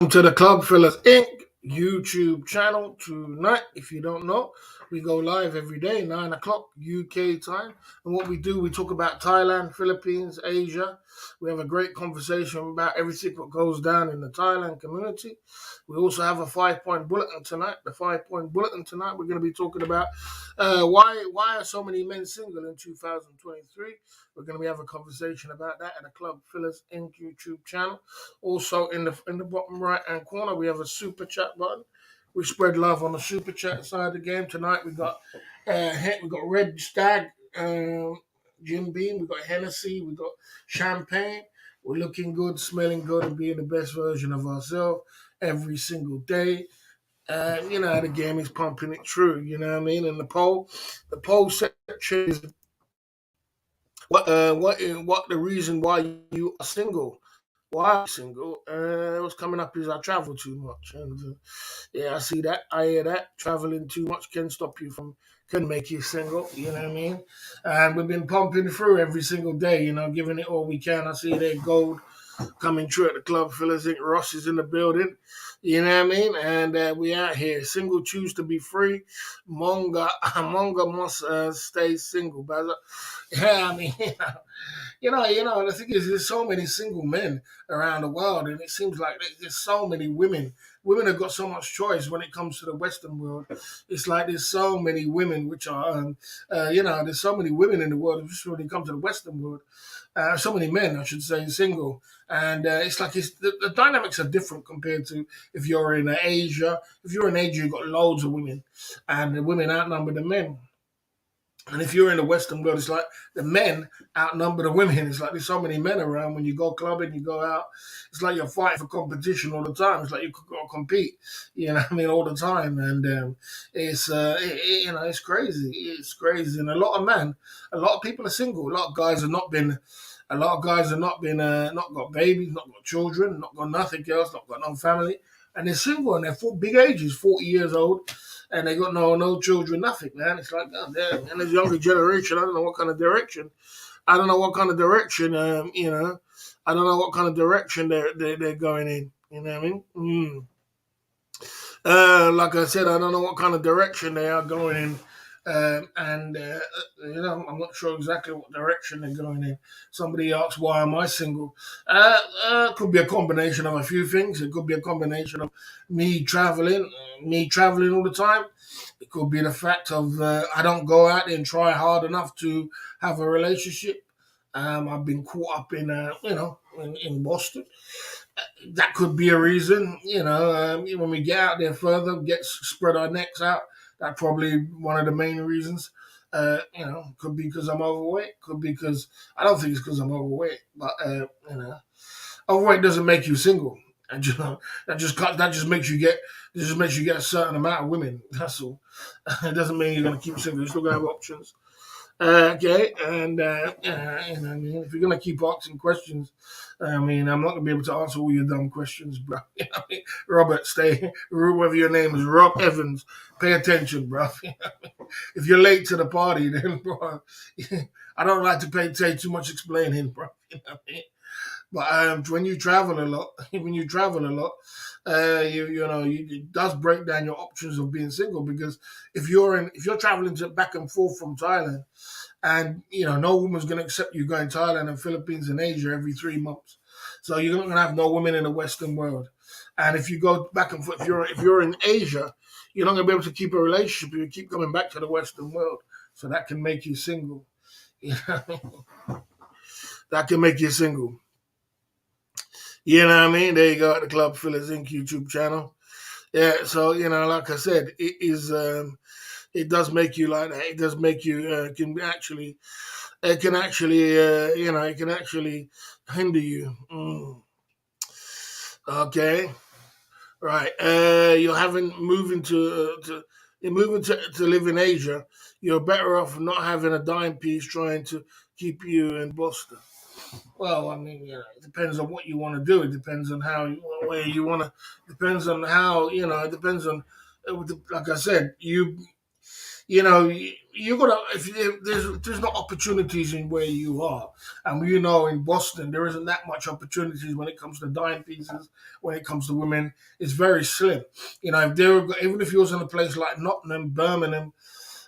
Welcome to the Club Fillers Inc. YouTube channel. Tonight, if you don't know, we go live every day, 9 o'clock UK time. And what we do, we talk about Thailand, Philippines, Asia. We have a great conversation about everything that goes down in the Thailand community. We also have a 5-point bulletin tonight. The 5-point bulletin tonight, we're going to be talking about why are so many men single in 2023. We're going to be having a conversation about that at the Club Fillers Inc. YouTube channel. Also, in the bottom right hand corner, we have a super chat button. We spread love on the super chat side of the game tonight. We got Red Stag, Jim Beam. We got Hennessy. We got champagne. We're looking good, smelling good, and being the best version of ourselves every single day. The game is pumping it through. You know what I mean? And the poll section is what the reason why you are single. Why I'm single? What's coming up is I travel too much, and yeah, I see that. I hear that. Traveling too much can make you single. You know what I mean? And we've been pumping through every single day. Giving it all we can. I see their gold coming through at the Club Fillers Inc. Ross is in the building. You know what I mean? And we out here. Single choose to be free. Monga must stay single. But yeah, I mean, the thing is, there's so many single men around the world, and it seems like there's so many women. Women have got so much choice when it comes to the Western world. It's like there's so many women which are, there's so many women in the world, especially when it comes to the Western world. So many men, I should say, single. And it's like the dynamics are different compared to if you're in Asia. If you're in Asia, you've got loads of women, and the women outnumber the men. And if you're in the Western world, it's like the men outnumber the women. It's like there's so many men around. When you go clubbing, you go out. It's like you're fighting for competition all the time. It's like you got to compete, all the time. And it's crazy. It's crazy. And a lot of people are single. A lot of guys have not been, not got babies, not got children, not got nothing else, not got no family. And they're single and they're big ages, 40 years old. And they got no children, nothing, man. It's like, God damn. And this younger generation, I don't know what kind of direction. I don't know what kind of direction, I don't know what kind of direction they're going in. You know what I mean? Like I said, I don't know what kind of direction they are going in. I'm not sure exactly what direction they're going in. Somebody asks, why am I single? Could be a combination of a few things. It could be a combination of me traveling all the time. It could be the fact of I don't go out and try hard enough to have a relationship. I've been caught up in Boston. That could be a reason. When we get out there further, spread our necks out. That's probably one of the main reasons. Could be because I'm overweight. Could be because I don't think it's because I'm overweight, but overweight doesn't make you single. And that just makes you get a certain amount of women. That's all. It doesn't mean you're gonna keep single. You're still gonna have options. Okay, and if you're gonna keep asking questions, I'm not gonna be able to answer all your dumb questions, bro. Robert, whether your name is Rob Evans, pay attention, bro. If you're late to the party, then bro, I don't like to say too much explaining, bro. But when you travel a lot, it does break down your options of being single, because if you're traveling back and forth from Thailand, and no woman's going to accept you going to Thailand and Philippines and Asia every 3 months, so you're not going to have no women in the Western world. And if you go back and forth, if you're in Asia, you're not going to be able to keep a relationship. You keep coming back to the Western world, so that can make you single. That can make you single. You know what I mean? There you go, at the Club Fillers Inc. YouTube channel. Yeah, so like I said, it does make you like that. It does make you it can actually hinder you. Okay, right. You're moving to live in Asia. You're better off not having a dime piece trying to keep you in Boston. Well, it depends on what you want to do. It depends on where you want to. Depends on how, it depends on, like I said, you you gotta if there's not opportunities in where you are, and in Boston there isn't that much opportunities when it comes to dime pieces. When it comes to women, it's very slim. If even if you was in a place like Nottingham, Birmingham,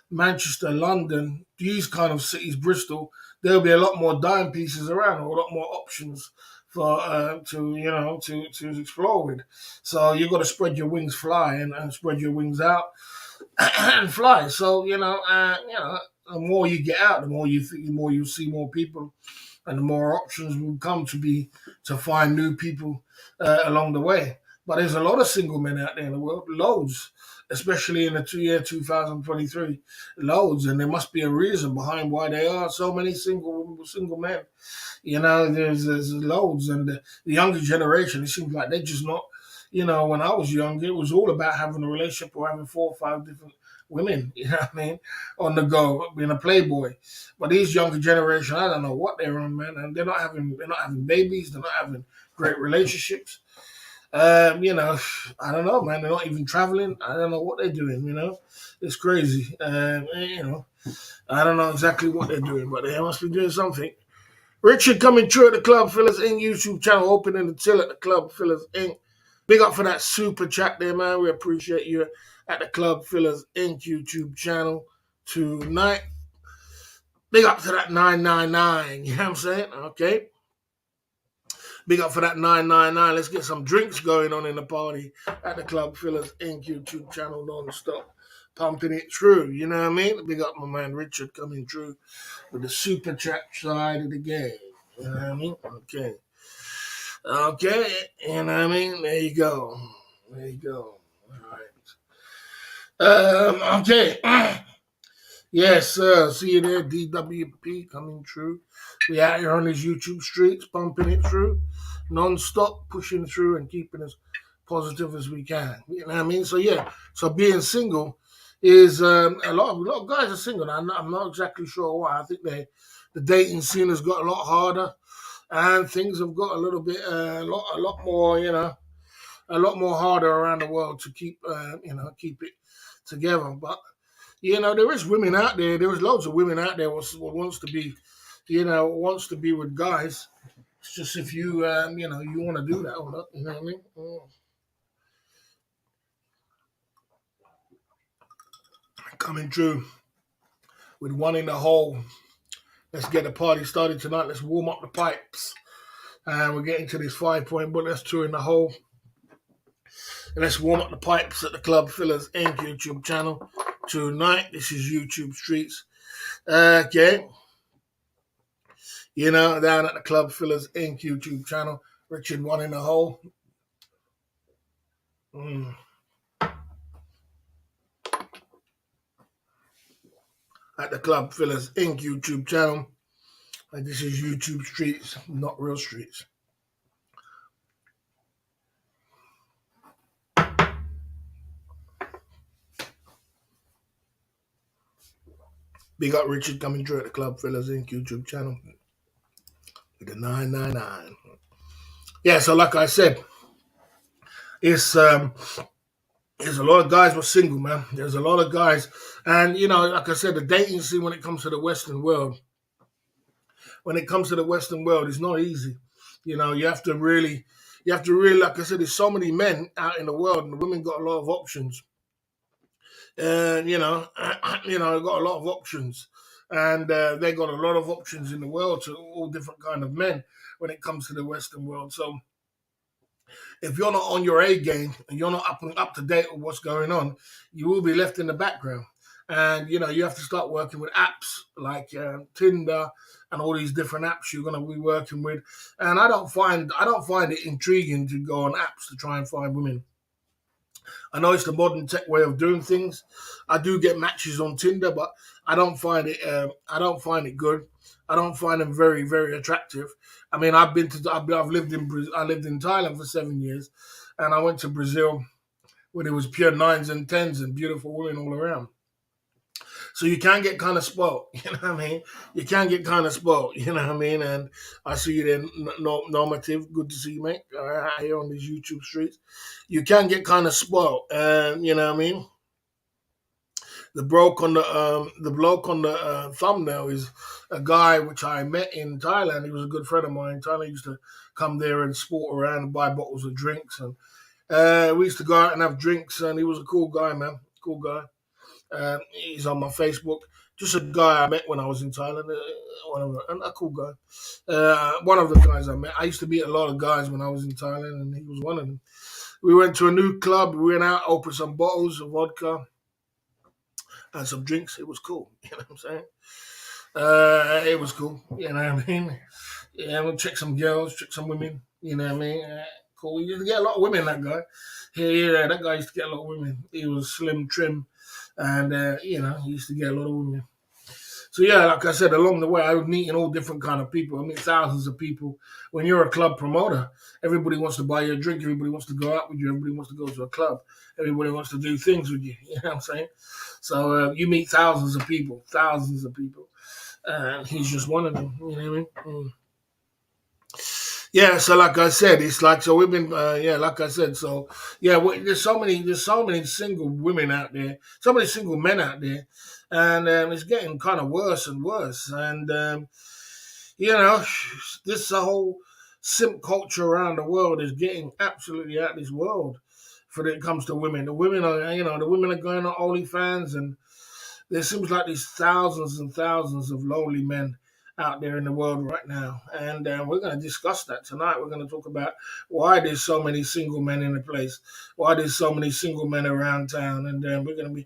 Manchester, London, these kind of cities, Bristol, there'll be a lot more dime pieces around, or a lot more options for to explore with. So you got to spread your wings, fly, and spread your wings out and fly. So the more you get out, the more you think, the more you see more people, and the more options will come to find new people along the way. But there's a lot of single men out there in the world, loads, especially in the year 2023, loads, and there must be a reason behind why there are so many single men. There's loads, and the younger generation, it seems like they're just not. When I was young, it was all about having a relationship or having 4 or 5 different women. You know what I mean, on the go, being a playboy. But these younger generation, I don't know what they're on, man, and they're not having babies, they're not having great relationships. I don't know, man. They're not even traveling. I don't know what they're doing. It's crazy. I don't know exactly what they're doing, but they must be doing something. Richard coming through at the Club Fillers Inc. YouTube channel, opening the till at the Club Fillers Inc. Big up for that super chat there, man. We appreciate you at the Club Fillers Inc. YouTube channel tonight. Big up to that 999. You know what I'm saying? Okay. Big up for that 999. Let's get some drinks going on in the party at the Club Fillers Inc. YouTube channel non-stop. Pumping it through. You know what I mean? Big up my man Richard coming through with the super chat side of the game. You know what I mean? Okay. Okay. You know what I mean? There you go. There you go. All right. Okay. Yes, sir. See you there, DWP coming through. We out here on these YouTube streets, pumping it through, non-stop, pushing through and keeping as positive as we can. You know what I mean? So yeah, so being single is a lot of guys are single. I'm not exactly sure why. I think the dating scene has got a lot harder, and things have got a little bit a lot more a lot more harder around the world to keep it together. But there is women out there. There is loads of women out there who wants to be, wants to be with guys. It's just if you you want to do that or not. You know what I mean? Coming through with one in the hole. Let's get the party started tonight. Let's warm up the pipes. And we're getting to this 5-point bullet. Let's two in the hole. And let's warm up the pipes at the Club Fillers Inc. YouTube channel tonight. This is YouTube Streets. Okay. Down at the Club Fillers Inc. YouTube channel. Richard one in the hole. At the Club Fillers Inc. YouTube channel. And this is YouTube Streets, not real streets. Big up Richard coming through at the Club Fillers Inc. YouTube channel with the 999. Yeah, so like I said, it's there's a lot of guys were single, man. There's a lot of guys, and like I said, the dating scene when it comes to the Western world, it's not easy. You have to really, like I said, there's so many men out in the world, and the women got a lot of options. And got a lot of options, and they got a lot of options in the world to all different kind of men when it comes to the Western world. So if you're not on your A game and you're not up to date with what's going on, you will be left in the background. And you have to start working with apps like Tinder and all these different apps you're going to be working with. And I don't find it intriguing to go on apps to try and find women. I know it's the modern tech way of doing things. I do get matches on Tinder, but I don't find it. I don't find it good. I don't find them very, very attractive. I mean, I've lived in Thailand for 7 years, and I went to Brazil when it was pure 9s and 10s and beautiful women all around. So you can get kind of spoiled, you know what I mean? You can get kind of spoiled, you know what I mean? And I see you there, normative. Good to see you, mate. Out here on these YouTube streets. You can get kind of spoiled, you know what I mean? The bloke on the thumbnail is a guy which I met in Thailand. He was a good friend of mine in Thailand. He used to come there and sport around and buy bottles of drinks, and we used to go out and have drinks. And he was a cool guy, man, cool guy. He's on my Facebook. Just a guy I met when I was in Thailand. A cool guy. One of the guys I met. I used to meet a lot of guys when I was in Thailand, and he was one of them. We went to a new club. We went out, opened some bottles of vodka and some drinks. It was cool. You know what I'm saying? It was cool. You know what I mean? Yeah, we'll check some girls, check some women. You know what I mean? Cool. He used to get a lot of women, that guy. Yeah, that guy used to get a lot of women. He was slim, trim, and he used to get a lot of women. So yeah, like I said, along the way, I was meeting all different kind of people. I meet thousands of people. When you're a club promoter, everybody wants to buy you a drink. Everybody wants to go out with you. Everybody wants to go to a club. Everybody wants to do things with you. You know what I'm saying? So you meet thousands of people, and he's just one of them. You know what I mean? Yeah, so like I said, it's like so we've been like I said, so yeah, there's so many single women out there, so many single men out there, and it's getting kind of worse and worse, and you know, this whole simp culture around the world is getting absolutely out of this world. For when it comes to women, the women are going on OnlyFans, and there seems like there's thousands and thousands of lonely men out there in the world right now, and we're going to discuss that tonight. We're going to talk about why there's so many single men in the place, why there's so many single men around town, and we're going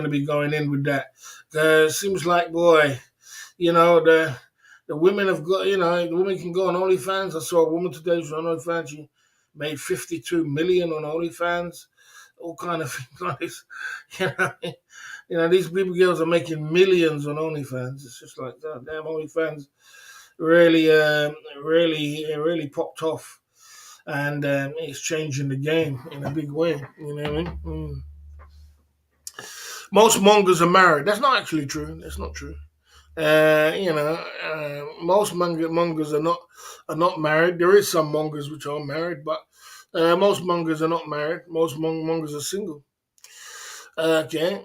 to be going in with that. It seems like, boy, the women have got, the women can go on OnlyFans. I saw a woman today who's on OnlyFans. She made 52 million on OnlyFans, all kind of things like this. You know, these people girls are making millions on OnlyFans. It's just like, God damn, OnlyFans really popped off, and it's changing the game in a big way. You know what I mean? Most mongers are married. That's not actually true. That's not true. Most mongers are not married. There is some mongers which are married, but most mongers are not married. Most mongers are single. Okay.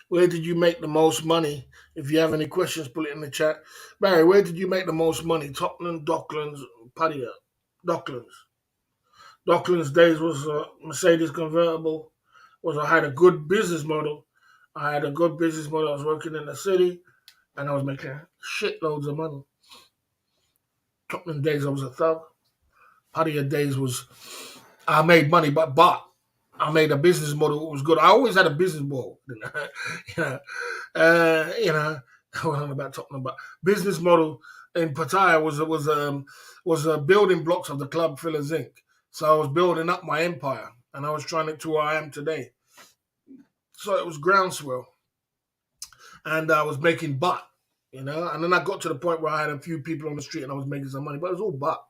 Where did you make the most money? If you have any questions, put it in the chat. Barry, where did you make the most money? Tottenham, Docklands, Padilla. Docklands. Docklands days was a Mercedes convertible. I had a good business model. I was working in the city, and I was making shitloads of money. Tottenham days, I was a thug. Padilla days was I made money, but I made a business model that was good. I always had a business model. you know, I am about talking about business model in Pattaya was building blocks of the club Fillers Inc. So I was building up my empire, and I was trying it to where I am today. So it was groundswell, and I was making butt, and then I got to the point where I had a few people on the street, and I was making some money, but it was all butt.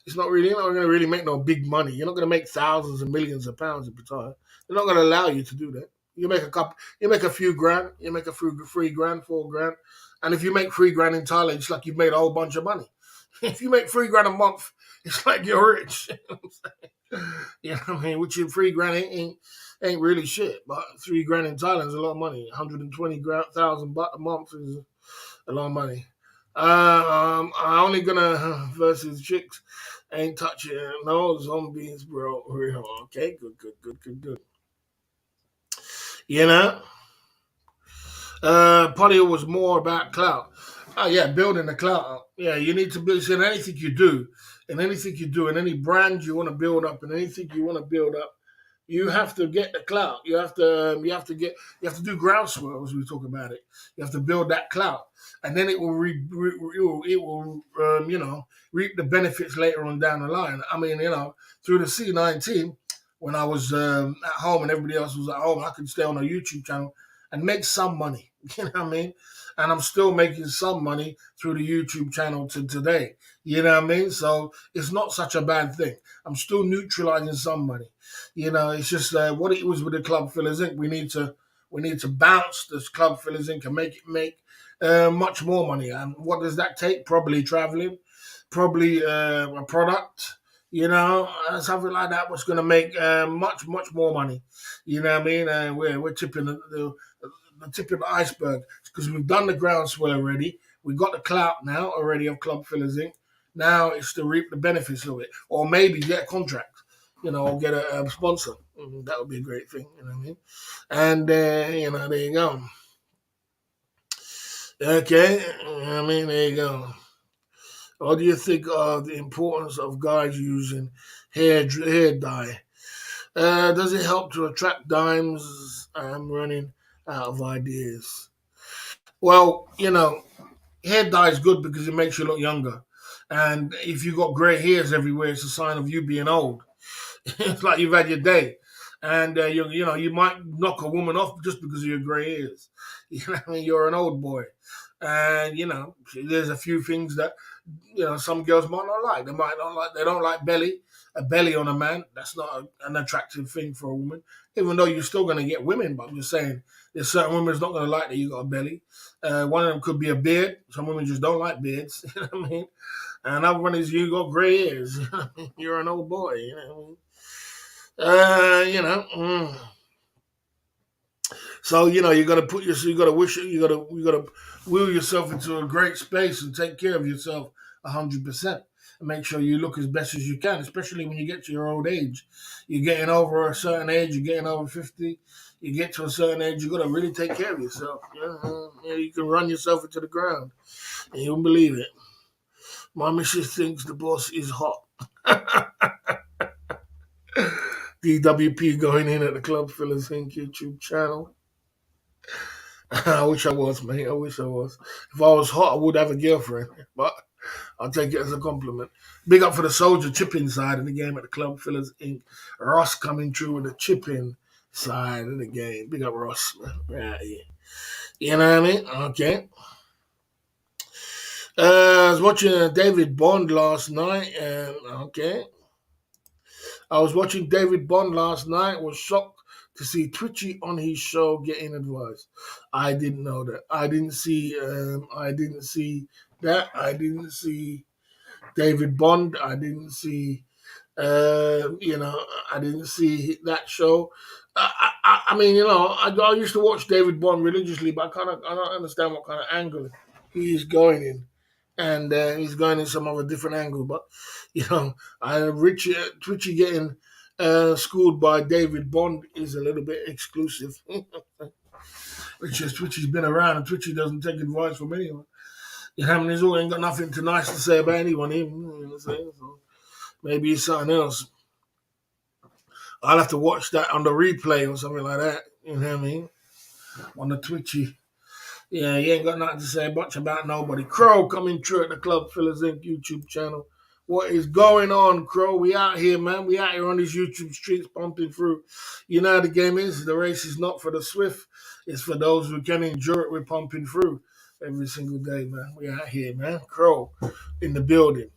You're not going to really make no big money. You're not going to make thousands and millions of pounds in Qatar. They're not going to allow you to do that. You make a few grand, you make a few 3 grand, 4 grand. And if you make 3 grand in Thailand, it's like you've made a whole bunch of money. If you make 3 grand a month, it's like you're rich. You know what I mean? Which in 3 grand ain't really shit. But 3 grand in Thailand is a lot of money. 120,000 baht a month is a lot of money. I only gonna versus chicks. Ain't touching no zombies, bro. Real. Okay, good. You know, Polio was more about clout. Oh yeah, building the clout up. Yeah, you need to build in anything you do, in any brand you want to build up, in anything you want to build up. You have to get the clout. You have to do groundswell as we talk about it. You have to build that clout, and then it will reap the benefits later on down the line. I mean, through the C19, when I was at home and everybody else was at home, I could stay on a YouTube channel and make some money. You know what I mean? And I'm still making some money through the YouTube channel to today. You know what I mean? So it's not such a bad thing. I'm still neutralizing some money. It's just what it was with the Club Fillers Inc. We need to bounce this Club Fillers Inc. and make it make much more money. And what does that take? Probably traveling, probably a product. something like that was going to make much more money. You know what I mean? We're tipping the tip of the iceberg because we've done the groundswell already. We got the clout now already of Club Fillers Inc. Now it's to reap the benefits of it, or maybe get a contract, or get a sponsor. That would be a great thing. You know what I mean? And there you go. Okay, I mean, there you go. What do you think of the importance of guys using hair dye? Does it help to attract dimes? I'm running out of ideas. Well, hair dye is good because it makes you look younger. And if you got grey hairs everywhere, it's a sign of you being old. It's like you've had your day, and you might knock a woman off just because of your grey hairs. You know what I mean? You're an old boy, and there's a few things that some girls might not like. They don't like a belly on a man. That's not an attractive thing for a woman. Even though you're still going to get women, but I'm just saying there's certain women that's not going to like that you got a belly. One of them could be a beard. Some women just don't like beards. You know what I mean? And another one is you got grey hairs. You're an old boy. You know what I mean? Uh, you know. mm. So you got to you got to will yourself into a great space and take care of yourself 100%, and make sure you look as best as you can, especially when you get to your old age. You're getting over a certain age. You're getting over 50. You get to a certain age. You got to really take care of yourself. You can run yourself into the ground, and you won't believe it. My missus thinks the boss is hot. DWP going in at the Club Fillers Inc. YouTube channel. I wish I was, mate. I wish I was. If I was hot, I would have a girlfriend. But I'll take it as a compliment. Big up for the soldier chipping side of the game at the Club Fillers Inc. Ross coming through with the chipping side of the game. Big up Ross, man. Right here. You know what I mean? Okay. I was watching David Bond last night, and okay. I was watching David Bond last night. Was shocked to see Twitchy on his show getting advice. I didn't know that. I didn't see. I didn't see that. I didn't see David Bond. I didn't see. I didn't see that show. I mean, I used to watch David Bond religiously, but I don't understand what kind of angle he's going in, and he's going in some other different angle. But Richie Twitchy getting schooled by David Bond is a little bit exclusive. Twitchy's been around, and Twitchy doesn't take advice from anyone. He's all ain't got nothing too nice to say about anyone. Even, you know what I'm saying? So maybe it's something else. I'll have to watch that on the replay or something like that. You know what I mean? On the Twitchy. Yeah, he ain't got nothing to say much about nobody. Crow coming through at the Club Fillers Inc. YouTube channel. What is going on, Crow? We out here, man. We out here on these YouTube streets pumping through. You know how the game is. The race is not for the swift. It's for those who can endure it. We're pumping through every single day, man. We out here, man. Crow in the building.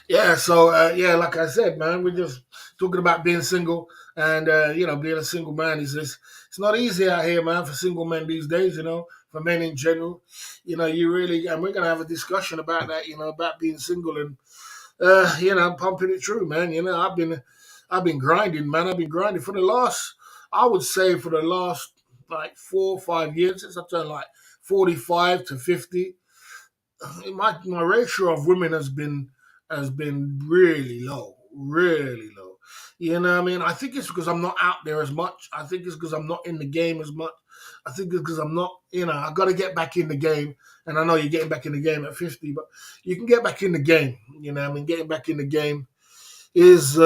Yeah, so like I said, man, we're just talking about being single and being a single man. It's not easy out here, man, for single men these days. For men in general, you really and we're gonna have a discussion about that. About being single and pumping it through, man. I've been grinding, man. I've been grinding for the last, I would say, for the last like 4 or 5 years since I turned like 45 to 50. My ratio of women has been really low. You know what I mean? I think it's because I'm not out there as much. I think it's because I'm not in the game as much. I think it's because I'm not, I got to get back in the game. And I know you're getting back in the game at 50, but you can get back in the game. You know what I mean? Getting back in the game is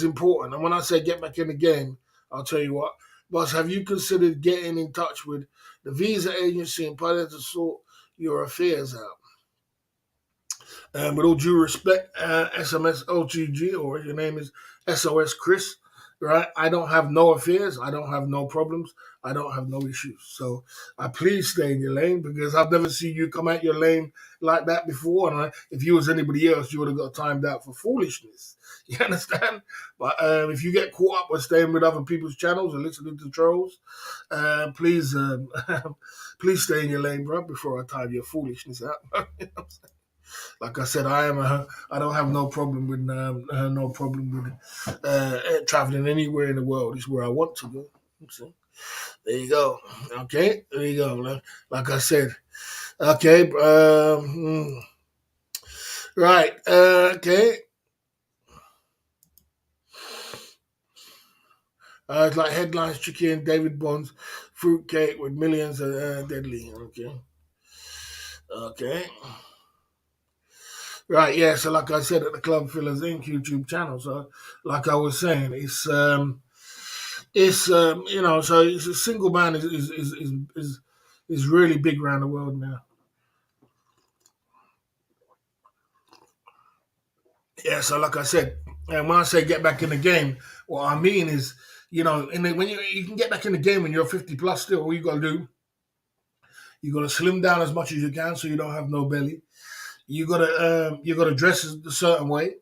important. And when I say get back in the game, I'll tell you what. Boss, have you considered getting in touch with the visa agency and planning to sort your affairs out? And with all due respect, SMS OTG, or your name is SOS Chris, right? I don't have no affairs. I don't have no problems. I don't have no issues. So please stay in your lane because I've never seen you come out your lane like that before. And if you was anybody else, you would have got timed out for foolishness. You understand? But if you get caught up with staying with other people's channels and listening to trolls, please, please stay in your lane, bro, before I time your foolishness out. You know what I'm saying? Like I said, I don't have no problem with no problem with traveling anywhere in the world. It's where I want to go. So, there you go. Okay, there you go. Like I said. Okay. Right. Okay. It's like headlines, chicken, David Bonds, fruitcake with millions deadly. Okay. Okay. Right, yeah. So, like I said, at the Club Fillers Inc. YouTube channel. So, like I was saying, so it's a single man is really big around the world now. Yeah. So, like I said, and when I say get back in the game, what I mean is, when you can get back in the game when you're 50 plus, still, all you got to do, you got to slim down as much as you can so you don't have no belly. You got to dress a certain way.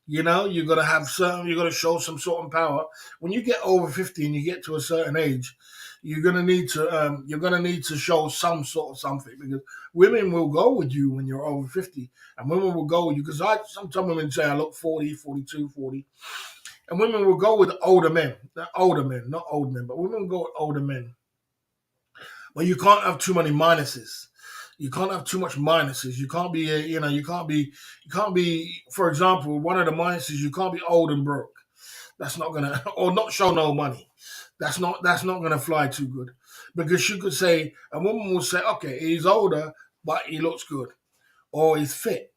You got to have some. You got to show some sort of power. When you get over 50 and you get to a certain age, you're gonna need to show some sort of something because women will go with you when you're over 50, and women will go with you because I sometimes women say I look 40, 42, 40, and women will go with older men, not old men, but women will go with older men. But you can't have too many minuses. You can't have too much minuses. You can't be, you can't be. For example, one of the minuses, you can't be old and broke. That's not gonna, or not show no money. That's not gonna fly too good, because you could say a woman will say, okay, he's older, but he looks good, or he's fit,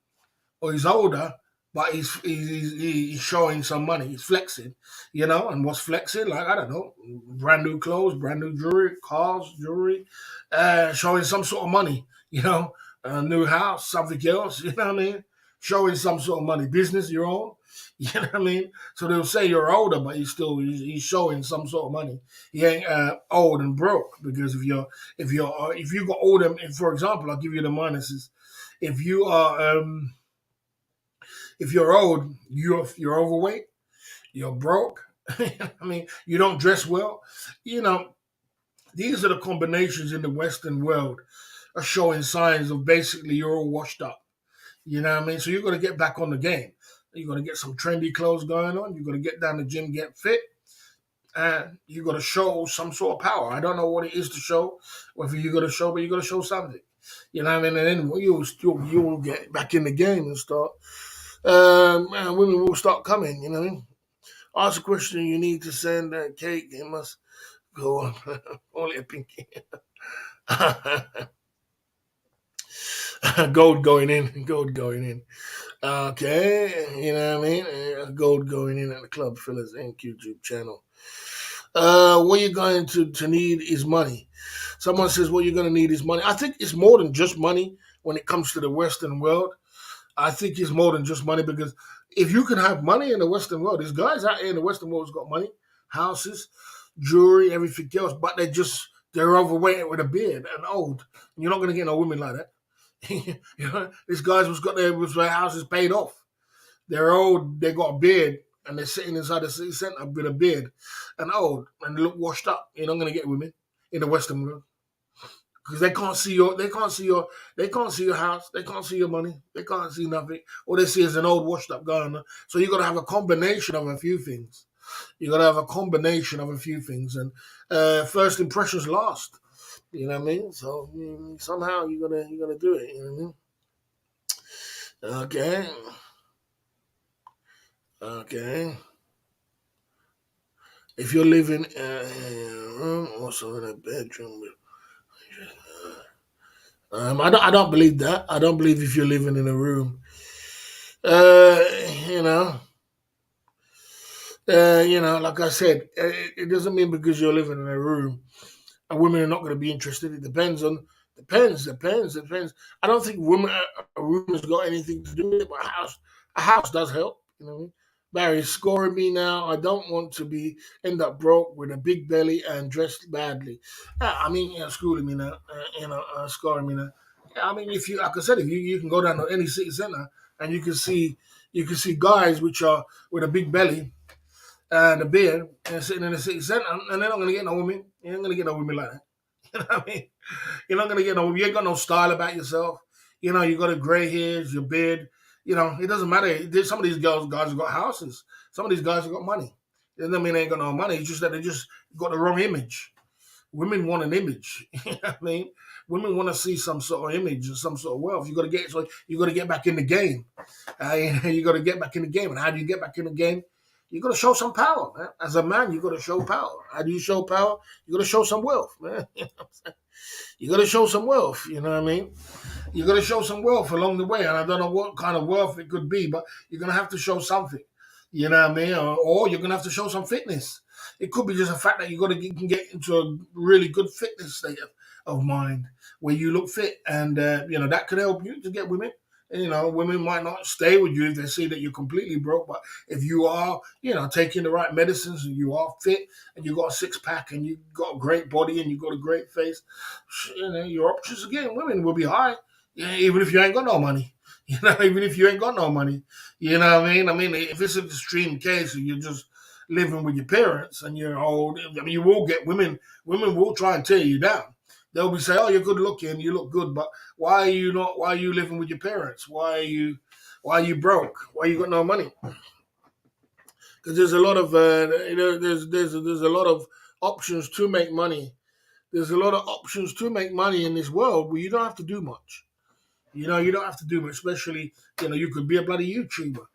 or he's older, but he's showing some money. He's flexing, and what's flexing? Like, I don't know, brand new clothes, brand new jewelry, cars, jewelry, showing some sort of money. A new house, something else. You know what I mean? Showing some sort of money, business your own. You know what I mean? So they'll say you're older, but he's showing some sort of money. He ain't old and broke, because if you got older, for example, I'll give you the minuses. If you are if you're old, you're overweight, you're broke. I mean, you don't dress well. You know, these are the combinations in the Western world are showing signs of basically you're all washed up. You know what I mean? So you're going to get back on the game. You're going to get some trendy clothes going on. You're going to get down the gym, get fit, and you're going to show some sort of power. I don't know what it is to show, whether you're going to show, but you're going to show something. You know what I mean? And then you'll get back in the game and start. And women will start coming. You know what I mean? Ask a question. You need to send that cake. It must go on. Only a pinky. Gold going in. Gold going in. Okay, you know what I mean? Gold going in at the Club Fillers Inc. YouTube channel. What you're going to need is money. Someone says what you're going to need is money. I think it's more than just money when it comes to the Western world. I think it's more than just money, because if you can have money in the Western world, there's guys out here in the Western world who's got money, houses, jewelry, everything else, but they're overweight with a beard and old. You're not going to get no women like that. These guys was their houses paid off. They're old, they got a beard, and they're sitting inside the city centre with a beard and old, and they look washed up. You're not gonna get women in the Western world, because they can't see your house, they can't see your money, they can't see nothing. All they see is an old washed up guy. So you gotta have a combination of a few things. You gotta have a combination of a few things, and first impressions last. You know what I mean? So somehow you gotta do it. You know what I mean? Okay. Okay. If you're living in a room, also in a bedroom. I don't believe that. I don't believe if you're living in a room. Uh, you know, like I said, it doesn't mean because you're living in a room, and women are not going to be interested. It depends. I don't think a room has got anything to do with it, but a house does help. You know what I mean? Barry's scoring me now. I don't want to be end up broke with a big belly and dressed badly. Schooling me now. Scoring me now. Yeah, I mean, if you, like I said, if you can go down to any city center and you can see guys which are with a big belly and a beard and sitting in the city center, and they're not going to get no women. You're not going to get no women like that. You know what I mean? You're not gonna get no. You ain't got no style about yourself. You got a gray hairs, your beard. It doesn't matter. Some of these guys have got houses. Some of these guys have got money. It doesn't mean they ain't got no money. It's just that they just got the wrong image. Women want an image. You know what I mean? Women want to see some sort of image or some sort of wealth. You got to get back in the game. You got to get back in the game. And how do you get back in the game? You got to show some power, man. As a man, you got to show power. How do you show power? You got to show some wealth, man. You got to show some wealth. You know what I mean? You're going to show some wealth along the way. And I don't know what kind of wealth it could be, but you're going to have to show something. You know what I mean? Or you're going to have to show some fitness. It could be just the fact that you can get into a really good fitness state of mind where you look fit. And, that could help you to get women. Women might not stay with you if they see that you're completely broke. But if you are, taking the right medicines and you are fit and you got a six pack and you got a great body and you got a great face, your options again, women will be high. Yeah, even if you ain't got no money. Even if you ain't got no money. You know what I mean? I mean, if it's an extreme case and you're just living with your parents and you're old, I mean, you will get women will try and tear you down. They'll be saying, "Oh, you're good looking, you look good, but why are you living with your parents? Why are you broke? Why you got no money?" Because there's a lot of there's a lot of options to make money. There's a lot of options to make money in this world where you don't have to do much. You don't have to do much, especially, you could be a bloody YouTuber.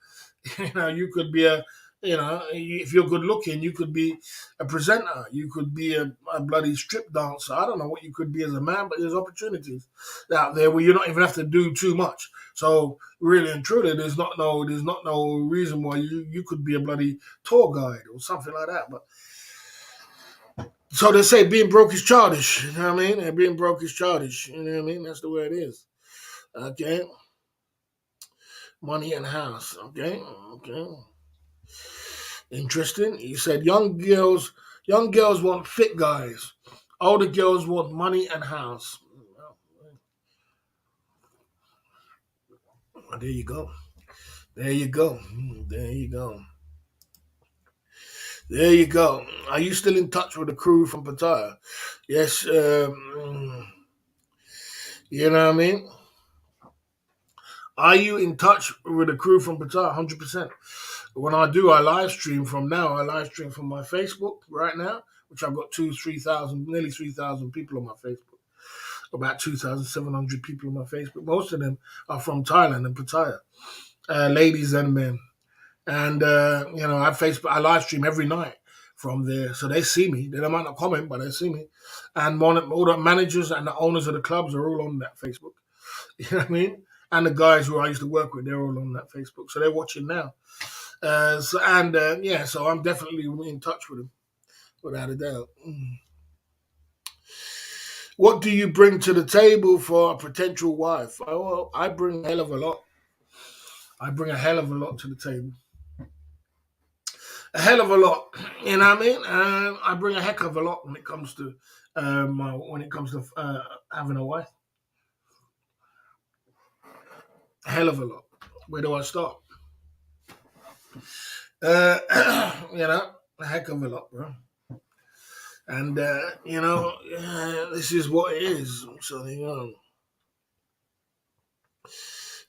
You could be if you're good looking, you could be a presenter. You could be a bloody strip dancer. I don't know what you could be as a man, but there's opportunities out there where you don't even have to do too much. So really and truly, there's not no reason why you could be a bloody tour guide or something like that. But so they say being broke is childish. You know what I mean? And being broke is childish. You know what I mean? That's the way it is. Okay. Money and house. Okay. Okay. Interesting. He said young girls want fit guys. Older girls want money and house. Well, there you go. There you go. There you go. There you go. Are you still in touch with the crew from Pattaya? Yes. You know what I mean? Are you in touch with the crew from Pattaya? 100%. When I live stream from now. I live stream from my Facebook right now, which I've got 3,000, nearly 3,000 people on my Facebook. About 2,700 people on my Facebook. Most of them are from Thailand and Pattaya, ladies and men. And I live stream every night from there, so they see me. They might not comment, but they see me. And all the managers and the owners of the clubs are all on that Facebook. You know what I mean? And the guys who I used to work with, they're all on that Facebook, so they're watching now. So I'm definitely in touch with them, without a doubt. What do you bring to the table for a potential wife? Oh, well, I bring a hell of a lot. I bring a hell of a lot to the table. A hell of a lot. You know what I mean? I bring a heck of a lot when it comes to having a wife. A hell of a lot. Where do I start? A heck of a lot, bro. And this is what it is. So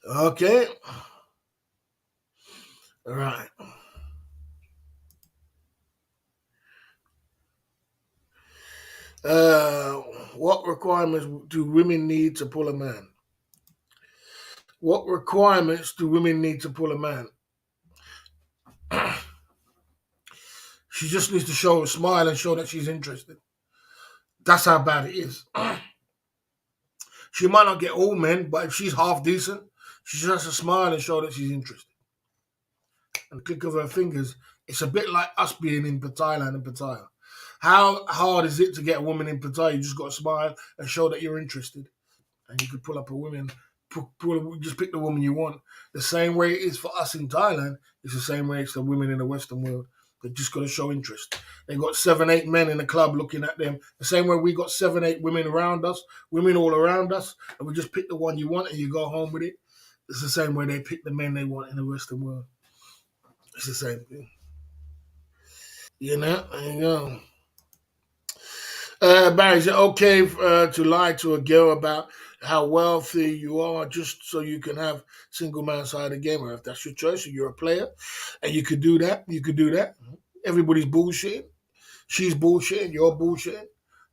okay, all right. Uh, what requirements do women need to pull a man? What requirements do women need to pull a man? She just needs to show a smile and show that she's interested. That's how bad it is. She might not get all men, but if she's half decent, she just has to smile and show that she's interested. And the click of her fingers, it's a bit like us being in Thailand and Pattaya. How hard is it to get a woman in Pattaya? You just got to smile and show that you're interested. And you could pull up a woman, just pick the woman you want. The same way it is for us in Thailand, it's the same way it's the women in the Western world. They just got to show interest. They got 7, 8 men in the club looking at them. The same way we got 7, 8 women around us, women all around us, and we just pick the one you want and you go home with it. It's the same way they pick the men they want in the Western world. It's the same thing. There you go. Barry, is it okay to lie to a girl about how wealthy you are, just so you can have single man side of the game. Or if that's your choice, or you're a player, and you could do that, you could do that. Everybody's bullshitting. She's bullshitting. You're bullshitting.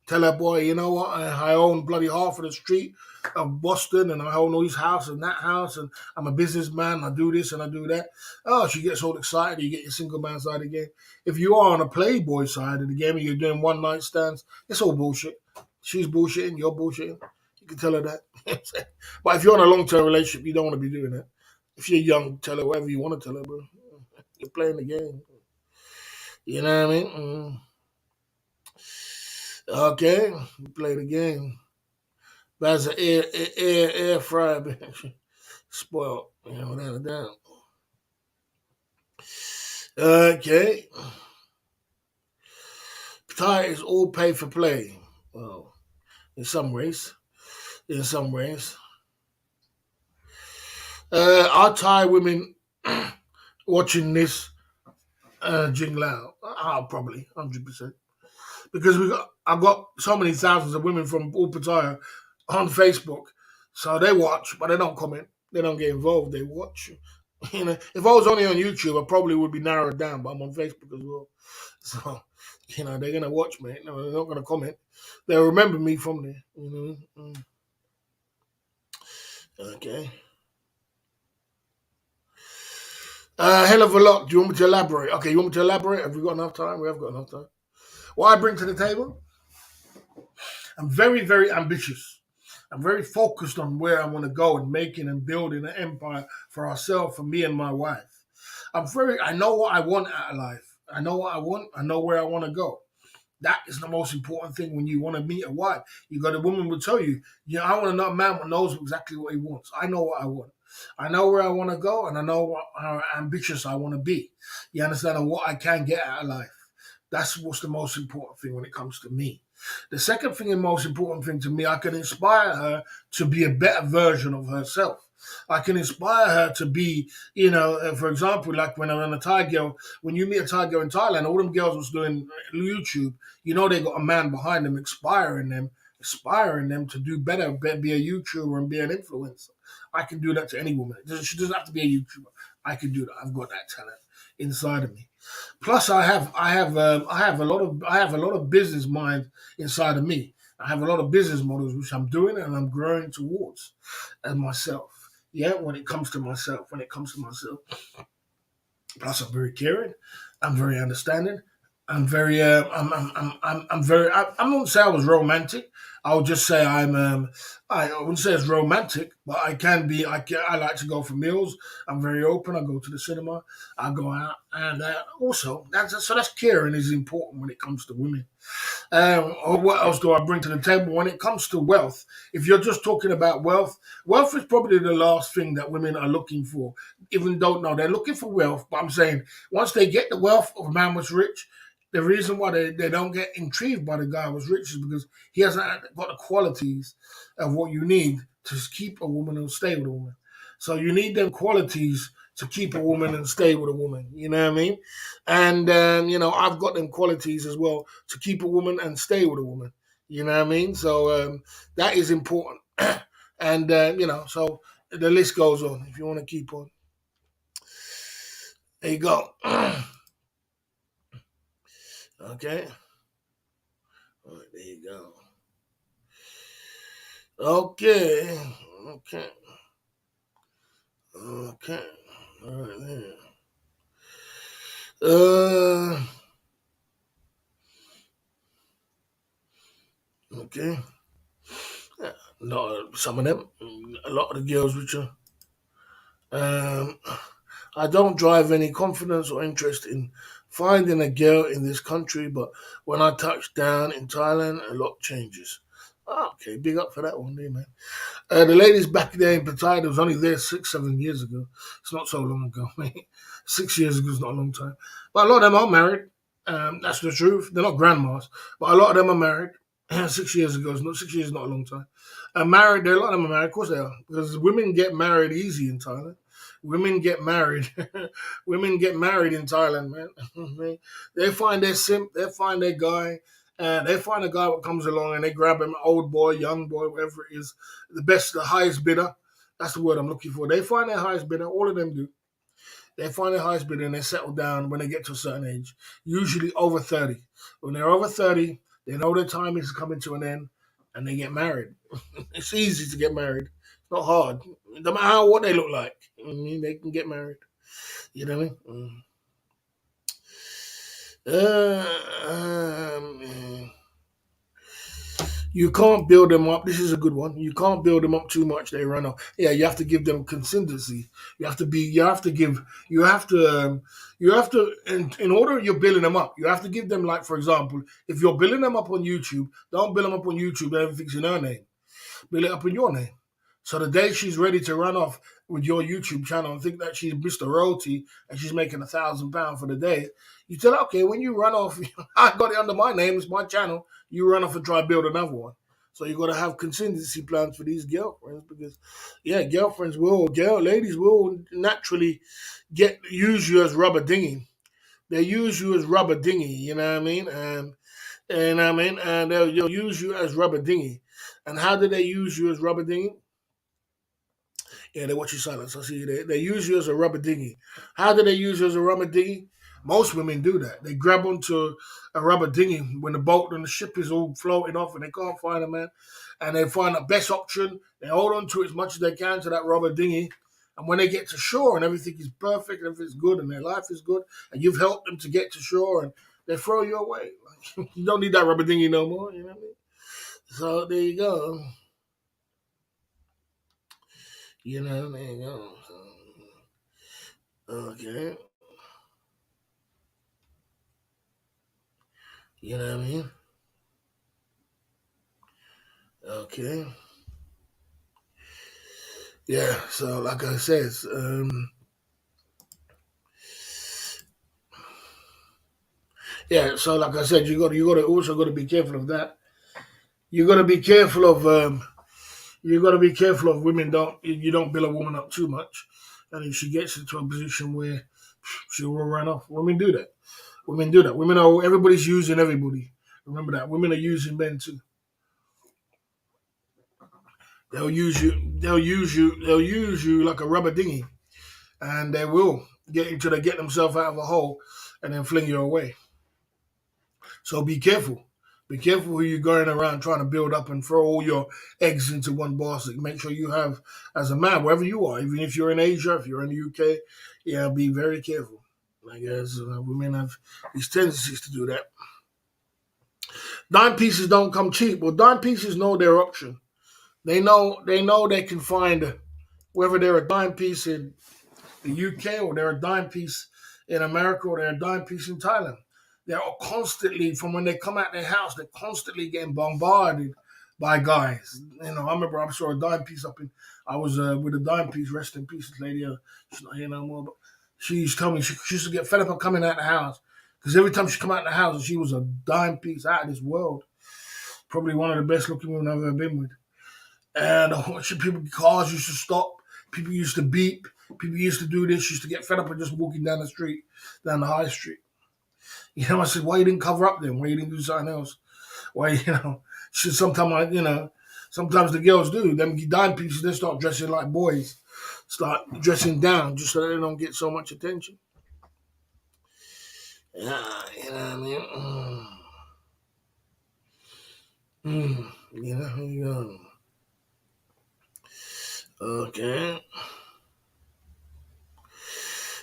Tell that boy, you know what? I own bloody half of the street of Boston, and I own all these houses and that house, and I'm a businessman. I do this and I do that. Oh, she gets all excited. You get your single man side of the game. If you are on a playboy side of the game and you're doing one night stands, it's all bullshit. She's bullshitting. You're bullshitting. You can tell her that. But if you're in a long term relationship, you don't want to be doing that. If you're young, tell her whatever you want to tell her, bro. You're playing the game. You know what I mean? Okay, play the game. That's an air fryer, bitch. Spoiled. You know, without a doubt. Okay. Thai is all pay for play. Well, in some ways. In some ways. Are Thai women watching this Jing Lao? Probably, 100%. Because I've got so many thousands of women from all Pattaya on Facebook. So they watch, but they don't comment. They don't get involved. They watch. You know, if I was only on YouTube, I probably would be narrowed down, but I'm on Facebook as well. So, you know, they're gonna watch me. No, they're not gonna comment. They'll remember me from there. You know. Okay. Hell of a lot. Do you want me to elaborate? Okay, you want me to elaborate? Have we got enough time? We have got enough time. What I bring to the table? I'm very, very ambitious. I'm very focused on where I want to go and making and building an empire for ourselves, for me and my wife. I know what I want out of life. I know what I want. I know where I want to go. That is the most important thing when you want to meet a wife. You got a woman will tell you, I want to know a man who knows exactly what he wants. I know what I want. I know where I want to go, and I know how ambitious I want to be. You understand? And what I can get out of life. That's what's the most important thing when it comes to me. The second thing and most important thing to me, I can inspire her to be a better version of herself. I can inspire her to be, for example, like when I run a Thai girl, when you meet a Thai girl in Thailand, all them girls was doing YouTube, they got a man behind them, inspiring them to do better, be a YouTuber and be an influencer. I can do that to any woman. She doesn't have to be a YouTuber. I can do that. I've got that talent inside of me. Plus, I have a lot of business mind inside of me. I have a lot of business models which I'm doing and I'm growing towards, and myself. Yeah, when it comes to myself. Plus, I'm very caring. I'm very understanding. I'm very. I'm very. I won't say I was romantic. I would just say I wouldn't say it's romantic, but I can be. I like to go for meals. I'm very open. I go to the cinema. I go out, and also that's caring is important when it comes to women. What else do I bring to the table when it comes to wealth? If you're just talking about wealth, wealth is probably the last thing that women are looking for. Even though no, they're looking for wealth, but I'm saying once they get the wealth of a man was rich, the reason why they don't get intrigued by the guy who was rich is because he hasn't got the qualities of what you need to keep a woman and stay with a woman. So you need them qualities to keep a woman and stay with a woman. You know what I mean? And I've got them qualities as well to keep a woman and stay with a woman. You know what I mean? So that is important. And so the list goes on. If you want to keep on, there you go. Okay. All right, there you go. Okay. Okay. Okay. All right, there. Uh, okay. Yeah, no, some of them, a lot of the girls which are, um, I don't drive any confidence or interest in finding a girl in this country, but when I touch down in Thailand, a lot changes. Okay, big up for that one, there, man. The ladies back there in Pattaya, was only there 6, 7 years ago. It's not so long ago, mate. 6 years ago is not a long time. But a lot of them are married. That's the truth. They're not grandmas, but a lot of them are married. 6 years ago, 6 years is not a long time. Married, a lot of them are married. Of course they are, because women get married easy in Thailand. Women get married. Women get married in Thailand, man. They find their simp. They find their guy, and they find a guy that comes along and they grab him, old boy, young boy, whatever it is, the best, the highest bidder. That's the word I'm looking for. They find their highest bidder. All of them do. They find their highest bidder and they settle down when they get to a certain age, usually over 30. When they're over 30, they know their time is coming to an end and they get married. It's easy to get married. It's not hard. No matter what they look like. I mean, they can get married. You know what I mean? You can't build them up. This is a good one. You can't build them up too much. They run off. Yeah, you have to give them consistency. You have to be. You have to give. You have to. You have to. In order you're building them up, you have to give them, like, for example, if you're building them up on YouTube, don't build them up on YouTube and everything's in her name. Build it up in your name. So the day she's ready to run off with your YouTube channel and think that she's Mr. Royalty and she's making £1,000 for the day, you tell her, okay, when you run off, I got it under my name, it's my channel. You run off and try to build another one. So you got to have contingency plans for these girlfriends because, yeah, ladies will naturally use you as rubber dinghy. They use you as rubber dinghy, you know what I mean? And they'll use you as rubber dinghy. And how do they use you as rubber dinghy? Yeah, they watch your silence. I see they use you as a rubber dinghy. How do they use you as a rubber dinghy? Most women do that. They grab onto a rubber dinghy when the boat and the ship is all floating off and they can't find a man. And they find the best option. They hold on to it as much as they can to that rubber dinghy. And when they get to shore and everything is perfect, and everything's good, and their life is good, and you've helped them to get to shore, and they throw you away. You don't need that rubber dinghy no more. You know what I mean? So there you go. You know, there you go. Okay. You know what I mean? Okay. Yeah. So like I said, yeah. So like I said, you got to also got to be careful of that. You got to be careful of you got to be careful of women. You don't build a woman up too much, and if she gets into a position where she will run off, women do that. Women do that. Women are everybody's using everybody. Remember that. Women are using men too. They'll use you. They'll use you. They'll use you like a rubber dinghy, and they will get themselves out of a hole, and then fling you away. So be careful. Be careful who you're going around trying to build up and throw all your eggs into one basket. Make sure you have, as a man, wherever you are, even if you're in Asia, if you're in the UK, yeah, be very careful. I guess women have these tendencies to do that. Dime pieces don't come cheap. Well, dime pieces know their option. They know they can find whether they're a dime piece in the UK or they're a dime piece in America or they're a dime piece in Thailand. They're constantly, from when they come out their house, they're constantly getting bombarded by guys. I remember I saw a dime piece I was with a dime piece, rest in peace, this lady. She's not here no more, but she used to tell me she used to get fed up of coming out the house because every time she come out the house, she was a dime piece out of this world. Probably one of the best looking women I've ever been with. And cars used to stop. People used to beep. People used to do this. Used to get fed up of just walking down the street, down the high street. I said, why you didn't cover up then? Why you didn't do something else? Why, sometimes the girls do. Them dime pieces, they start dressing like boys. Start dressing down just so they don't get so much attention. Yeah, you know what I mean? You know. Okay.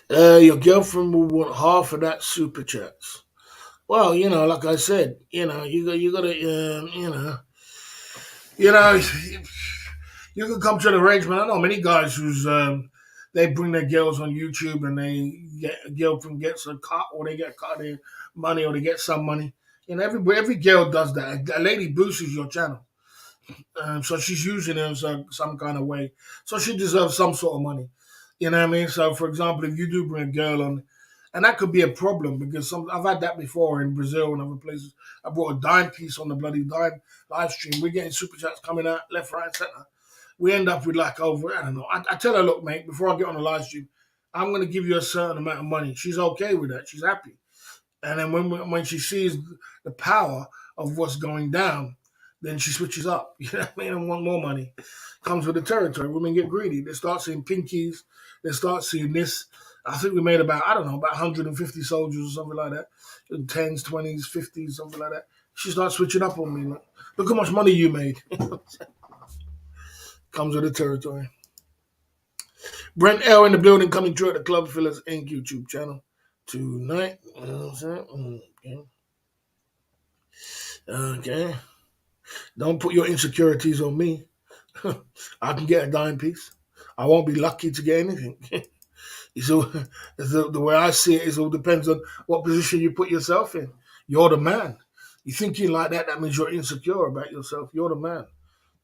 Your girlfriend will want half of that super chats. Well, like I said, you gotta, you know, you can come to an arrangement. I know many guys who's they bring their girls on YouTube and they get a girlfriend gets a cut or they get cut their money or they get some money. Every girl does that. A lady boosts your channel, so she's using it in some kind of way. So she deserves some sort of money. You know what I mean? So, for example, if you do bring a girl on, and that could be a problem because I've had that before in Brazil and other places. I brought a dime piece on the bloody dime live stream. We're getting super chats coming out left, right, center. We end up with like over, I don't know. I tell her, look, mate, before I get on the live stream, I'm going to give you a certain amount of money. She's okay with that. She's happy. And then when she sees the power of what's going down, then she switches up. You know what I mean? And want more money. Comes with the territory. Women get greedy. They start seeing pinkies. They start seeing this. I think we made about 150 soldiers or something like that. In 10s, 20s, 50s, something like that. She starts switching up on me. Look how much money you made. Comes with the territory. Brent L in the building, coming through at the Club Fillers Inc. YouTube channel tonight. Okay. Don't put your insecurities on me. I can get a dime piece. I won't be lucky to get anything. So the way I see it is, it all depends on what position you put yourself in. You're the man. You thinking like that, that means you're insecure about yourself. You're the man.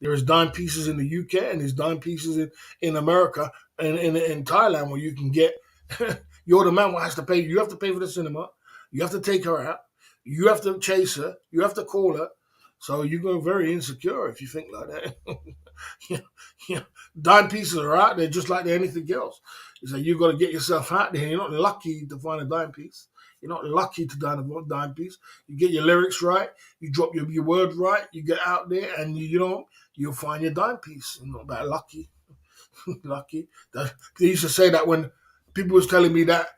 There is dime pieces in the UK and there's dime pieces in America and in Thailand where you can get, you're the man who has to pay. You have to pay for the cinema. You have to take her out. You have to chase her. You have to call her. So you go very insecure if you think like that. Dime pieces are out there just like anything else. It's like you got to get yourself out there. You're not lucky to find a dime piece. You're not lucky to find a dime piece. You get your lyrics right. You drop your words right. You get out there and you'll find your dime piece. You're not that lucky. Lucky. They used to say that when people was telling me that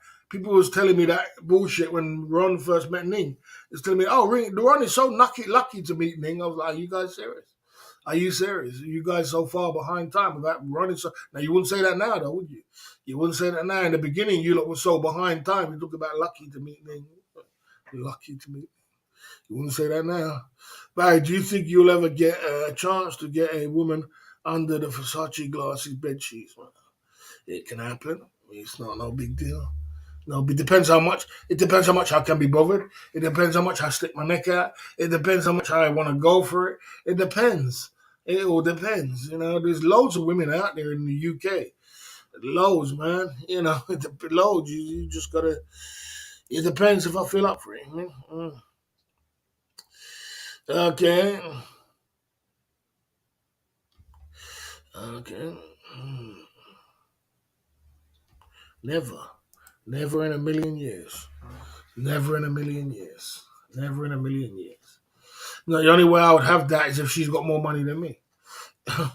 bullshit when Ron first met Ning. It's telling me, oh, Ron is so lucky to meet Ning. I was like, are you guys serious? Are you serious? Are you guys so far behind time about running? Now, you wouldn't say that now, though, would you? You wouldn't say that now. In the beginning, you lot were so behind time. You talk about lucky to meet Ning. Lucky to meet. You wouldn't say that now. Barry, do you think you'll ever get a chance to get a woman under the Versace glasses bed sheets? It can happen. It's not no big deal. No, but it depends how much. It depends how much I can be bothered. It depends how much I stick my neck out. It depends how much I want to go for it. It depends. It all depends. There's loads of women out there in the UK. Loads, man. Loads. You just gotta. It depends if I feel up for it. Okay. Okay. Never in a million years. Never in a million years. Never in a million years. No, the only way I would have that is if she's got more money than me.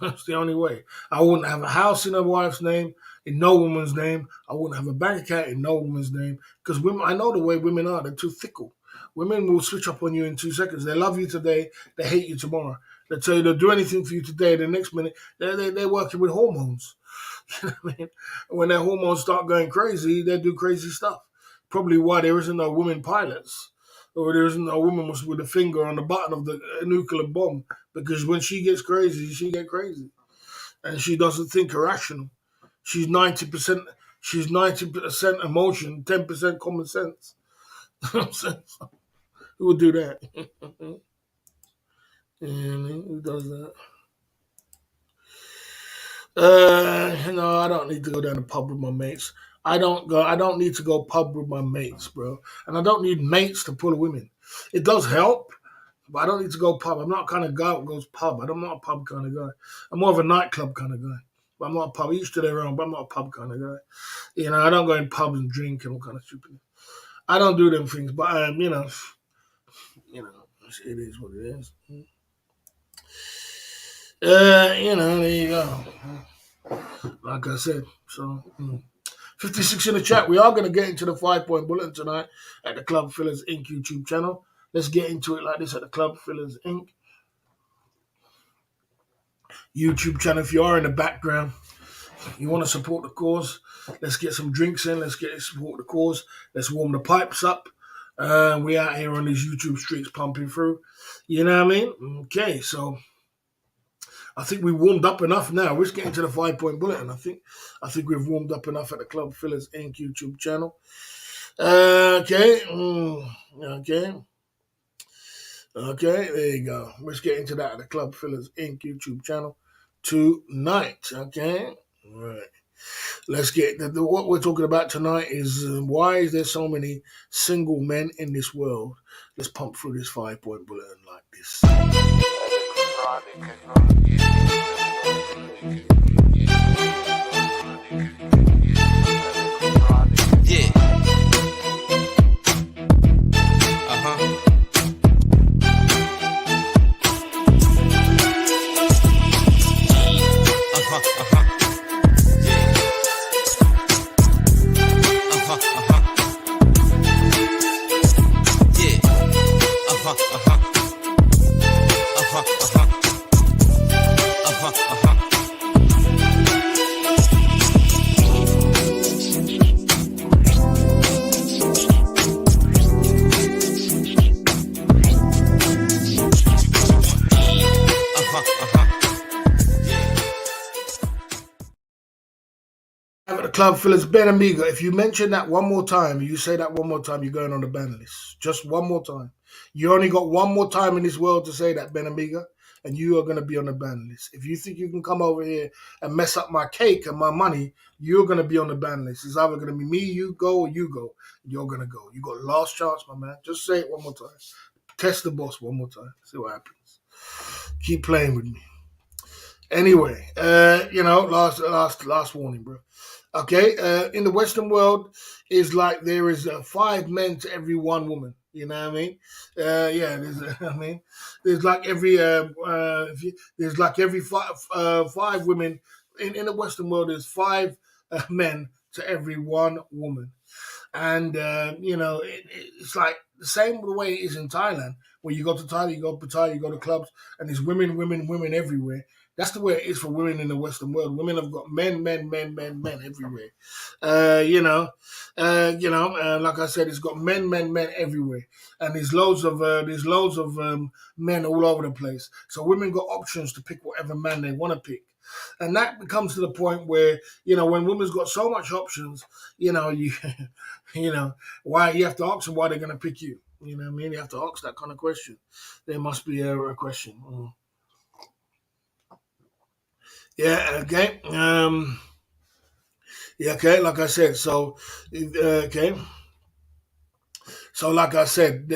That's the only way. I wouldn't have a house in a wife's name, in no woman's name. I wouldn't have a bank account in no woman's name. Because women, I know the way women are. They're too fickle. Women will switch up on you in 2 seconds. They love you today. They hate you tomorrow. They tell you they'll do anything for you today. The next minute, they're working with hormones. You know what I mean? When their hormones start going crazy, they do crazy stuff. Probably why there isn't no women pilots. Or there isn't a woman with a finger on the button of the nuclear bomb, because when she gets crazy, she gets crazy, and she doesn't think irrational. She's 90%. She's 90% emotion, 10% common sense. Who would do that? Who does that? I don't need to go down the pub with my mates. I don't need to go pub with my mates, bro. And I don't need mates to pull women. It does help, but I don't need to go pub. I'm not the kind of guy who goes pub. I'm not a pub kind of guy. I'm more of a nightclub kind of guy. But I'm not a pub. Each to their own, but I'm not a pub kind of guy. I don't go in pubs and drink and all kind of stupid. I don't do them things, but it is what it is. There you go. Like I said, so 56 in the chat. We are going to get into the 5-point bulletin tonight at the Club Fillers Inc. YouTube channel. Let's get into it like this at the Club Fillers Inc. YouTube channel. If you are in the background, you want to support the cause, let's get some drinks in. Let's support the cause. Let's warm the pipes up. We out here on these YouTube streets pumping through. You know what I mean? Okay, so I think we warmed up enough now. We're just getting to the 5-point bulletin. I think we've warmed up enough at the Club Fillers Inc. YouTube channel. Okay. Okay, there you go. Let's get into that at the Club Fillers Inc. YouTube channel tonight. Okay. All right. Let's get what we're talking about tonight is why is there so many single men in this world? Let's pump through this 5-point bulletin like this. club fillers, Ben Amiga. If you mention that one more time, you say that one more time, you're going on the ban list. Just one more time. You only got one more time in this world to say that, Ben Amiga, and you are going to be on the ban list. If you think you can come over here and mess up my cake and my money, you're going to be on the ban list. It's either going to be me, you go, or you go. You're going to go. You got last chance, my man. Just say it one more time. Test the boss one more time. See what happens. Keep playing with me. Anyway, last warning, bro. Okay, in the Western world, is like there is 5 men to every 1 woman. You know what I mean? Yeah, there's, I mean, there's like every there's like every 5 women in the Western world. There's 5 men to every 1 woman, and it's like the same the way it is in Thailand. When you go to Thailand, you go to Pattaya, you go to clubs, and there's women, women, women everywhere. That's the way it is for women in the Western world. Women have got men, men, men, men, men everywhere. Like I said, it's got men, men, men everywhere, and there's loads of men all over the place. So women got options to pick whatever man they want to pick, and that becomes to the point where when women's got so much options, you why you have to ask them why they're going to pick you. You know what I mean? You have to ask that kind of question. There must be a question. Yeah. Okay. Yeah. Okay. Like I said. Okay. So, like I said,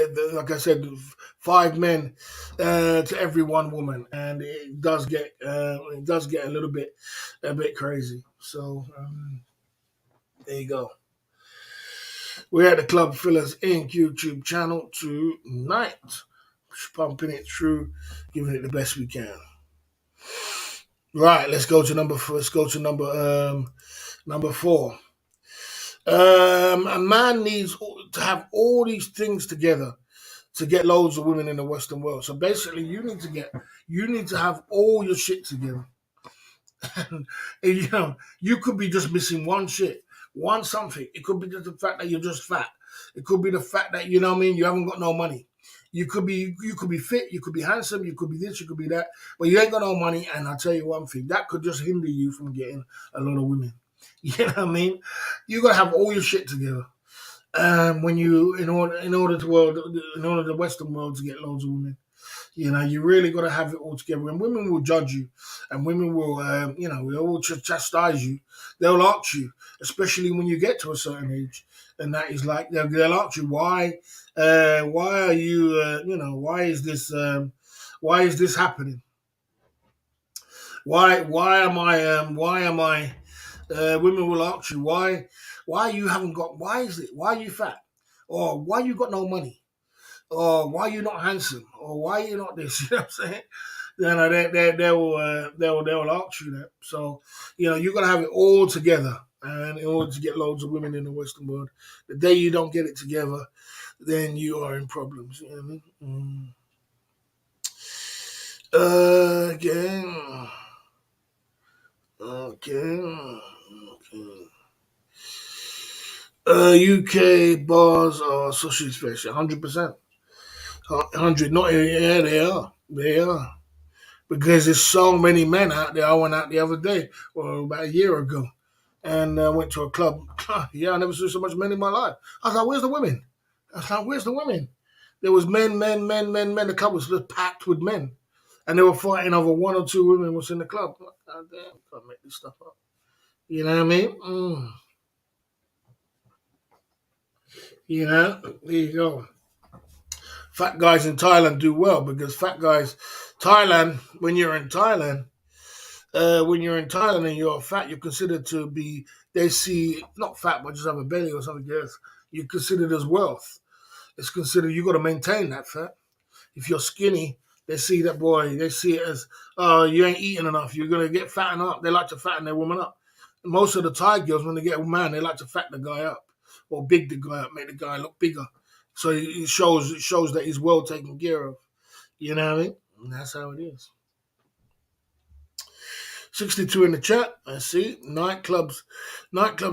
5 men to every 1 woman, and it does get a bit crazy. So there you go. We're at the Club Fillers Inc. YouTube channel tonight, pumping it through, giving it the best we can. Right, let's go to number four. Let's go to number 4. A man needs to have all these things together to get loads of women in the Western world. So basically, you need to have all your shit together. And, you could be just missing one shit, one something. It could be just the fact that you're just fat. It could be the fact that what I mean, you haven't got no money. You could be fit, you could be handsome, you could be this, you could be that, but you ain't got no money. And I'll tell you one thing, that could just hinder you from getting a lot of women. You know what I mean? You gotta have all your shit together. When you in order the Western world to get loads of women. You really got to have it all together. And women will judge you, and women will, will chastise you. They'll ask you, especially when you get to a certain age, and that is like they'll ask you why are you, why is this happening? Why am I? Women will ask you why you haven't got, why is it, why are you fat, or why you got no money, or why you not handsome, or why you not this. You know what I'm saying? They will ask you that. So you gotta have it all together, and in order to get loads of women in the Western world, the day you don't get it together, then you are in problems. You know what I mean? Again. Okay. UK bars are social special, 100%. 100, not yeah, they are. They are. Because there's so many men out there. I went out the other day, or about a year ago, and went to a club. Yeah, I never saw so much men in my life. I was like, where's the women? I was like, where's the women? There was men, men, men, men, men. The club was just packed with men. And they were fighting over 1 or 2 women was in the club. I'm like, God damn, can't make this stuff up. You know what I mean? There you go. Fat guys in Thailand do well because fat guys, Thailand, when you're in Thailand and you're fat, you're considered to be, they see, not fat, but just have a belly or something else. You're considered as wealth. It's considered, you got to maintain that fat. If you're skinny, they see that boy, they see it as, oh, you ain't eating enough. You're going to get fattened up. They like to fatten their woman up. Most of the Thai girls, when they get a man, they like to fatten the guy up or big the guy up, make the guy look bigger. So it shows that he's well taken care of. You know what I mean? And that's how it is. 62 in the chat. I see. Nightclubs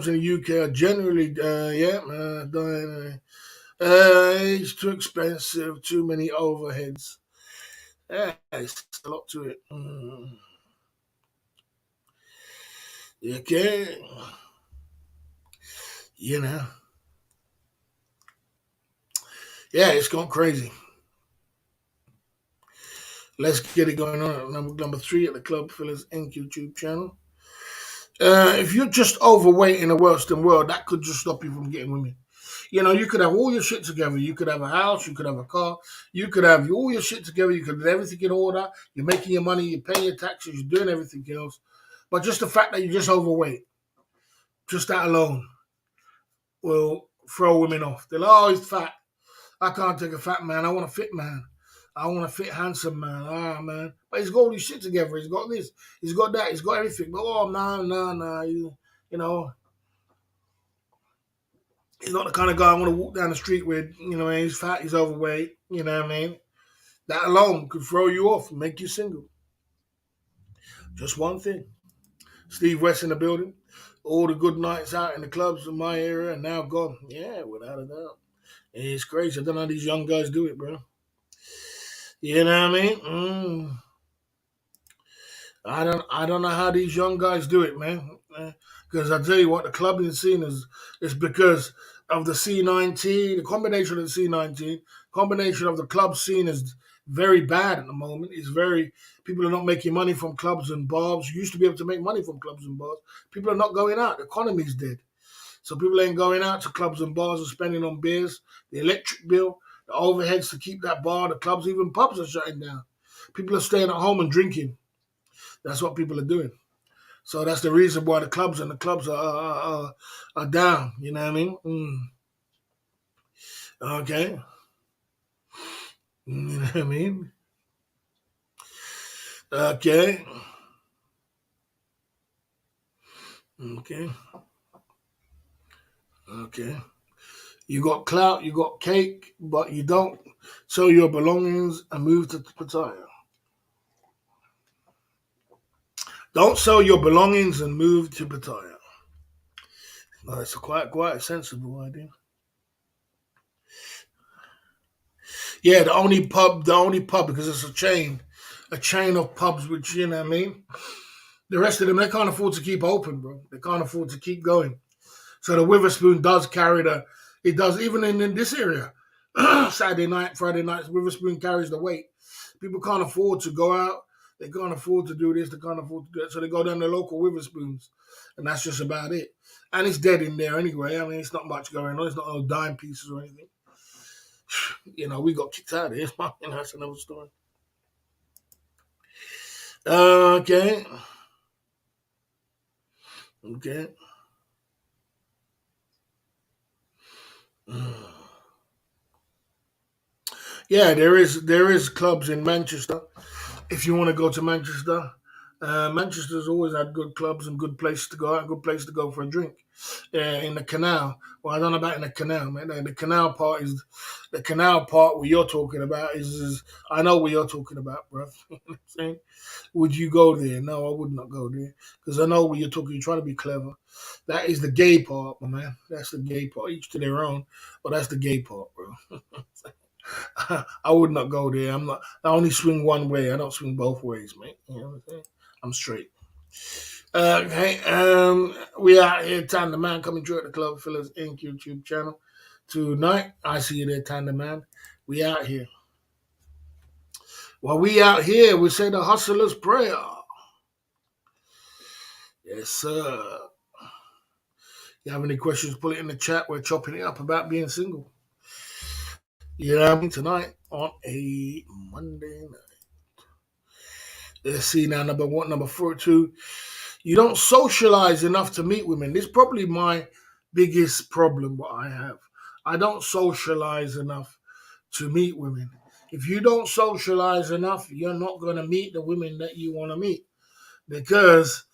in the UK are generally, it's too expensive, too many overheads. Yeah, it's a lot to it. Okay. You know, yeah, it's gone crazy. Let's get it going on at number three at the Club Fillers Inc. YouTube channel. If you're just overweight in a Western world, that could just stop you from getting women. You know, you could have all your shit together. You could have a house. You could have a car. You could have all your shit together. You could have everything in order. You're making your money. You're paying your taxes. You're doing everything else. But just the fact that you're just overweight, just that alone, will throw women off. They're like, oh, he's fat. I can't take a fat man. I want a fit man. I want a fit, handsome man. Ah, man. But he's got all his shit together. He's got this. He's got that. He's got everything. But, oh, no, no, no. You know, he's not the kind of guy I want to walk down the street with. You know, he's fat. He's overweight. You know what I mean? That alone could throw you off and make you single. Just one thing. Steve West in the building. All the good nights out in the clubs in my area are now gone. Yeah, without a doubt. It's crazy. I don't know how these young guys do it, bro. You know what I mean? I don't know how these young guys do it, man. Because I tell you what, the clubbing scene is because of the C19, the combination of the C19, combination of the club scene is very bad at the moment. It's very people are not making money from clubs and bars. You used to be able to make money from clubs and bars. People are not going out. The economy's dead. So people ain't going out to clubs and bars and spending on beers, the electric bill, the overheads to keep that bar, the clubs, even pubs are shutting down. People are staying at home and drinking. That's what people are doing. So that's the reason why the clubs are down. You know what I mean? Okay. You know what I mean? Okay. Okay. Okay. You got clout, you got cake, but you don't sell your belongings and move to Pattaya. Don't sell your belongings and move to Pattaya. No, it's a quite a sensible idea. Yeah, the only pub because it's a chain of pubs, which you know what I mean. The rest of them they can't afford to keep open, bro. They can't afford to keep going. So the Witherspoon does carry the. It does even in this area. Saturday night, Friday nights, Witherspoon carries the weight. People can't afford to go out. They can't afford to do this. They can't afford to do it. So they go down to local Witherspoons, and that's just about it. And it's dead in there anyway. I mean, it's not much going on. It's not no dime pieces or anything. You know, we got kicked out of here. You know, that's another story. Okay. Okay. Yeah, there is clubs in Manchester. If you want to go to Manchester, Manchester's always had good clubs and good places to go out, and good place to go for a drink. In the canal. Well, I don't know about in the canal, man. The canal part where you're talking about is I know what you're talking about, bro. You know what I'm saying? Would you go there? No, I would not go there because I know what you're talking. You're trying to be clever. That is the gay part, my man. That's the gay part. Each to their own, but that's the gay part, bro. I would not go there. I'm not. I only swing one way. I don't swing both ways, mate. You know what I'm saying? I'm straight. Okay. We out here, Tan the Man, coming through at the Club Fillers Inc. YouTube channel tonight. I see you there, Tan the Man. We out here. Well, we out here. We say the hustler's prayer. Yes, sir. You have any questions? Put it in the chat. We're chopping it up about being single. You know what I mean? Tonight on a Monday night. Let's see now. Number one, number 42. You don't socialize enough to meet women. This is probably my biggest problem. What I have, I don't socialize enough to meet women. If you don't socialize enough, you're not going to meet the women that you want to meet because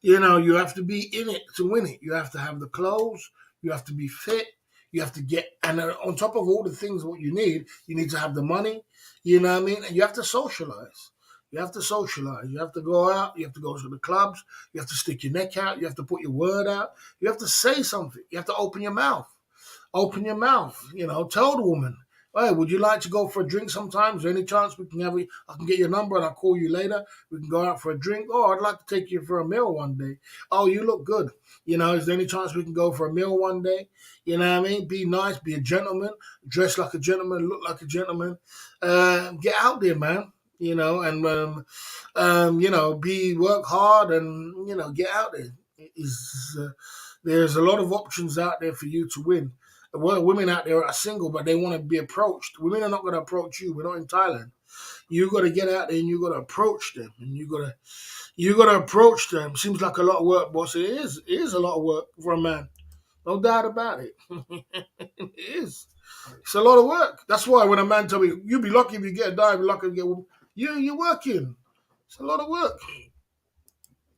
you have to be in it to win it. You have to have the clothes. You have to be fit. You have to get, and on top of all the things what you need to have the money. You know what I mean? And you have to socialize. You have to socialize. You have to go out. You have to go to the clubs. You have to stick your neck out. You have to put your word out. You have to say something. You have to open your mouth. Open your mouth. Tell the woman. Hey, would you like to go for a drink sometime? Is there any chance we can have it? I can get your number and I'll call you later. We can go out for a drink. Oh, I'd like to take you for a meal one day. Oh, you look good. Is there any chance we can go for a meal one day? You know what I mean? Be nice, be a gentleman, dress like a gentleman, look like a gentleman. Get out there, man. Be work hard and get out there. There's a lot of options out there for you to win. Well, women out there are single, but they want to be approached. Women are not going to approach you. We're not in Thailand. You got to get out there and you got to approach them, and you got to approach them. Seems like a lot of work, boss. It is. It is a lot of work for a man. No doubt about it. It is. It's a lot of work. That's why when a man tell me, "You'll be lucky if you get a dime, you're lucky if you get a woman," you're working. It's a lot of work.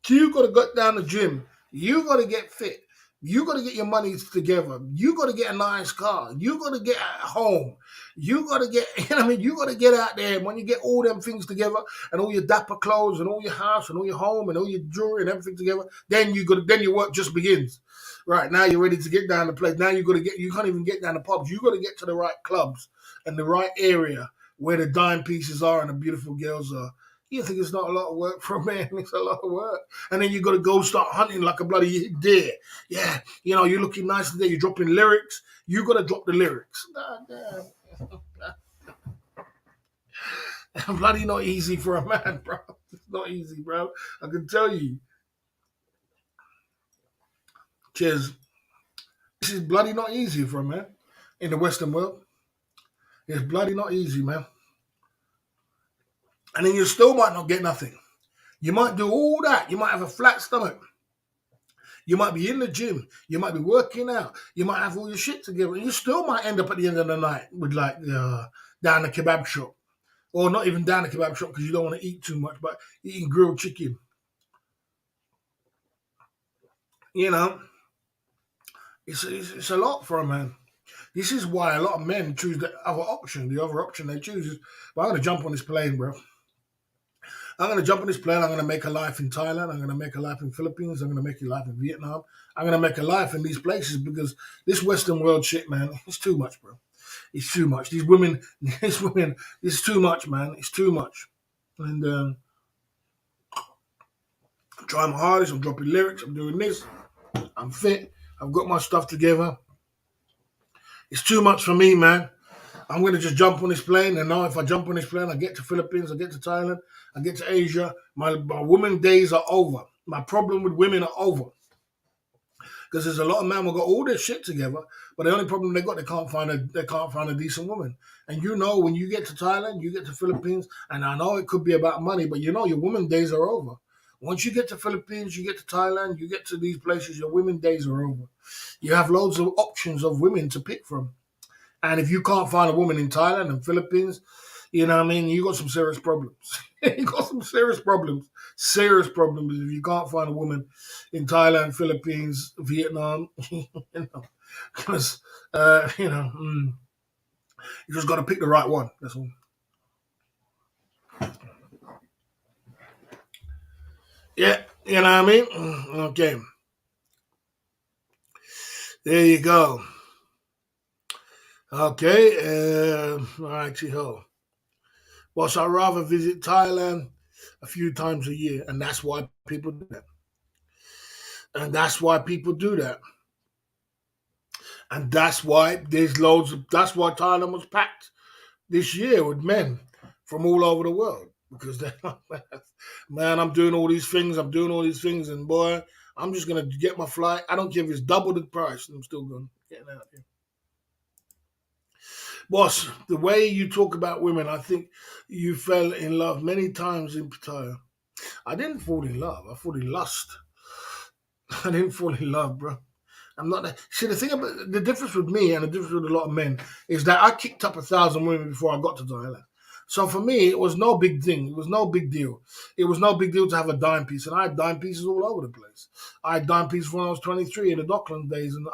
You got to go down the gym. You got to get fit. You got to get your money together. You got to get a nice car. You got to get at home. You got to get, you got to get out there. And when you get all them things together and all your dapper clothes and all your house and all your home and all your jewelry and everything together, then your work just begins. Right, now you're ready to get down the place. Now you can't even get down the pubs. You got to get to the right clubs and the right area where the dime pieces are and the beautiful girls are. You think it's not a lot of work for a man? It's a lot of work. And then you got to go start hunting like a bloody deer. Yeah, you're looking nice today. You're dropping lyrics. You got to drop the lyrics. God damn. Bloody not easy for a man, bro. It's not easy, bro. I can tell you. Cheers. This is bloody not easy for a man in the Western world. It's bloody not easy, man. And then you still might not get nothing. You might do all that. You might have a flat stomach. You might be in the gym. You might be working out. You might have all your shit together. And you still might end up at the end of the night with down the kebab shop. Or not even down the kebab shop because you don't want to eat too much, but eating grilled chicken. It's a lot for a man. This is why a lot of men choose the other option. The other option they choose is, well, I'm going to jump on this plane, bro. I'm going to jump on this plane. I'm going to make a life in Thailand. I'm going to make a life in Philippines. I'm going to make a life in Vietnam. I'm going to make a life in these places because this Western world shit, man, it's too much, bro. It's too much. These women, it's too much, man. It's too much. And I'm trying my hardest. I'm dropping lyrics. I'm doing this. I'm fit. I've got my stuff together. It's too much for me, man. I'm going to just jump on this plane, and now if I jump on this plane, I get to Philippines, I get to Thailand, I get to Asia. My women days are over. My problem with women are over. Because there's a lot of men who got all their shit together, but the only problem they got, they can't find a decent woman. And when you get to Thailand, you get to Philippines, and I know it could be about money, but your women days are over. Once you get to Philippines, you get to Thailand, you get to these places, your women days are over. You have loads of options of women to pick from. And if you can't find a woman in Thailand and Philippines, you got some serious problems. You got some serious problems. Serious problems if you can't find a woman in Thailand, Philippines, Vietnam. Because, you just got to pick the right one. That's all. Yeah, you know what I mean? Okay. There you go. Okay, righty ho. Well, so I'd rather visit Thailand a few times a year, and that's why people do that. And that's why people do that. And that's why that's why Thailand was packed this year with men from all over the world. Because they're like, man, I'm doing all these things, and boy, I'm just going to get my flight. I don't care if it's double the price, I'm still going getting out here. Boss, the way you talk about women, I think you fell in love many times in Pattaya. I didn't fall in love. I fall in lust. I didn't fall in love, bro. I'm not that. See, the thing about the difference with me and the difference with a lot of men is that I kicked up 1,000 women before I got to Thailand. So for me, it was no big thing. It was no big deal. It was no big deal to have a dime piece. And I had dime pieces all over the place. I had dime pieces when I was 23 in the Dockland days. And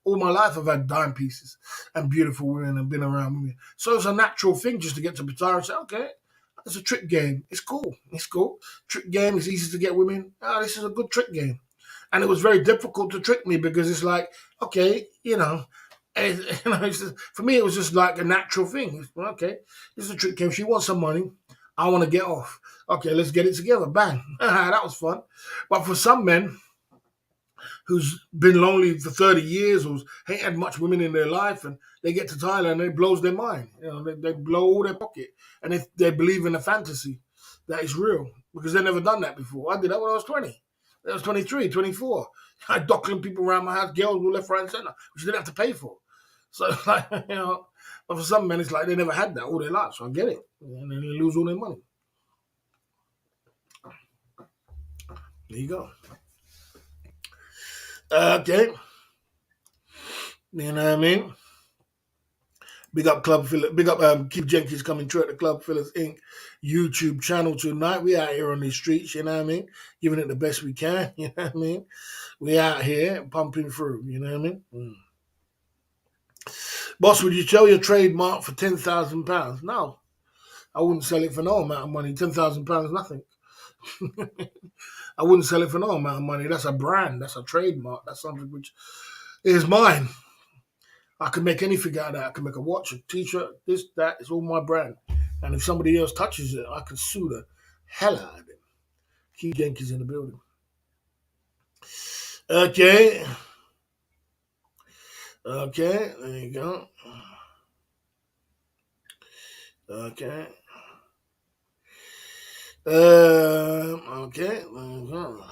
all my life, I've had dime pieces and beautiful women and been around women. So it's a natural thing just to get to Pattaya and say, okay, it's a trick game. It's cool. It's cool. Trick game. It's easy to get women. Oh, this is a good trick game. And it was very difficult to trick me because it's like, okay, And, for me, it was just like a natural thing. Well, okay, this is a trick game. She wants some money. I want to get off. Okay, let's get it together. Bang. That was fun. But for some men who's been lonely for 30 years or ain't had much women in their life and they get to Thailand and it blows their mind. They blow all their pocket and they believe in a fantasy that is real because they've never done that before. I did that when I was 20. I was 23, 24. I dockling people around my house, girls who left, right, and center, which you didn't have to pay for. So, like, but for some men, it's like they never had that all their life. So I get it. And then they lose all their money. There you go. Okay. You know what I mean? Big up Club Phillips. Big up Keith Jenkins coming through at the Club Phillips Inc. YouTube channel tonight. We out here on these streets, you know what I mean? Giving it the best we can, you know what I mean? We out here pumping through, you know what I mean? Boss, would you sell your trademark for £10,000? No. I wouldn't sell it for no amount of money. £10,000 nothing. I wouldn't sell it for no amount of money. That's a brand. That's a trademark. That's something which is mine. I can make anything out of that. I can make a watch, a t-shirt, this, that. It's all my brand. And if somebody else touches it, I can sue the hell out of it. Keith Jenkins in the building. Okay. Okay, there you go. Okay. Okay, there you go.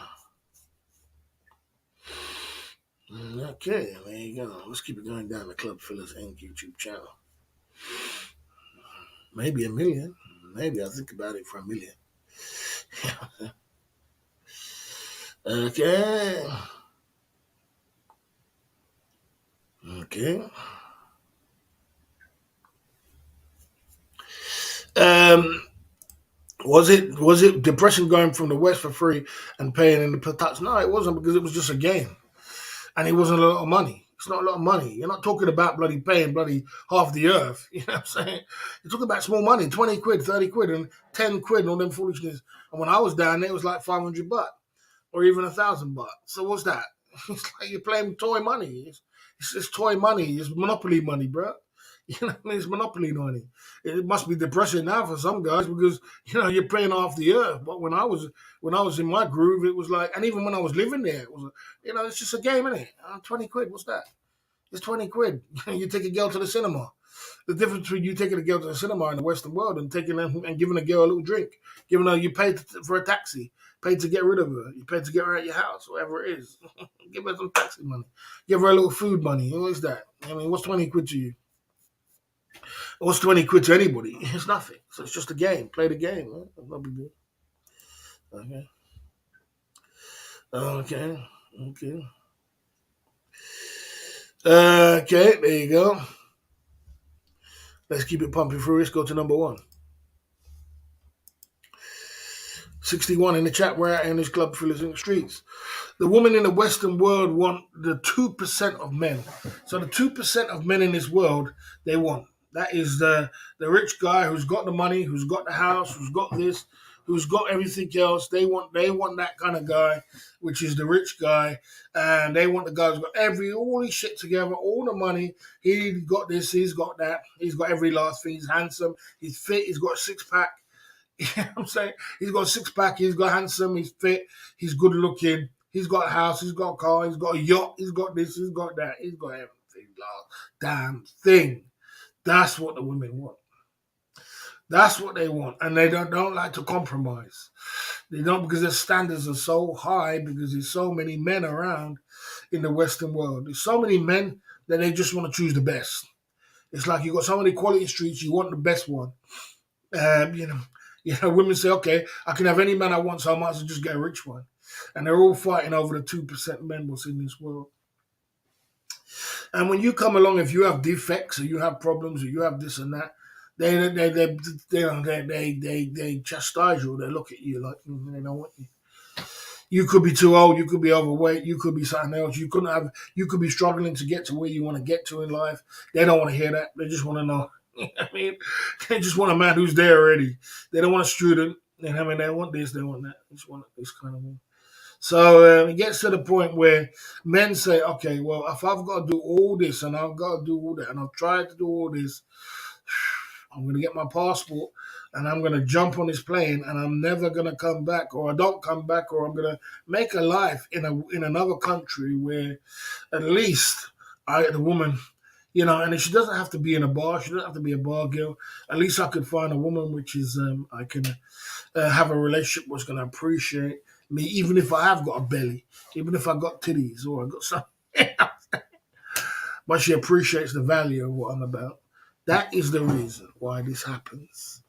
Okay, there you go. Let's keep it going down the Club Phillips Inc. YouTube channel. Maybe 1 million. Maybe I'll think about it for 1 million. Okay. Okay. Was it depression going from the West for free and paying in the tax? No, it wasn't because it was just a game, and it wasn't a lot of money. It's not a lot of money. You're not talking about bloody paying bloody half the earth. You know what I'm saying? You're talking about small money, 20 quid, 30 quid, and 10 quid, and all them foolishness. And when I was down there, it was like 500 baht or even 1,000 baht. So what's that? It's like you're playing toy money. It's toy money. It's monopoly money, bro. You know what I mean? It's monopoly money. It must be depressing now for some guys because you're paying off the earth. But when I was in my groove, it was like, and even when I was living there, it was it's just a game, isn't it? 20 quid. What's that? It's 20 quid. You take a girl to the cinema. The difference between you taking a girl to the cinema in the Western world and taking them and giving a girl a little drink, giving her, you paid for a taxi, paid to get rid of her, you paid to get her out of your house, whatever it is. Give her some taxi money, give her a little food money. What is that? I mean, what's 20 quid to you? What's 20 quid to anybody? It's nothing. So it's just a game. Play the game. Right? No big deal. Okay. Okay. Okay. Okay, there you go. Let's keep it pumping through. Let's go to number 1. 61 in the chat. We're out in this Club Phillips in the streets. The women in the Western world want the 2% of men. So the 2% of men in this world, they want. That is the rich guy who's got the money, who's got the house, who's got this, who's got everything else. They want that kind of guy, which is the rich guy, and they want the guy who's got all his shit together, all the money. He's got this, he's got that, he's got every last thing. He's handsome, he's fit, he's got a 6-pack. You know what I'm saying? He's got a 6-pack, he's got handsome, he's fit, he's good looking, he's got a house, he's got a car, he's got a yacht, he's got this, he's got that, he's got everything. Damn thing. That's what the women want. That's what they want. And they don't like to compromise. They don't, because their standards are so high because there's so many men around in the Western world. There's so many men that they just want to choose the best. It's like you got so many quality streets, you want the best one. Women say, okay, I can have any man I want, so I might as well just get a rich one. And they're all fighting over the 2% men what's in this world. And when you come along, if you have defects or you have problems or you have this and that, they chastise you. They look at you like they don't want you. You could be too old. You could be overweight. You could be something else. You could be struggling to get to where you want to get to in life. They don't want to hear that. They just want to know. I mean, they just want a man who's there already. They don't want a student. They want this. They want that. They just want this kind of thing. So it gets to the point where men say, okay, well, if I've got to do all this and I've got to do all that and I've tried to do all this, I'm going to get my passport and I'm going to jump on this plane and I'm never going to come back, or I don't come back, or I'm going to make a life in another country where at least the woman, and she doesn't have to be in a bar. She doesn't have to be a bar girl. At least I could find a woman which is I can have a relationship was going to appreciate me, even if I have got a belly, even if I got titties or I got something. But she appreciates the value of what I'm about. That is the reason why this happens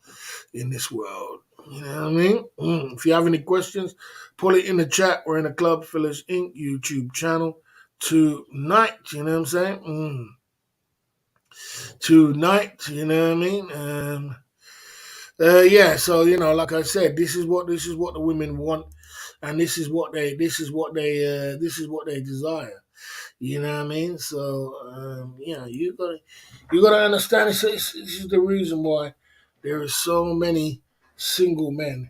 in this world. You know what I mean? If you have any questions, put it in the chat or in the Club Fillers Inc. YouTube channel tonight. You know what I'm saying? Tonight, you know what I mean? Yeah, so like I said, this is what the women want, and this is what they desire. You know what I mean? So you gotta understand. This is the reason why there are so many single men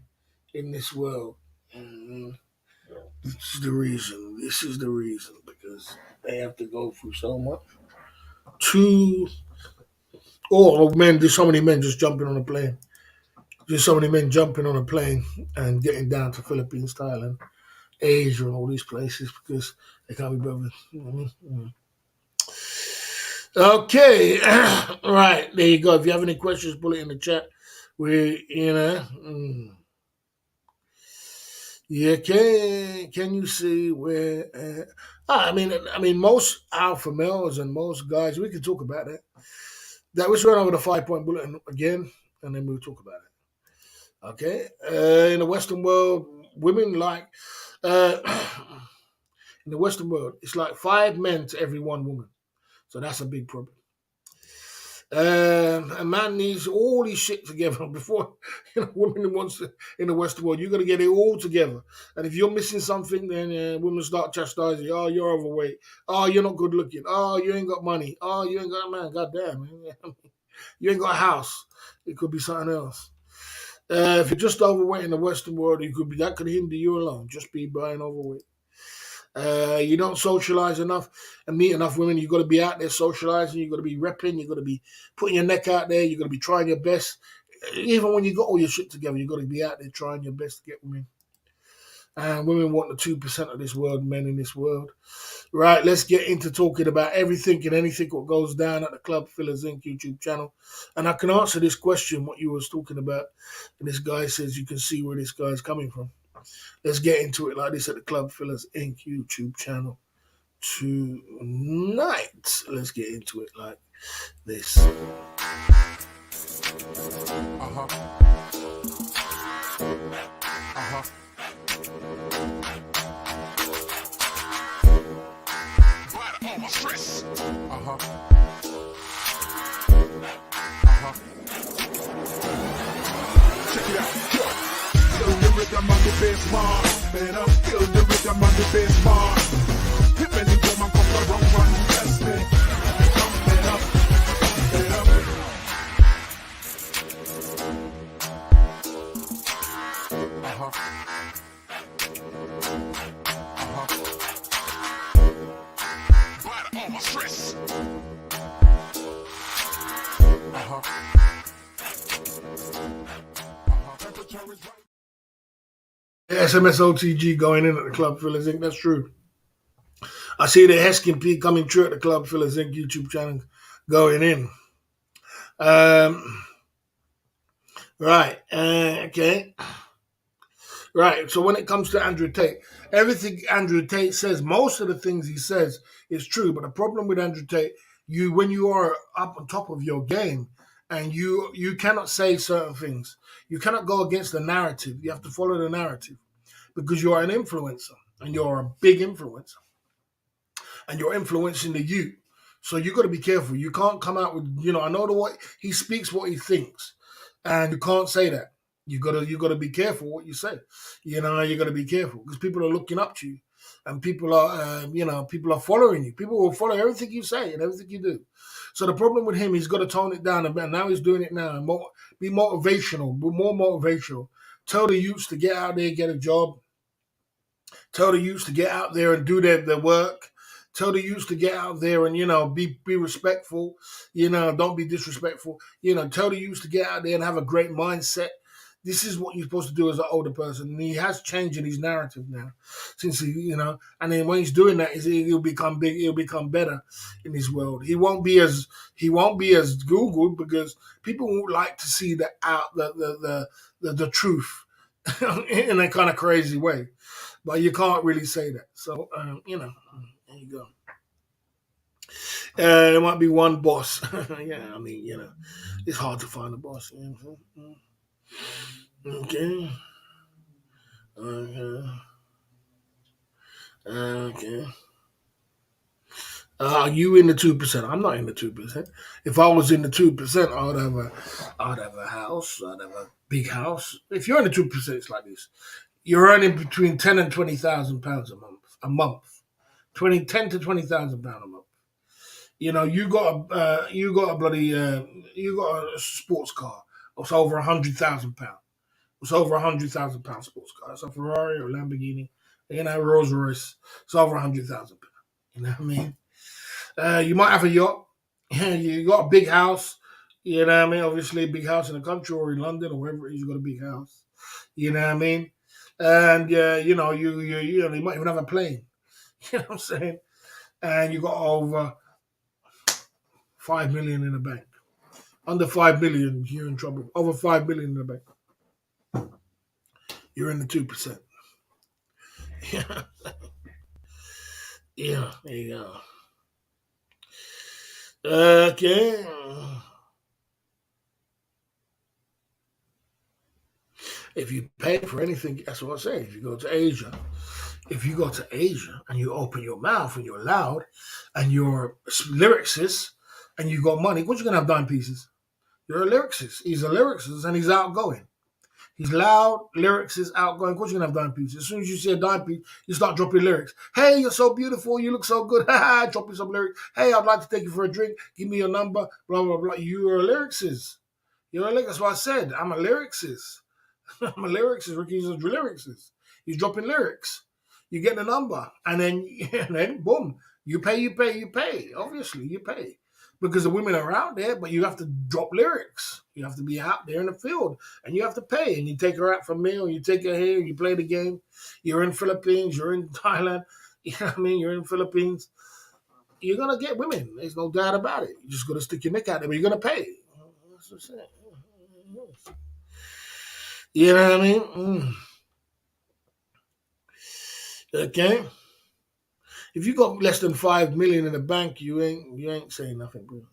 in this world. And this is the reason. This is the reason because they have to go through so much. There's so many men just jumping on a plane. There's so many men jumping on a plane and getting down to Philippines, Thailand, Asia, and all these places because they can't be bothered. You know what I mean? Okay, right, there you go. If you have any questions, put it in the chat. Yeah, can you see where? I mean, most alpha males and most guys. We can talk about that. That was run over the 5-point bulletin again, and then we'll talk about it. Okay, in the Western world, women like uh, in the Western world, it's like 5 men to every 1 woman. So that's a big problem. A man needs all his shit together before women wants to, in the Western world. You got to get it all together, and if you're missing something, then women start chastising you. Oh, you're overweight. Oh, you're not good looking. Oh, you ain't got money. Oh, you ain't got a man. Goddamn, man. You ain't got a house. It could be something else. If you're just overweight in the Western world, that could hinder you alone. Just be being overweight. You don't socialize enough and meet enough women. You got to be out there socializing. You got to be repping. You got to be putting your neck out there. You got to be trying your best. Even when you got all your shit together, you got to be out there trying your best to get women. And women want the 2% of this world, men in this world. Right, let's get into talking about everything and anything what goes down at the Club Fillers Inc. YouTube channel. And I can answer this question, what you was talking about. And this guy says you can see where this guy's coming from. Let's get into it like this at the Club Fillers Inc. YouTube channel tonight. Let's get into it like this. Check it out. Feel the rhythm of the bass mark. Better feel the rhythm of the bass mark. If any woman comes around and test me, come better. But all my stress. SMS OTG going in at the Club Fillers Inc. That's true. I see the Heskin P coming true at the Club Fillers Inc. YouTube channel going in. Right. Okay. Right. So when it comes to Andrew Tate, everything Andrew Tate says, most of the things he says is true. But the problem with Andrew Tate, when you are up on top of your game and you cannot say certain things, you cannot go against the narrative. You have to follow the narrative because you are an influencer and you're a big influencer and you're influencing the youth. So you got to be careful. You can't come out with, I know what he speaks, what he thinks, and you can't say that. You gotta be careful what you say. You gotta be careful because people are looking up to you, and people are people are following you. People will follow everything you say and everything you do. So the problem with him, he's got to tone it down a bit. Now he's doing it now and be motivational, be more motivational. Tell the youths to get out there, get a job, Tell the youths to get out there and do their work. Tell the youths to get out there and be respectful. Don't be disrespectful. Tell the youths to get out there and have a great mindset. This is what you're supposed to do as an older person. And he has changed in his narrative now, since and then when he's doing that, he'll become big. He'll become better in his world. He won't be as Googled because people won't like to see the truth in a kind of crazy way. But you can't really say that. So, there you go. There might be one boss. Yeah, I mean, it's hard to find a boss. Okay. Okay. Okay. Are you in the 2%? I'm not in the 2%. If I was in the 2%, I'd have a house. I'd have a big house. If you're in the 2%, it's like this. You're earning between £10,000 and £20,000 a month. A month. 10 to £20,000 a month. You got a sports car. It's over £100,000. It's over £100,000 sports car. It's a Ferrari or Lamborghini. Rolls Royce. It's over £100,000. You know what I mean? You might have a yacht. You got a big house. You know what I mean? Obviously, a big house in the country or in London or wherever it is. You got a big house. You know what I mean? And you might even have a plane. You know what I'm saying? And you got over 5 million in the bank. Under 5 million, you're in trouble. Over 5 million in the bank, you're in the 2%. Yeah, yeah, there you go. Okay. If you pay for anything, that's what I say. If you go to Asia and you open your mouth and you're loud and you're lyricist and you got money, what you gonna have dime pieces? You're a lyricist. He's a lyricist and he's outgoing. He's loud, lyrics is outgoing. Of course, you're gonna have dime piece. As soon as you see a dime piece, you start dropping lyrics. Hey, you're so beautiful. You look so good. Dropping some lyrics. Hey, I'd like to take you for a drink. Give me your number. Blah blah blah. You're a lyricist. You're a lyricist. That's what I said. I'm a lyricist. I'm a lyricist. Ricky's a lyricist. He's dropping lyrics. You get the number, and then boom, you pay. Obviously, you pay because the women are out there, but you have to drop lyrics. You have to be out there in the field, and you have to pay. And you take her out for a meal, you take her here, you play the game. You're in Philippines, you're in Thailand. You know what I mean? You're in Philippines. You're gonna get women. There's no doubt about it. You just gotta stick your neck out there, but you're gonna pay. That's what I'm saying. You know what I mean? Okay. If you got less than 5 million in the bank, you ain't saying nothing, bro.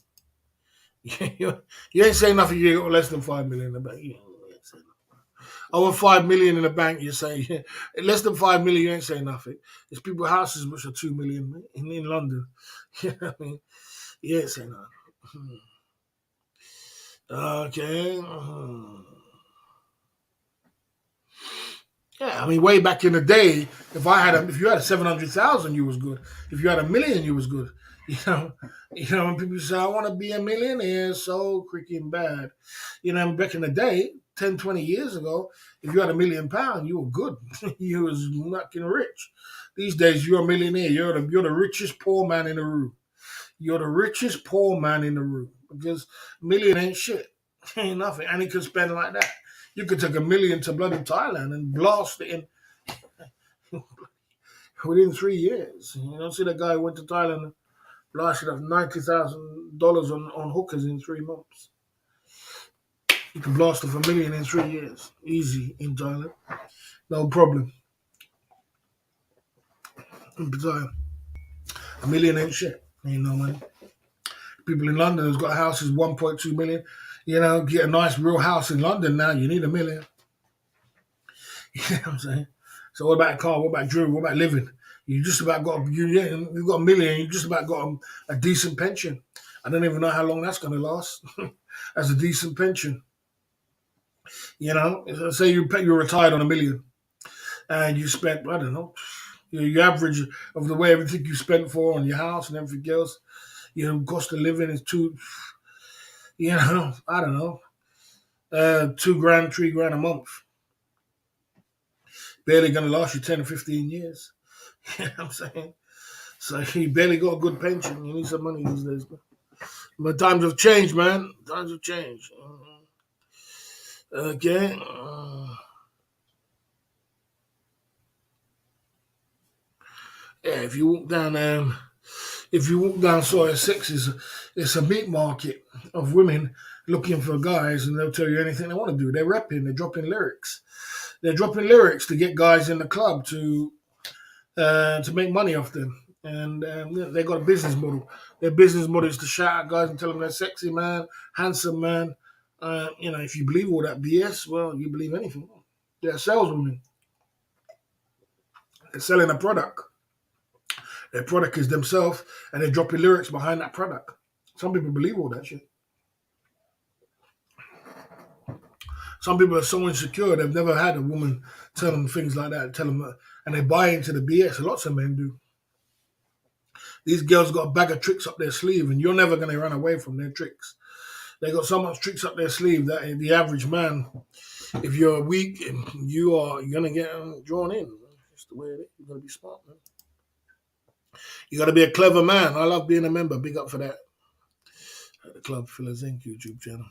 You ain't saying nothing. You got less than 5 million in the bank. You ain't saying nothing. Over 5 million in the bank, you say less than 5 million. You ain't saying nothing. There's people houses which are 2 million in London. You know what I mean? You ain't saying nothing. Okay. Yeah, I mean, way back in the day, if you had 700,000, you was good. If you had 1 million, you was good. You know, when people say, "I want to be a millionaire," so freaking bad. Back in the day, 10, 20 years ago, if you had £1 million, you were good. You was fucking rich. These days, you're a millionaire. You're the richest poor man in the room. You're the richest poor man in the room because a million ain't shit. Ain't nothing, and he can spend like that. You could take 1 million to bloody Thailand and blast it in within 3 years. You don't see that guy who went to Thailand and blasted up $90,000 on hookers in 3 months. You can blast off 1 million in 3 years. Easy in Thailand. No problem. In Thailand. 1 million ain't shit. Ain't no money. People in London who's got houses 1.2 million. Get a nice real house in London now, you need 1 million. You know what I'm saying? So what about a car? What about jewelry? What about living? You just about got you've got 1 million. You just about got a decent pension. I don't even know how long that's going to last. As a decent pension, say you're retired on 1 million, and you spent I don't know, your average of the way everything you spent for on your house and everything else, cost of living is I don't know, 2 grand, 3 grand a month. barely going to last you 10 or 15 years. You know what I'm saying? So you barely got a good pension. You need some money these days, man. But times have changed, man. Times have changed. Okay. Yeah, if you walk down Sawyer Six, it's a meat market of women looking for guys, and they'll tell you anything they want to do. They're rapping, they're dropping lyrics. They're dropping lyrics to get guys in the club to make money off them. And they got a business model. Their business model is to shout at guys and tell them they're sexy, man, handsome, man. If you believe all that BS, well, you believe anything. They're saleswomen. They're selling a product. Their product is themselves, and they're dropping lyrics behind that product. Some people believe all that shit. Some people are so insecure they've never had a woman tell them things like that, and they buy into the BS. Lots of men do. These girls got a bag of tricks up their sleeve, and you're never going to run away from their tricks. They got so much tricks up their sleeve that the average man, if you're weak, you're going to get drawn in. That's the way it is. You've got to be smart, man. You got to be a clever man. I love being a member. Big up for that. At the Club Fillers Inc. YouTube channel.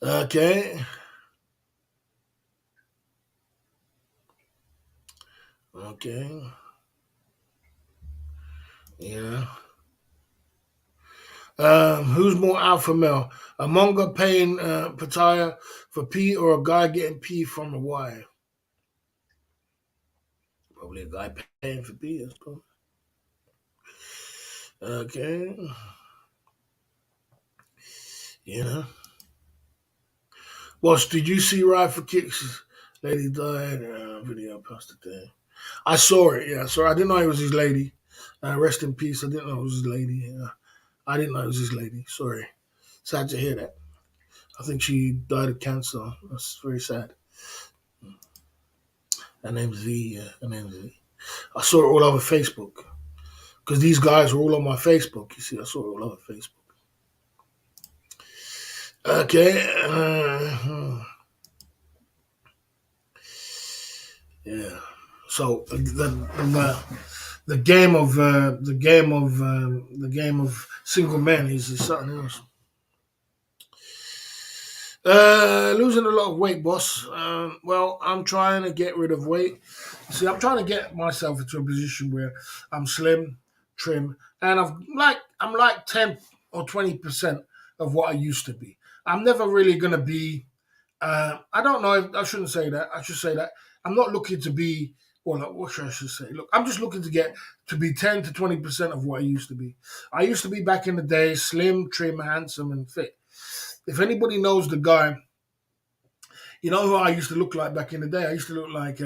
Okay. Okay. Yeah. Who's more alpha male? A monga paying Pattaya for P or a guy getting P from a Y? Probably a guy paying for P. That's cool. Okay. Yeah. Boss, did you see Ride for Kicks? Lady died. Video posted there. I saw it. Yeah, I saw it. I didn't know it was his lady. Rest in peace. I didn't know it was his lady. I didn't know it was his lady. Sorry. Sad to hear that. I think she died of cancer. That's very sad. Her name's V. Yeah, her name's V. I saw it all over Facebook because these guys were all on my Facebook. You see, I saw it all over Facebook. Okay. Yeah. So the game of single men is something else. Losing a lot of weight, boss. Well, I'm trying to get rid of weight. See, I'm trying to get myself into a position where I'm slim, trim, and I'm like 10 or 20% of what I used to be. I'm never really gonna be. I don't know. I shouldn't say that. I should say that I'm not looking to be. Well, what should I should say? Look, I'm just looking to get to be 10 to 20% of what I used to be. I used to be back in the day, slim, trim, handsome, and fit. If anybody knows the guy, you know who I used to look like back in the day? I used to look like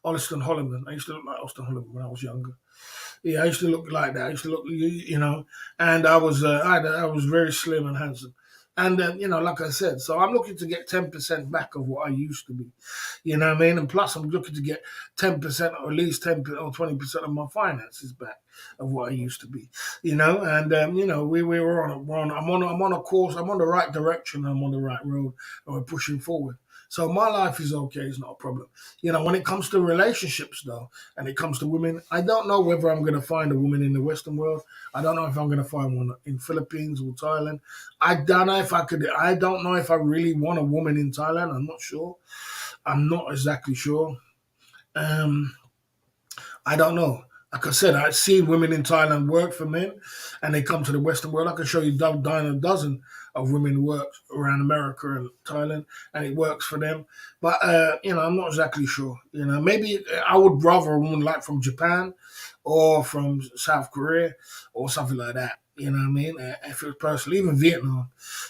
Austin Holliman. I used to look like Austin Holliman when I was younger. Yeah, I used to look like that. I used to look, and I was very slim and handsome. And like I said, so I'm looking to get 10% back of what I used to be. You know what I mean? And plus, I'm looking to get 10% or at least 10 or 20% of my finances back of what I used to be. And we were I'm on a course. I'm on the right direction. I'm on the right road, and we're pushing forward. So my life is okay. It's not a problem. When it comes to relationships, though, and it comes to women, I don't know whether I'm going to find a woman in the Western world. I don't know if I'm going to find one in Philippines or Thailand. I don't know if I could. I don't know if I really want a woman in Thailand. I'm not sure. I'm not exactly sure. I don't know. Like I said, I've seen women in Thailand work for men, and they come to the Western world. I can show you a dozen of women work around America and Thailand, and it works for them. But I'm not exactly sure. Maybe I would rather a woman like from Japan or from South Korea or something like that. You know what I mean? If it's personally, even Vietnam.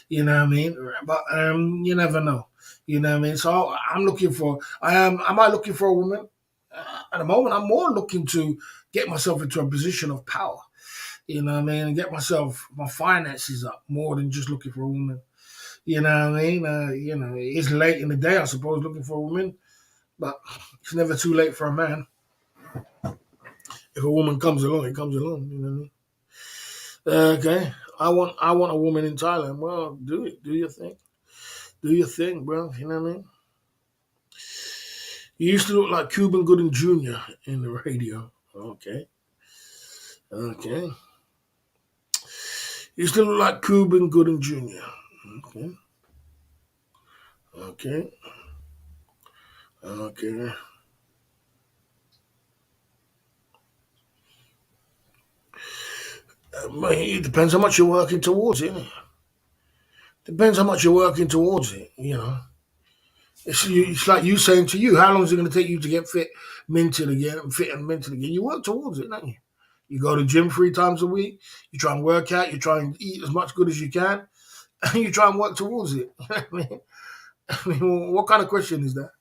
You know what I mean? But you never know. You know what I mean? So I'm looking for. Am I looking for a woman? At the moment, I'm more looking to get myself into a position of power. You know what I mean? And get my finances up more than just looking for a woman. You know what I mean? It's late in the day, I suppose, looking for a woman, but it's never too late for a man. If a woman comes along, it comes along. You know what I mean? Okay, I want a woman in Thailand. Well, do it. Do your thing. Do your thing, bro. You know what I mean? You used to look like Cuban Gooding Jr. in the radio. Okay. Okay. You used to look like Cuban Gooding Jr. Okay. Okay. Okay. It depends how much you're working towards it. Depends how much you're working towards it. It's like you saying to you, how long is it going to take you to get fit, minted again, fit and minted again? You work towards it, don't you? You go to gym 3 times a week. You try and work out. You try and eat as much good as you can, and you try and work towards it. What kind of question is that?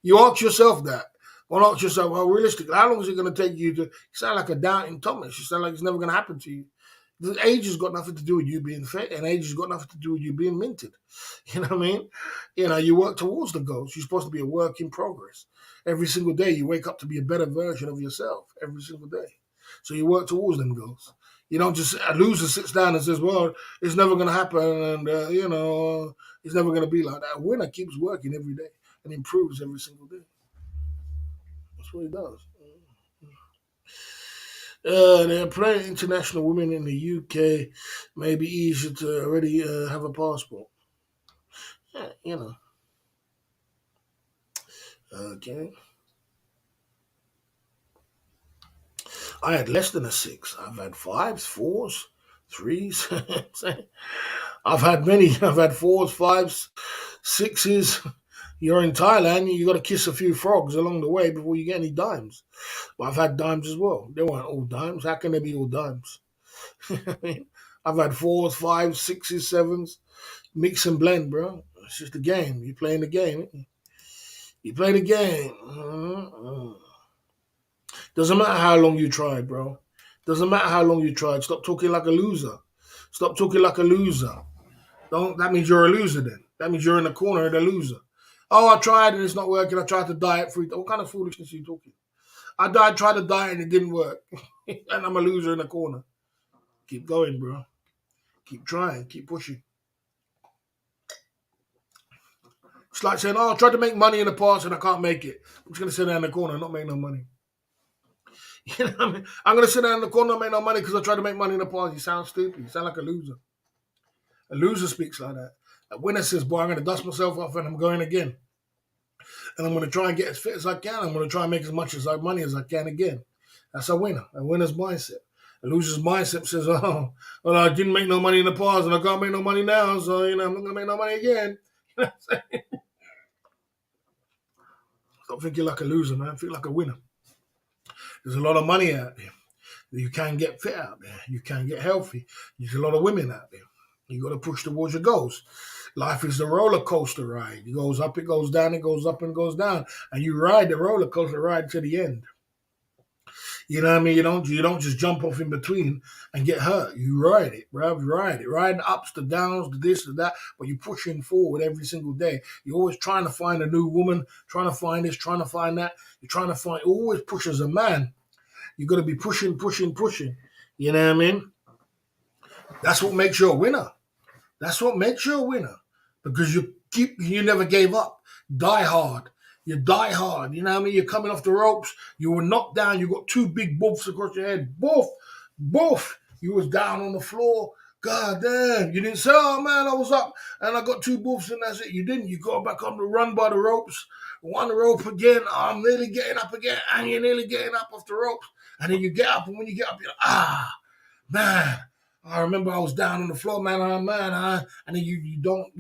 You ask yourself that. Well, ask yourself, well, realistically, how long is it going to take you to? You sound like a doubting Thomas. You sound like it's never going to happen to you. The age has got nothing to do with you being fit, and age has got nothing to do with you being minted. You know what I mean? You work towards the goals. You're supposed to be a work in progress. Every single day, you wake up to be a better version of yourself. Every single day. So you work towards them goals. You don't just a loser sits down and says, "Well, it's never going to happen," and it's never going to be like that. A winner keeps working every day and improves every single day. That's what he does. They're playing international women in the UK. Maybe easier to already have a passport. Yeah, Okay. I had less than a six. I've had fives, fours, threes. I've had many. I've had fours, fives, sixes. You're in Thailand, you got to kiss a few frogs along the way before you get any dimes. But I've had dimes as well. They weren't all dimes. How can they be all dimes? I mean, I've had fours, fives, sixes, sevens, mix and blend, bro. It's just a game. You're playing the game. Ain't you? You play the game. Doesn't matter how long you tried, bro. Doesn't matter how long you tried. Stop talking like a loser. Stop talking like a loser. Don't. That means you're a loser. Then that means you're in the corner and a loser. Oh, I tried and it's not working. I tried to diet free. What kind of foolishness are you talking? Tried to diet and it didn't work, and I'm a loser in the corner. Keep going, bro. Keep trying. Keep pushing. It's like saying, "Oh, I tried to make money in the past and I can't make it. I'm just gonna sit down in the corner and not make no money." You know what I mean? I'm gonna sit down in the corner and make no money because I tried to make money in the past. You sound stupid. You sound like a loser. A loser speaks like that. A winner says, "Boy, I'm gonna dust myself off and I'm going again. And I'm gonna try and get as fit as I can. I'm gonna try and make as much money as I can again." That's a winner. A winner's mindset. A loser's mindset says, "Oh, well, I didn't make no money in the past and I can't make no money now, so I'm not gonna make no money again." Stop thinking like a loser, man. Think like a winner. There's a lot of money out there. You can get fit out there. You can get healthy. There's a lot of women out there. You got to push towards your goals. Life is a roller coaster ride. It goes up, it goes down, it goes up and goes down, and you ride the roller coaster ride to the end. You know what I mean? You don't just jump off in between and get hurt. You ride it, bro. You ride it. Ride the ups, the downs, the this, the that, but you're pushing forward every single day. You're always trying to find a new woman, trying to find this, trying to find that. You're trying to find always push as a man. You gotta be pushing, pushing, pushing. You know what I mean? That's what makes you a winner. That's what makes you a winner. Because you never gave up. Die hard. You die hard. You know what I mean? You're coming off the ropes. You were knocked down. You got two big buffs across your head. Boof, boof. You was down on the floor. God damn. You didn't say, "Oh man, I was up and I got two buffs and that's it." You didn't. You got back on the run by the ropes. One rope again. Oh, I'm nearly getting up again. And you're nearly getting up off the ropes. And then you get up, and when you get up, you're like, man. I remember I was down on the floor, man, and then you don't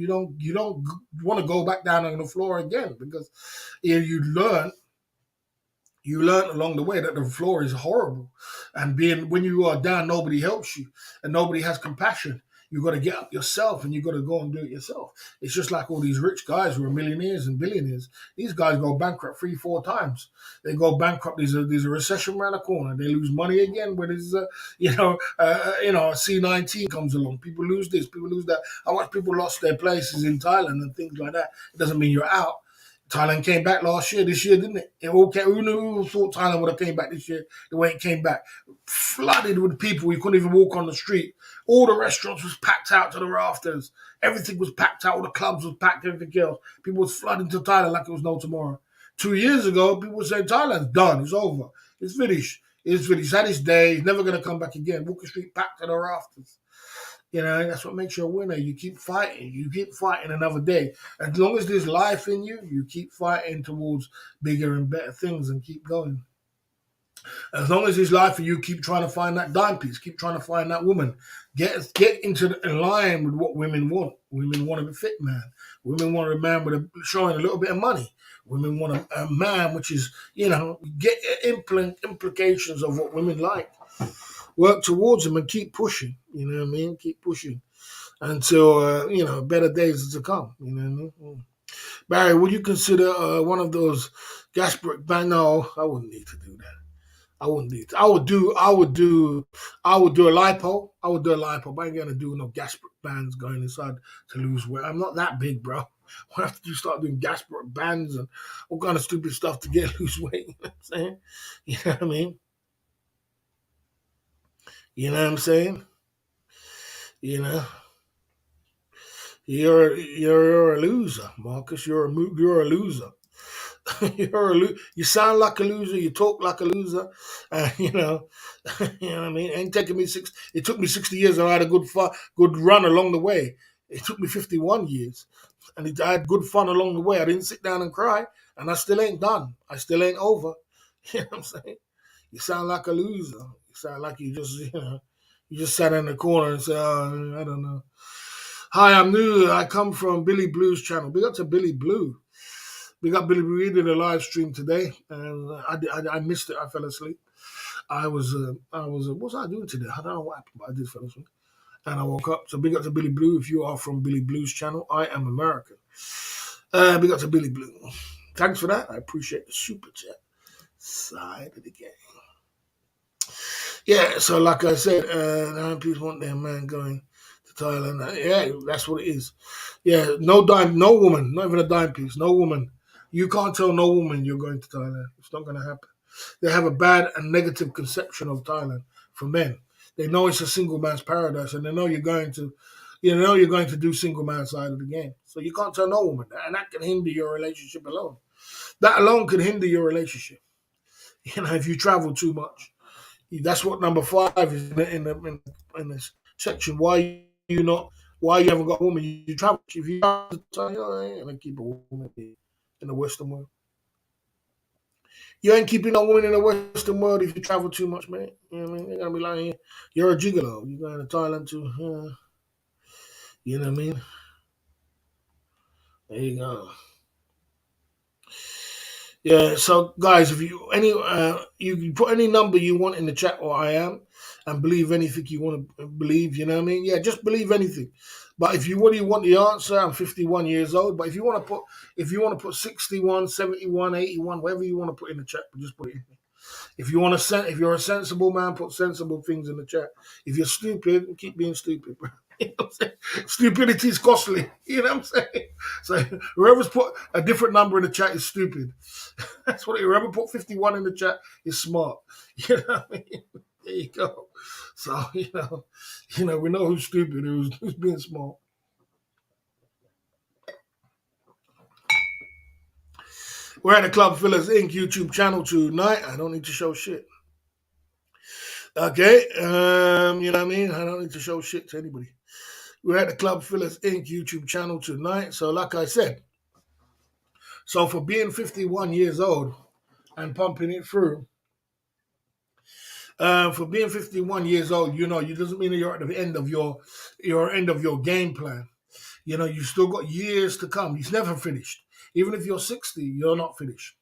want to go back down on the floor again because you learn along the way that the floor is horrible, and being when you are down, nobody helps you, and nobody has compassion. You got to get up yourself, and you got to go and do it yourself. It's just like all these rich guys who are millionaires and billionaires. These guys go bankrupt 3, 4 times. They go bankrupt. There's a recession around the corner. They lose money again. When there's a C-19 comes along. People lose this. People lose that. I watch people lost their places in Thailand and things like that. It doesn't mean you're out. Thailand came back this year, didn't it? Who thought Thailand would have came back this year the way it came back? Flooded with people. You couldn't even walk on the street. All the restaurants was packed out to the rafters. Everything was packed out. All the clubs was packed, everything else. People was flooding to Thailand like it was no tomorrow. 2 years ago, people were saying Thailand's done. It's over. It's finished. It's finished. He's had his day. He's never going to come back again. Walker Street packed to the rafters. That's what makes you a winner. You keep fighting. You keep fighting another day. As long as there's life in you, you keep fighting towards bigger and better things and keep going. As long as there's life in you, keep trying to find that dime piece. Keep trying to find that woman. Get into line with what women want. Women want a fit man. Women want a man showing a little bit of money. Women want a man which is, get implications of what women like. Work towards them and keep pushing. You know what I mean? Keep pushing until, better days are to come. You know what I mean? Barry, would you consider one of those gas brick band? No, I wouldn't need to do that. I wouldn't need to. I would do a lipo. I would do a lipo, but I ain't gonna do no gastric bands going inside to lose weight. I'm not that big, bro. Why have to start doing gastric bands and all kind of stupid stuff to get lose weight? You know what I'm saying? You know what I mean? You know what I'm saying? You know, you're a loser, Marcus. You're a loser. You sound like a loser. You talk like a loser. You know, you know what I mean. It ain't taking me six. It took me 60 years, and I had a good run along the way. It took me 51 years, and I had good fun along the way. I didn't sit down and cry, and I still ain't done. I still ain't over. You know what I'm saying? You sound like a loser. You sound like you just sat in the corner and said, "Oh, I don't know." Hi, I'm new. I come from Billy Blue's channel. Big up to Billy Blue. We got Billy Blue did a live stream today, and I missed it. I fell asleep. What was I doing today? I don't know what happened, but I did fall asleep. And I woke up. So big up to Billy Blue. If you are from Billy Blue's channel, I am American. Big up to Billy Blue. Thanks for that. I appreciate the super chat side of the game. Yeah, so like I said, now people want their man going to Thailand. Yeah, that's what it is. Yeah, no woman, not even a dime piece, no woman. You can't tell no woman you're going to Thailand. It's not going to happen. They have a bad and negative conception of Thailand for men. They know it's a single man's paradise, and they know you're going to do single man side of the game. So you can't tell no woman that, and that can hinder your relationship alone. That alone can hinder your relationship. If you travel too much. That's what number 5 is in this section. Why you haven't got a woman? You travel. If you travel, you ain't gonna keep a woman in the Western world. You ain't keeping a woman in the Western world if you travel too much, man. You know what I mean? They're gonna be like, you're a gigolo. You're going to Thailand too. You know what I mean? There you go. Yeah, so guys, if you can put any number you want in the chat, or I am, and believe anything you want to believe. You know what I mean? Yeah, just believe anything. But if you really want the answer, I'm 51 years old. But if you want to put 61, 71, 81, whatever you want to put in the chat, just put it in. If you're a sensible man, put sensible things in the chat. If you're stupid, keep being stupid, bro. You know what I'm saying? Stupidity is costly. You know what I'm saying? So whoever's put a different number in the chat is stupid. That's what whoever put 51 in the chat is smart. You know what I mean? There you go. So we know who's stupid, who's being smart. We're at the Club Fillers Inc. YouTube channel tonight. I don't need to show shit. Okay, you know what I mean? I don't need to show shit to anybody. We're at the Club Fillers Inc. YouTube channel tonight. So like I said, so for being 51 years old and pumping it through, for being 51 years old, it doesn't mean that you're at the end of your game plan. You still got years to come. It's never finished. Even if you're 60, you're not finished.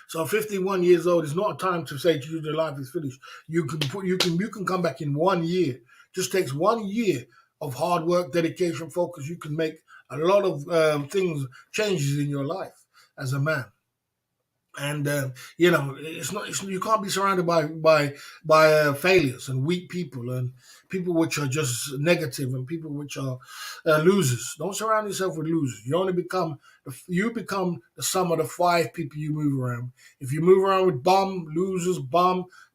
So 51 years old is not a time to say to you your life is finished. You can come back in 1 year. Just takes 1 year of hard work, dedication, focus. You can make a lot of changes in your life as a man. And it's not. You can't be surrounded by failures and weak people and people which are just negative and people which are losers. Don't surround yourself with losers. You become the sum of the 5 people you move around. If you move around with losers,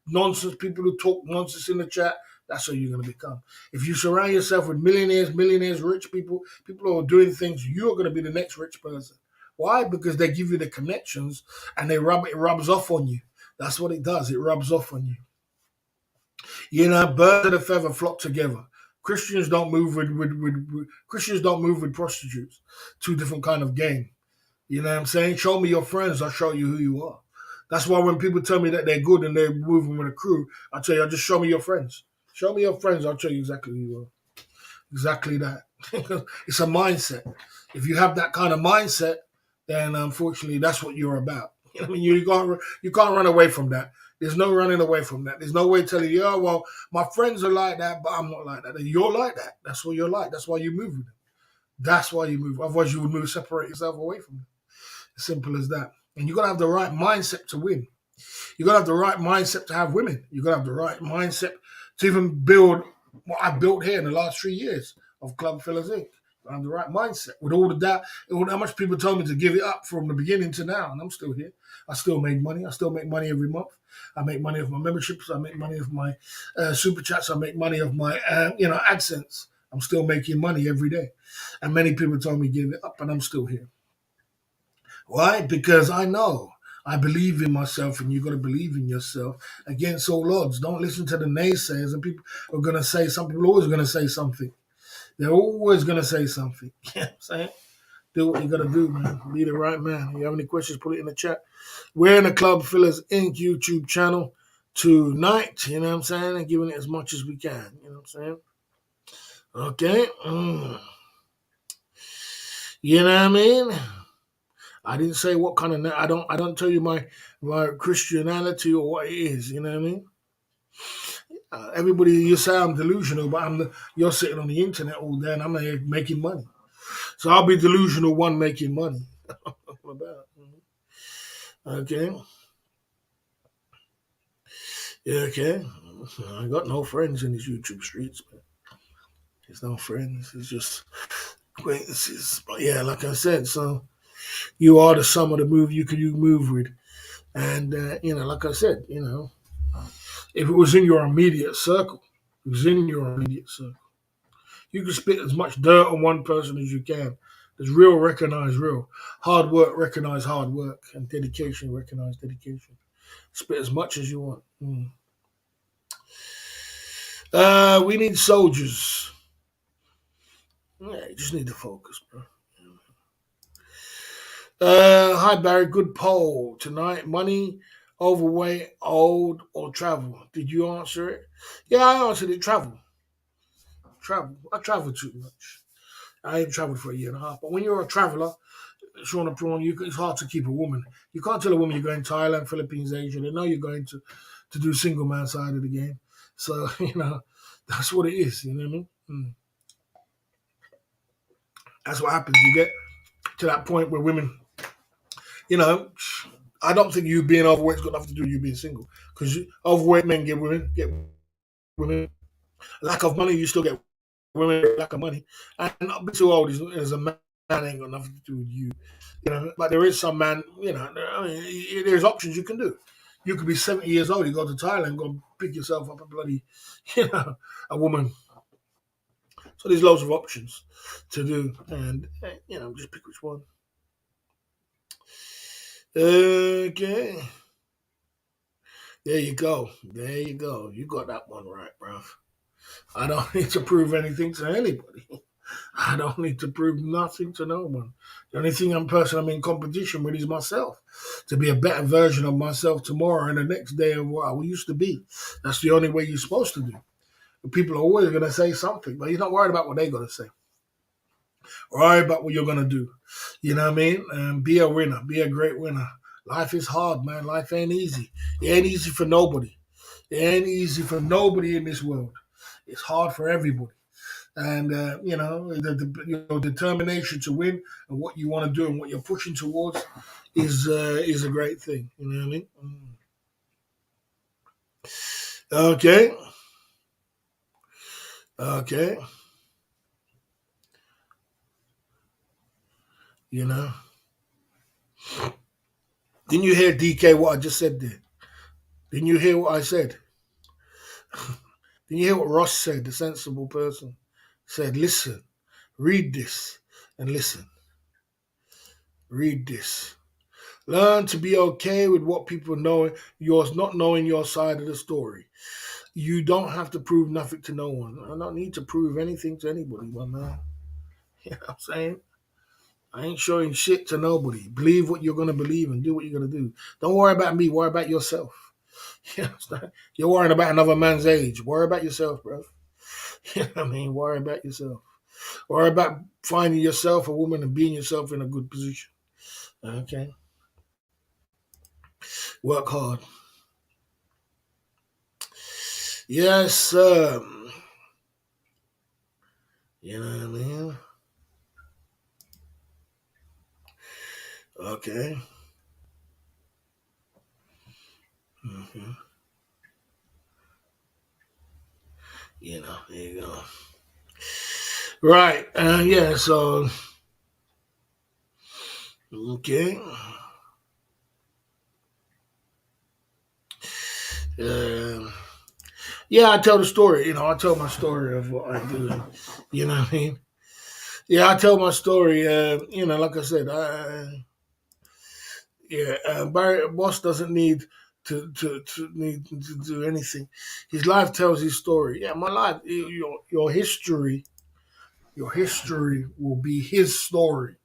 nonsense people who talk nonsense in the chat, that's what you're going to become. If you surround yourself with millionaires, rich people who are doing things, you're going to be the next rich person. Why? Because they give you the connections and it rubs off on you. That's what it does. It rubs off on you. You know, birds of a feather flock together. Christians don't move with Christians don't move with prostitutes. Two different kind of game. You know what I'm saying? Show me your friends, I'll show you who you are. That's why when people tell me that they're good and they're moving with a crew, I tell you, just show me your friends. Show me your friends, I'll tell you exactly who you are. Exactly that. It's a mindset. If you have that kind of mindset, then unfortunately that's what you're about. You know what I mean? You can't run away from that. There's no running away from that. There's no way telling you, oh well, my friends are like that, but I'm not like that. You're like that. That's what you're like. That's why you move with them. That's why you move. Otherwise you would separate yourself away from them. As simple as that. And you gotta have the right mindset to win. You gotta have the right mindset to have women. You gotta have the right mindset to even build what I built here in the last 3 years of Club Fillers Inc. I have the right mindset with all of that. How much people told me to give it up from the beginning to now, and I'm still here. I still make money. I still make money every month. I make money of my memberships. I make money of my super chats. I make money of my AdSense. I'm still making money every day. And many people told me give it up, and I'm still here. Why? Because I know. I believe in myself, and you got to believe in yourself against all odds. Don't listen to the naysayers, and people are going to say, some people are always going to say something. They're always going to say something. You know what I'm saying? Do what you got to do, man. Be the right man. If you have any questions, put it in the chat. We're in the Club Fillers Inc. YouTube channel tonight, you know what I'm saying? And giving it as much as we can, you know what I'm saying? Okay. You know what I mean? I didn't say what kind of I don't tell you my Christianity or what it is. You know what I mean? Everybody, you say I'm delusional, but you're sitting on the internet all day and I'm here making money. So I'll be delusional one making money. What about? Okay. Yeah, okay. I got no friends in these YouTube streets, man. There's no friends. It's just acquaintances. But yeah, like I said, so you are the sum of the move you move with. And, like I said, if it was in your immediate circle, it was in your immediate circle, you can spit as much dirt on one person as you can. There's real recognize real. Hard work recognize hard work. And dedication recognize dedication. Spit as much as you want. We need soldiers. Yeah, you just need to focus, bro. Hi Barry, good poll tonight. Money, overweight, old, or travel? Did you answer it? Yeah, I answered it. Travel. I travel too much. I ain't traveled for a year and a half. But when you're a traveler, Sean Prawn, it's hard to keep a woman. You can't tell a woman you're going Thailand, Philippines, Asia. They know you're going to do single man side of the game. So, that's what it is. You know what I mean? That's what happens. You get to that point where women, I don't think you being overweight's got nothing to do with you being single. Because overweight men get women. Lack of money, you still get women. Lack of money, and not be too old as a man ain't got nothing to do with you. But there is some man. There's options you can do. You could be 70 years old. You go to Thailand, go and pick yourself up a bloody, a woman. So there's loads of options to do, and just pick which one. Okay. There you go. There you go. You got that one right, bruv. I don't need to prove anything to anybody. I don't need to prove nothing to no one. The only person I'm in competition with is myself. To be a better version of myself tomorrow and the next day of what I used to be. That's the only way you're supposed to do. People are always going to say something, but you're not worried about what they're going to say. Worry about what you're going to do. You know what I mean? Be a winner. Be a great winner. Life is hard, man. Life ain't easy. It ain't easy for nobody. It ain't easy for nobody in this world. It's hard for everybody. And, the determination to win and what you want to do and what you're pushing towards is a great thing. You know what I mean? Okay. Okay. Didn't you hear, DK, what I just said there? Didn't you hear what I said? Didn't you hear what Ross said, the sensible person? Said, listen, read this and listen. Read this. Learn to be okay with what people know yours not knowing your side of the story. You don't have to prove nothing to no one. I don't need to prove anything to anybody, my man. You know what I'm saying? I ain't showing shit to nobody. Believe what you're gonna believe and do what you're gonna do. Don't worry about me. Worry about yourself. You understand? You're worrying about another man's age. Worry about yourself, bro. You know what I mean? Worry about yourself. Worry about finding yourself a woman and being yourself in a good position. Okay? Work hard. Yes, sir. You know what I mean? Okay. hmm there you go. Right. Yeah, so, okay. Um, yeah, I tell the story. I tell my story of what I do. You know what I mean? Yeah, I tell my story. Like I said, Barry Boss doesn't need to do anything. His life tells his story. Yeah, my life, your history will be his story.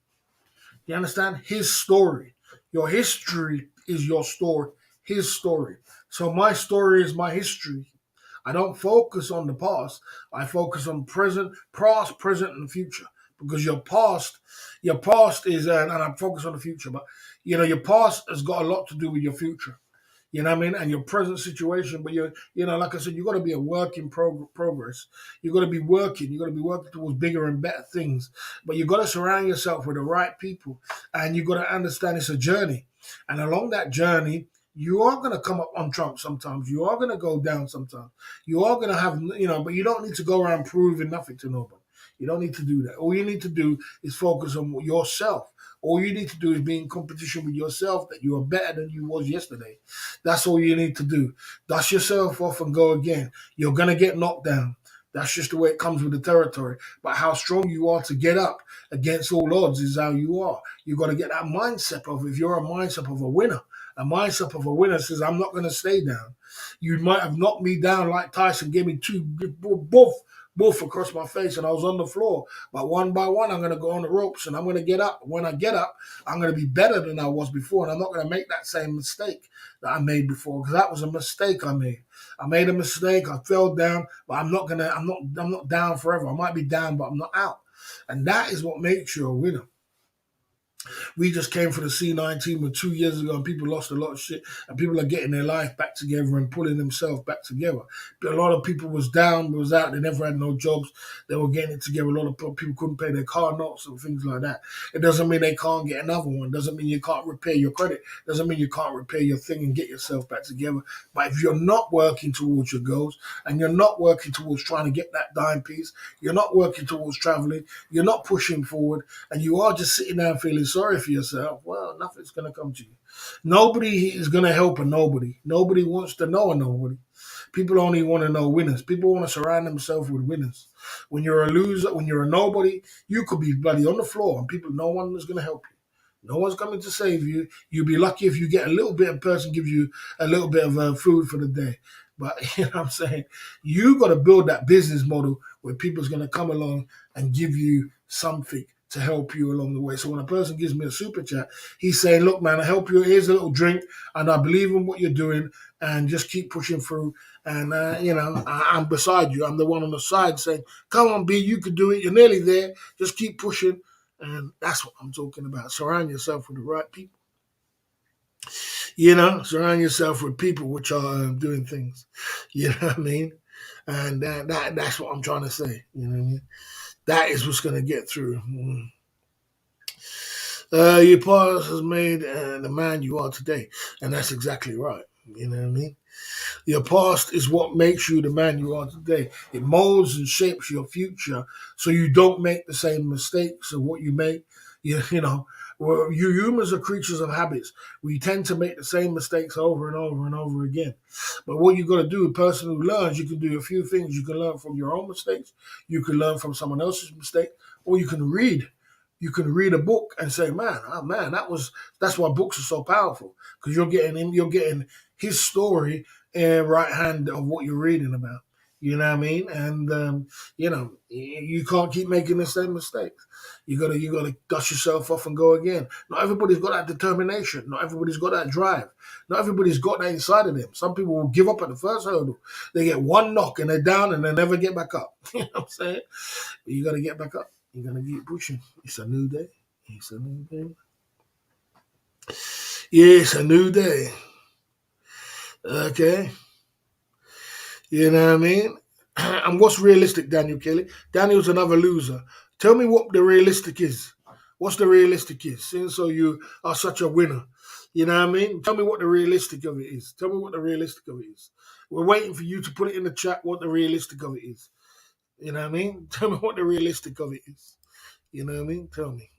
You understand? His story. Your history is your story. His story. So my story is my history. I don't focus on the past. I focus on past, present, and future. Because your past is, and I focus on the future. But your past has got a lot to do with your future. You know what I mean? And your present situation, but like I said, you got to be a work in progress. You got to be working. You got to be working towards bigger and better things. But you got to surround yourself with the right people, and you got to understand it's a journey. And along that journey, you are going to come up on Trump sometimes. You are going to go down sometimes. You are going to have, but you don't need to go around proving nothing to nobody. You don't need to do that. All you need to do is focus on yourself. All you need to do is be in competition with yourself that you are better than you was yesterday. That's all you need to do. Dust yourself off and go again. You're going to get knocked down. That's just the way it comes with the territory. But how strong you are to get up against all odds is how you are. You got to get that mindset of, if you're a mindset of a winner, a mindset of a winner says, I'm not going to stay down. You might have knocked me down like Tyson, gave me two, both across my face, and I was on the floor. But one by one, I'm going to go on the ropes, and I'm going to get up. When I get up, I'm going to be better than I was before, and I'm not going to make that same mistake that I made before, because that was a mistake I made. I made a mistake. I fell down, but I'm not down forever. I might be down, but I'm not out. And that is what makes you a winner. We just came from the C19 with 2 years ago, and people lost a lot of shit, and people are getting their life back together and pulling themselves back together. But a lot of people was down, was out, they never had no jobs, they were getting it together. A lot of people couldn't pay their car notes and things like that. It doesn't mean they can't get another one. It doesn't mean you can't repair your credit. It doesn't mean you can't repair your thing and get yourself back together. But if you're not working towards your goals, and you're not working towards trying to get that dime piece, you're not working towards traveling, you're not pushing forward, and you are just sitting there feeling sorry for yourself, well, nothing's going to come to you. Nobody is going to help a nobody. Nobody wants to know a nobody. People only want to know winners. People want to surround themselves with winners. When you're a loser, when you're a nobody, you could be bloody on the floor, and no one is going to help you. No one's coming to save you. You'll be lucky if you get a little bit of person gives you a little bit of food for the day. But you know what I'm saying? You got to build that business model where people's going to come along and give you something to help you along the way. So when a person gives me a super chat, he's saying, look, man, I help you. Here's a little drink, and I believe in what you're doing, and just keep pushing through. And, I'm beside you. I'm the one on the side saying, come on, B, you could do it. You're nearly there. Just keep pushing. And that's what I'm talking about. Surround yourself with the right people. Surround yourself with people which are doing things. You know what I mean? And that's what I'm trying to say. You know what I mean? That is what's going to get through. Your past has made the man you are today. And that's exactly right. You know what I mean? Your past is what makes you the man you are today. It molds and shapes your future so you don't make the same mistakes of what you make. You humans are creatures of habits. We tend to make the same mistakes over and over and over again. But what you got to do, a person who learns, you can do a few things. You can learn from your own mistakes. You can learn from someone else's mistake, or you can read. you can read a book and say, man, oh man, that's why books are so powerful, because you're getting his story right hand of what you're reading about. You know what I mean? And you can't keep making the same mistakes. You gotta dust yourself off and go again. Not everybody's got that determination. Not everybody's got that drive. Not everybody's got that inside of them. Some people will give up at the first hurdle. They get one knock and they're down and they never get back up. You know what I'm saying? But you gotta get back up. You gotta keep pushing. It's a new day. It's a new day. Yeah, it's a new day. Okay. You know what I mean? And what's realistic, Daniel Kelly? Daniel's another loser. Tell me what the realistic is. What's the realistic is? Since so you are such a winner. You know what I mean? Tell me what the realistic of it is. Tell me what the realistic of it is. We're waiting for you to put it in the chat what the realistic of it is. You know what I mean? Tell me what the realistic of it is. You know what I mean? Tell me.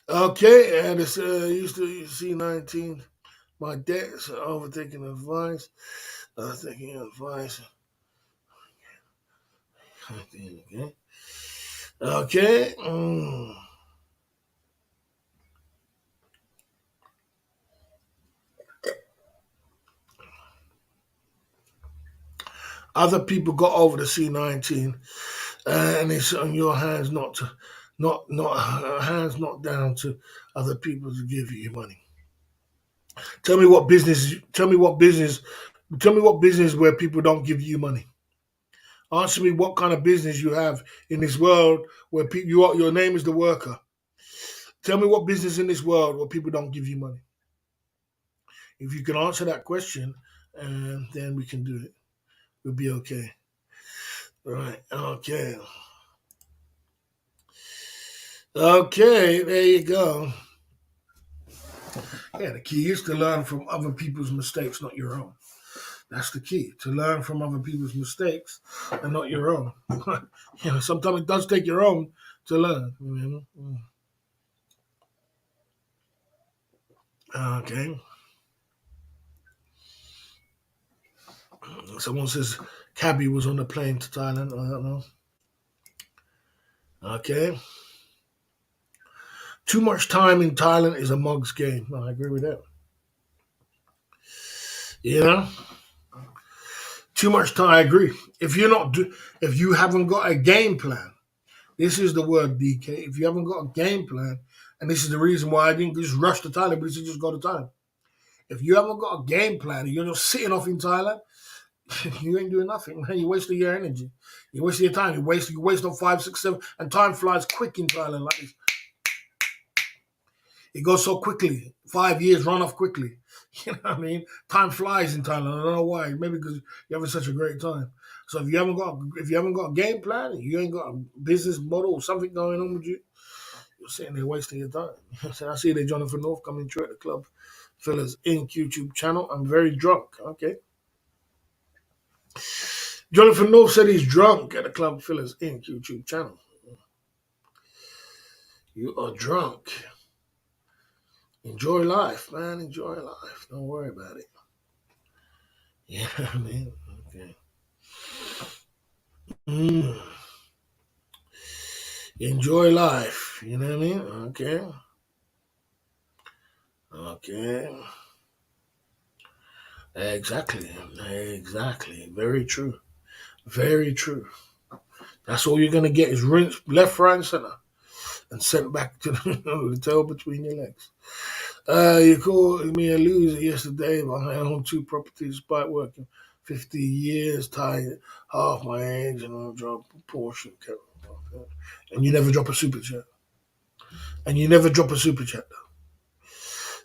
Okay, and it's used to see 19. My debts are overtaking advice. Taking advice. Okay. Okay. Other people got over the C19, and it's on your hands not to, not hands not down to other people to give you your money. Tell me what business. Tell me what business. Tell me what business where people don't give you money. Answer me what kind of business you have in this world where your name is the worker. Tell me what business in this world where people don't give you money. If you can answer that question, then we can do it. We'll be okay. Right. Okay. Okay. There you go. Yeah, the key is to learn from other people's mistakes, not your own. That's the key, to learn from other people's mistakes and not your own. Sometimes it does take your own to learn. Okay. Someone says Cabby was on the plane to Thailand. I don't know. Okay. Too much time in Thailand is a mug's game. I agree with that. Too much time. I agree. If you haven't got a game plan, this is the word, DK. If you haven't got a game plan, and this is the reason why I didn't just rush to Thailand, but just go to Thailand. If you haven't got a game plan, you're just sitting off in Thailand, you ain't doing nothing, man. You're wasting your energy. You're wasting your time. You waste on 5, 6, 7, and time flies quick in Thailand like this. It goes so quickly. 5 years run off quickly. You know what I mean? Time flies in Thailand. I don't know why. Maybe because you're having such a great time. So if you haven't got a game plan, you ain't got a business model or something going on with you, you're sitting there wasting your time. So I see that Jonathan North coming through at the Club Fellas Inc. YouTube channel. I'm very drunk. Okay. Jonathan North said he's drunk at the Club Fellas Inc. YouTube channel. You are drunk. Enjoy life, man. Enjoy life. Don't worry about it. Yeah, I mean, okay. Enjoy life. You know what I mean? Okay. Okay. Exactly. Very true. Very true. That's all you're going to get is rinsed left, right, and center. And sent back to the tail between your legs. You called me a loser yesterday, but I own 2 properties despite working 50 years, tired, half my age, and I'll drop a portion. And you never drop a super chat. Though.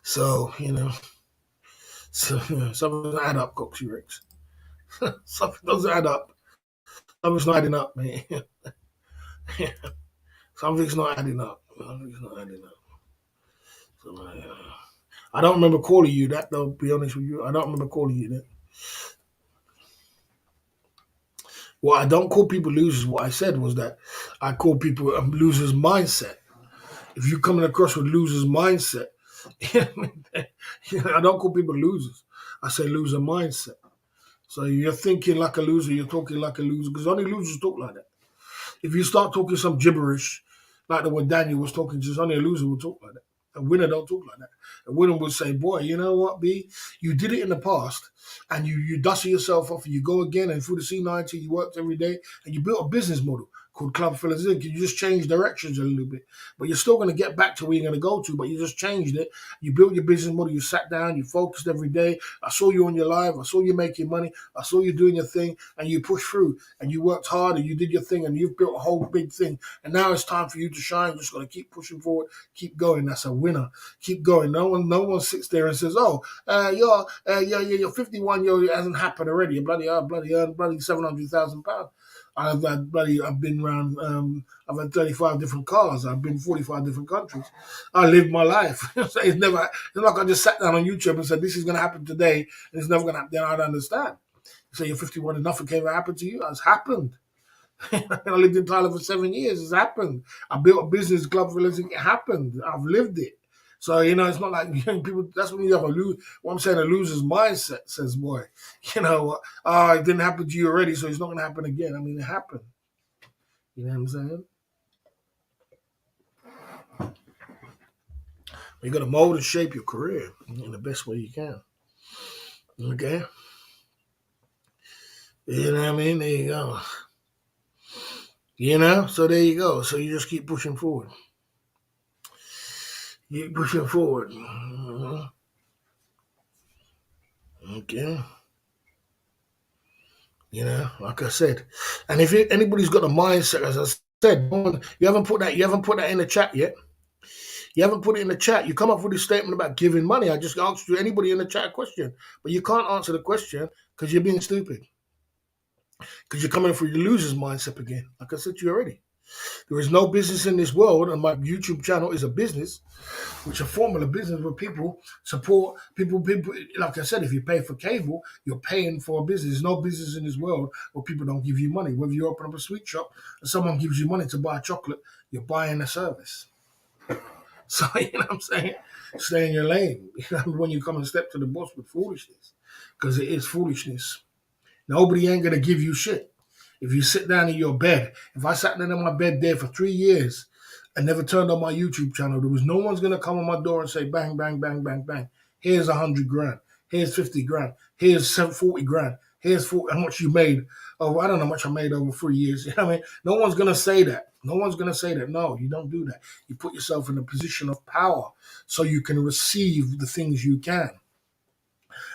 So, something doesn't add up, Coxie Rex. Something doesn't add up. Something's not adding up, man. Something's not adding up. So, I don't remember calling you that, though, be honest with you. I don't remember calling you that. Well, I don't call people losers. What I said was that I call people a loser's mindset. If you're coming across with loser's mindset, I don't call people losers. I say loser mindset. So you're thinking like a loser, you're talking like a loser, because only losers talk like that. If you start talking some gibberish, like the one Daniel was talking, just only a loser will talk like that. A winner don't talk like that. A winner will say, "Boy, you know what, B? You did it in the past, and you dusted yourself off, and you go again, and through the C90, you worked every day, and you built a business model called Club Fellas Inc. You just changed directions a little bit, but you're still going to get back to where you're going to go to, but you just changed it. You built your business model. You sat down. You focused every day. I saw you on your live. I saw you making money. I saw you doing your thing, and you pushed through, and you worked hard, and you did your thing, and you've built a whole big thing. And now it's time for you to shine. You're just going to keep pushing forward, keep going. That's a winner. Keep going. No one sits there and says, "Oh, you're 51. It hasn't happened already. You bloody £700,000. I've been around. I've had 35 different cars. I've been 45 different countries. I lived my life. It's never. It's not like I just sat down on YouTube and said this is going to happen today, and it's never going to happen. Then I'd understand. You say you're 51 and nothing ever happened to you. It's happened. I lived in Thailand for 7 years. It's happened. I built a business club for living. It happened. I've lived it. So it's not like people. That's when you have a lose. What I'm saying, a loser's mindset says, "Boy, it didn't happen to you already, so it's not going to happen again." I mean, it happened. You know what I'm saying? You got to mold and shape your career in the best way you can. Okay? You know what I mean? There you go. So there you go. So you just keep pushing forward. Keep pushing forward. Okay? Like I said. And if anybody's got a mindset, as I said, you haven't put that in the chat yet. You haven't put it in the chat. You come up with a statement about giving money. I just asked you, anybody in the chat, a question. But you can't answer the question because you're being stupid. Because you're coming from your loser's mindset again. Like I said to you already. There is no business in this world, and my YouTube channel is a business, which is a formula business where people support people. Like I said, if you pay for cable, you're paying for a business. There's no business in this world where people don't give you money. Whether you open up a sweet shop and someone gives you money to buy a chocolate, you're buying a service. So, you know what I'm saying? Stay in your lane. When you come and step to the boss with foolishness, because it is foolishness. Nobody ain't going to give you shit. If you sit down in your bed, if I sat down in my bed there for 3 years and never turned on my YouTube channel, there was no one's going to come on my door and say, bang, bang, bang, bang, bang. Here's 100 grand. Here's 50 grand. Here's 40 grand. Here's 40, how much you made. Oh, I don't know how much I made over 3 years. You know what I mean? No one's going to say that. No one's going to say that. No, you don't do that. You put yourself in a position of power so you can receive the things you can.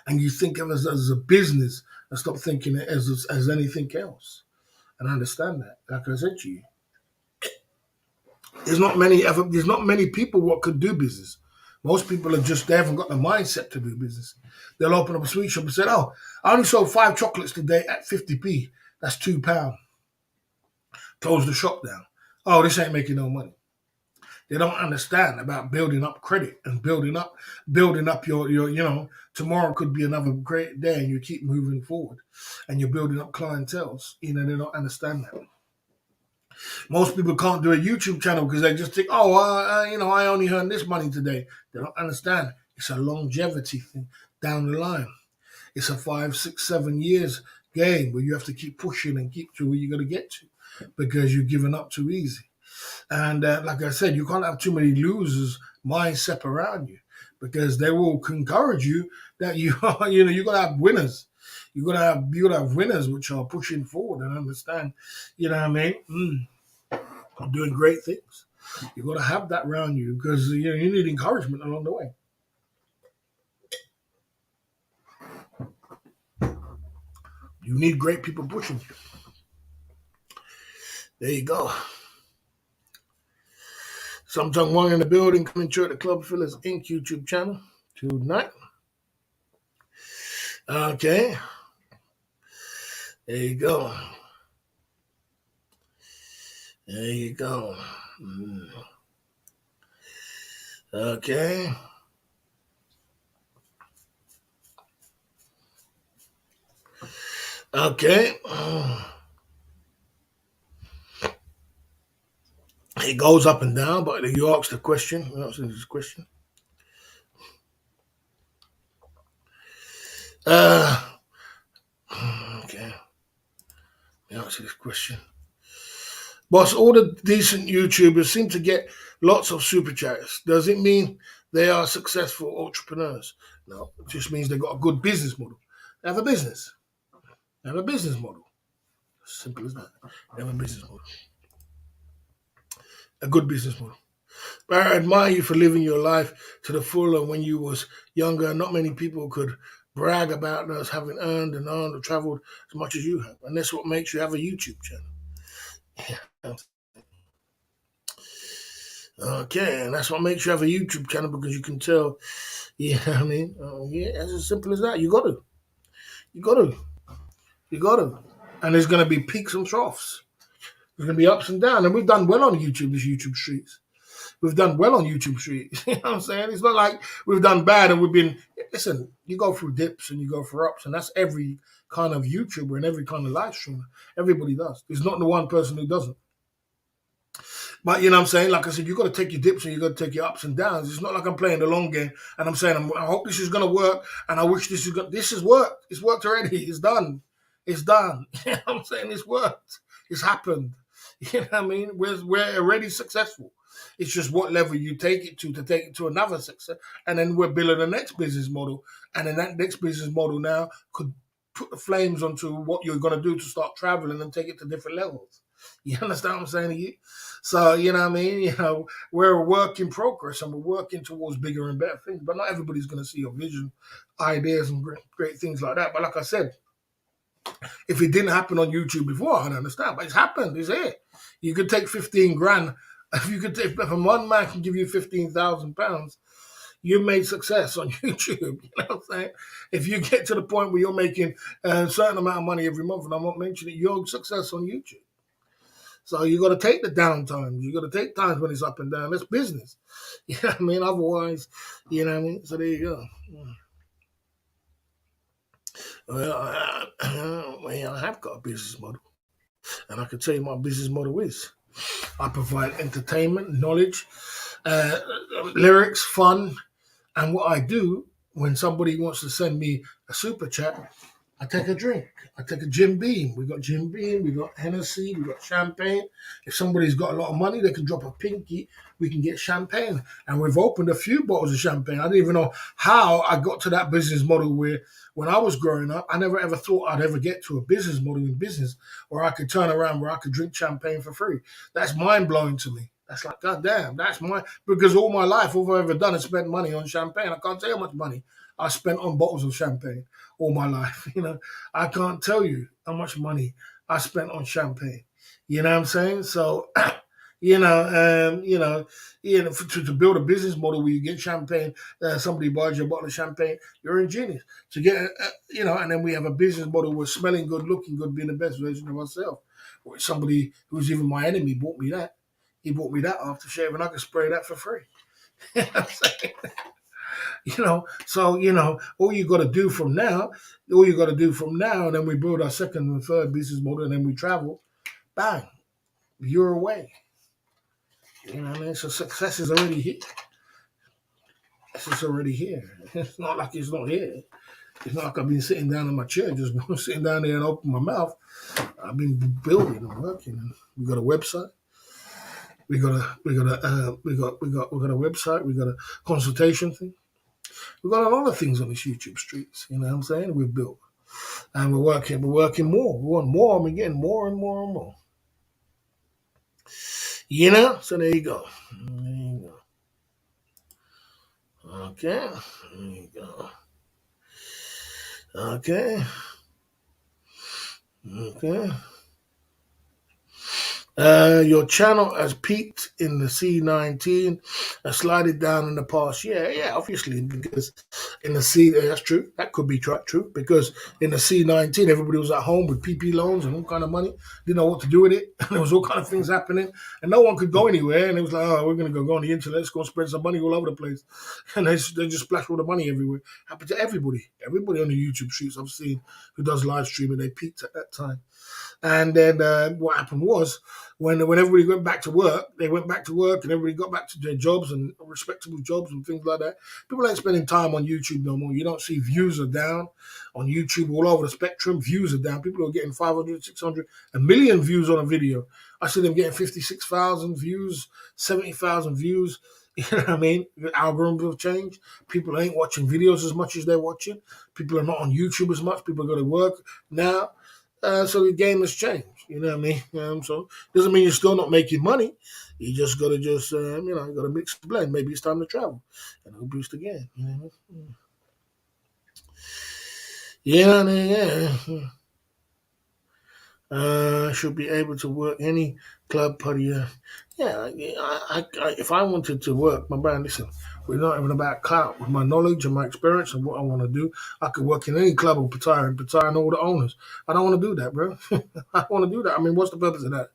And you think of it as a business and stop thinking it as anything else. And I understand that. Like I said to you, there's not many people what could do business. Most people they haven't got the mindset to do business. They'll open up a sweet shop and say, "Oh, I only sold 5 chocolates today at 50p. That's £2. Close the shop down. Oh, this ain't making no money." They don't understand about building up credit and building up your tomorrow could be another great day and you keep moving forward and you're building up clientels. They don't understand that. Most people can't do a YouTube channel because they just think, "Oh, I only earned this money today." They don't understand. It's a longevity thing down the line. It's a 5, 6, 7 years game where you have to keep pushing and keep to where you're going to get to because you've given up too easy. And like I said, you can't have too many losers mindset around you because they will encourage you that you got to have winners. You got to have winners which are pushing forward and understand. You know what I mean? I'm doing great things. You got to have that around you because you need encouragement along the way. You need great people pushing you. There you go. Sometime one in the building, coming to the Club Fellas Inc. YouTube channel tonight. Okay. There you go. There you go. Okay. Okay. It goes up and down, but you ask the question. You answer this question. Okay. You answer this question. Boss, all the decent YouTubers seem to get lots of super chats. Does it mean they are successful entrepreneurs? No, it just means they've got a good business model. They have a business. They have a business model. Simple as that. They have a business model. A good business model. But I admire you for living your life to the full. And when you was younger, not many people could brag about us having earned and earned or traveled as much as you have. And that's what makes you have a YouTube channel. Yeah. Okay, and that's what makes you have a YouTube channel because you can tell, you know what I mean? Yeah, it's as simple as that. You got to. You got to. You got to. And there's going to be peaks and troughs. There's going to be ups and downs. And we've done well on YouTube, these YouTube streets. We've done well on YouTube streets. You know what I'm saying? It's not like we've done bad and we've been, listen, you go through dips and you go through ups. And that's every kind of YouTuber and every kind of live streamer. Everybody does. There's not the one person who doesn't. But you know what I'm saying? Like I said, you got to take your dips and you got to take your ups and downs. It's not like I'm playing the long game and I'm saying, I hope this is going to work and I wish this is going to. This has worked. It's worked already. It's done. It's done. You know what I'm saying? It's worked. It's happened. You know what I mean? We're already successful. It's just what level you take it to take it to another success. And then we're building the next business model. And then that next business model now could put the flames onto what you're going to do to start traveling and take it to different levels. You understand what I'm saying to you? So, you know what I mean? You know, we're a work in progress and we're working towards bigger and better things. But not everybody's going to see your vision, ideas, and great things like that. But like I said, if it didn't happen on YouTube before, I'd understand. But it's happened. It's here. You could take 15 grand. If one man can give you £15,000, you've made success on YouTube. You know what I'm saying? If you get to the point where you're making a certain amount of money every month, and I'm not mentioning it, you're success on YouTube. So you got to take the down times. You got to take times when it's up and down. That's business. You know what I mean? Otherwise, you know what I mean? So there you go. Well, I have got a business model. And I can tell you my business model is. I provide entertainment, knowledge, lyrics, fun. And what I do when somebody wants to send me a super chat, I take a drink. I take a Jim Beam. We got Jim Beam. We got Hennessy. We got champagne. If somebody's got a lot of money, they can drop a pinky. We can get champagne. And we've opened a few bottles of champagne. I didn't even know how I got to that business model where when I was growing up, I never ever thought I'd ever get to a business model in business where I could turn around, where I could drink champagne for free. That's mind-blowing to me. That's like, God damn, that's because all my life, all I've ever done is spend money on champagne. I can't tell you how much money I spent on bottles of champagne all my life. You know, I can't tell you how much money I spent on champagne. You know what I'm saying? So, to build a business model where you get champagne, somebody buys you a bottle of champagne, you're a genius. To get, and then we have a business model where smelling good, looking good, being the best version of myself. Or somebody who's even my enemy bought me that. He bought me that aftershave, and I could spray that for free. You know what I'm saying? All you got to do from now, and then we build our second and third business model, and then we travel, bang, you're away. You know what I mean? So success is already here. It's already here. It's not like it's not here. It's not like I've been sitting down in my chair, just sitting down there and open my mouth. I've been building and working, and we got a website. We got a website. We got a consultation thing. We've got a lot of things on these YouTube streets, you know what I'm saying? We've built. And we're working more. We want more, and we're getting more and more and more. You know? So there you go. Okay. There you go. Okay. Your channel has peaked in the C19 and slided down in the past. Yeah, obviously, because in the C, that's true. That could be true because in the C19, everybody was at home with PP loans and all kind of money. Didn't know what to do with it. There was all kind of things happening, and no one could go anywhere. And it was like, oh, we're going to go on the internet. Let's go and spread some money all over the place. And they just splash all the money everywhere. Happened to everybody. Everybody on the YouTube streets I've seen who does live streaming, they peaked at that time. And then what happened was when everybody went back to work, they went back to work and everybody got back to their jobs and respectable jobs and things like that. People ain't spending time on YouTube no more. You don't see views are down on YouTube all over the spectrum. Views are down. People are getting 500, 600, a million views on a video. I see them getting 56,000 views, 70,000 views. You know what I mean? The algorithms have changed. People ain't watching videos as much as they're watching. People are not on YouTube as much. People go to work now. So the game has changed. You know what I mean? So doesn't mean you're still not making money. You just gotta you gotta mix and blend. Maybe it's time to travel and it'll boost again. You know? Yeah, yeah. Should be able to work any club party. If I wanted to work, my brand, listen, we're not even about clout. With my knowledge and my experience and what I want to do, I could work in any club or Pattaya and Pattaya and all the owners. I don't want to do that, bro. I don't want to do that. I mean, what's the purpose of that?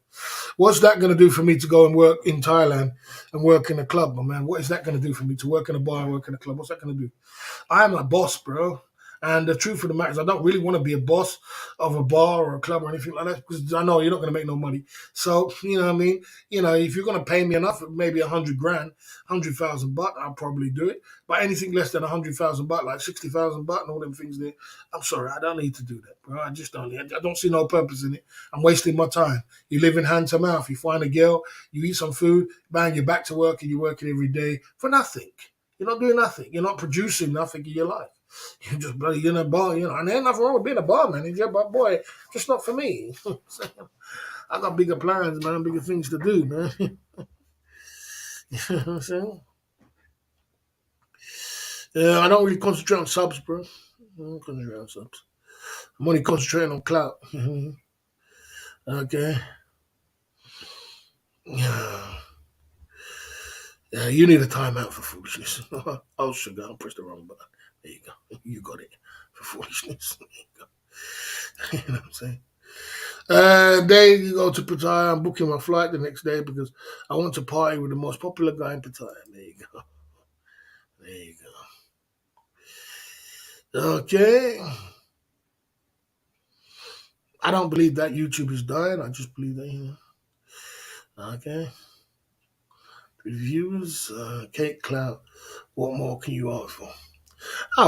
What's that going to do for me to go and work in Thailand and work in a club, my man? What is that going to do for me to work in a bar and work in a club? What's that going to do? I am a boss, bro. And the truth of the matter is, I don't really want to be a boss of a bar or a club or anything like that because I know you're not going to make no money. So, you know what I mean? You know, if you're going to pay me enough, maybe 100 grand, 100,000 baht, I'll probably do it. But anything less than 100,000 baht, like 60,000 baht and all them things there, I'm sorry, I don't need to do that, bro. I just don't. I don't see no purpose in it. I'm wasting my time. You live in hand to mouth. You find a girl, you eat some food, bang, you're back to work and you're working every day for nothing. You're not doing nothing. You're not producing nothing in your life. You're just bloody in a bar, and there's nothing wrong with being a bar manager, but boy, just not for me. I got bigger plans, man, bigger things to do, man. You know what I'm saying? Yeah, I don't really concentrate on subs, bro. I don't concentrate on subs. I'm only concentrating on clout. Okay. Yeah. Yeah, you need a timeout for foolishness. Oh, sugar, I pressed the wrong button. There you go. You got it for foolishness. There you go. You know what I'm saying? Day you go to Pattaya. I'm booking my flight the next day because I want to party with the most popular guy in Pattaya. There you go. There you go. Okay. I don't believe that YouTube is dying. I just believe that, Okay. Reviews, Cake Cloud. What more can you ask for?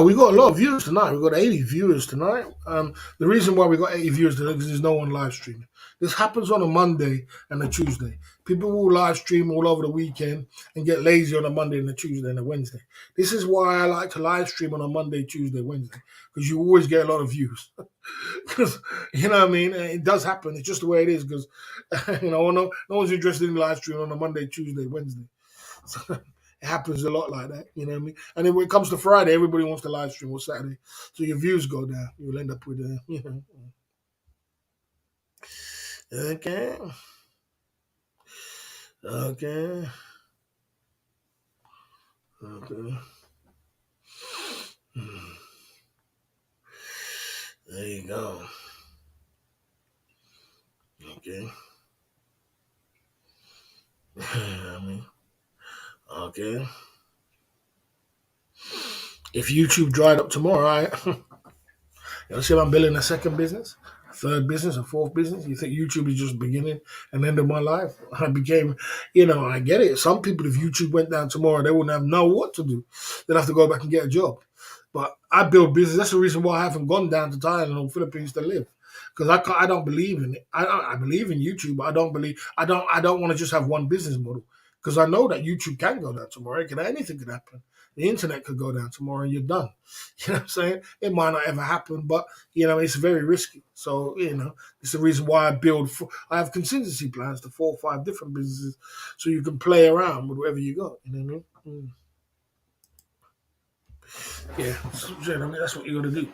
We got a lot of viewers tonight. We got 80 viewers tonight. The reason why we got 80 viewers tonight is there's no one live streaming. This happens on a Monday and a Tuesday. People will live stream all over the weekend and get lazy on a Monday and a Tuesday and a Wednesday. This is why I like to live stream on a Monday, Tuesday, Wednesday, because you always get a lot of views. Because, you know what I mean? It does happen. It's just the way it is because, no one's interested in live stream on a Monday, Tuesday, Wednesday. So, it happens a lot like that, you know what I mean? And then when it comes to Friday, everybody wants to live stream or Saturday. So your views go down. You'll end up with, Okay. Okay. Okay. There you go. Okay. Okay. If YouTube dried up tomorrow, see if I'm building a second business, a third business, a fourth business. You think YouTube is just beginning and end of my life? I became, I get it. Some people, if YouTube went down tomorrow, they wouldn't know what to do. They'd have to go back and get a job. But I build business. That's the reason why I haven't gone down to Thailand or Philippines to live. Because I don't believe in it. I believe in YouTube, but I don't want to just have one business model. Because I know that YouTube can go down tomorrow. Anything could happen. The internet could go down tomorrow and you're done. You know what I'm saying? It might not ever happen, but it's very risky. So, it's the reason why I have contingency plans to 4 or 5 different businesses so you can play around with whatever you got. You know what I mean? Yeah, that's what you got to do.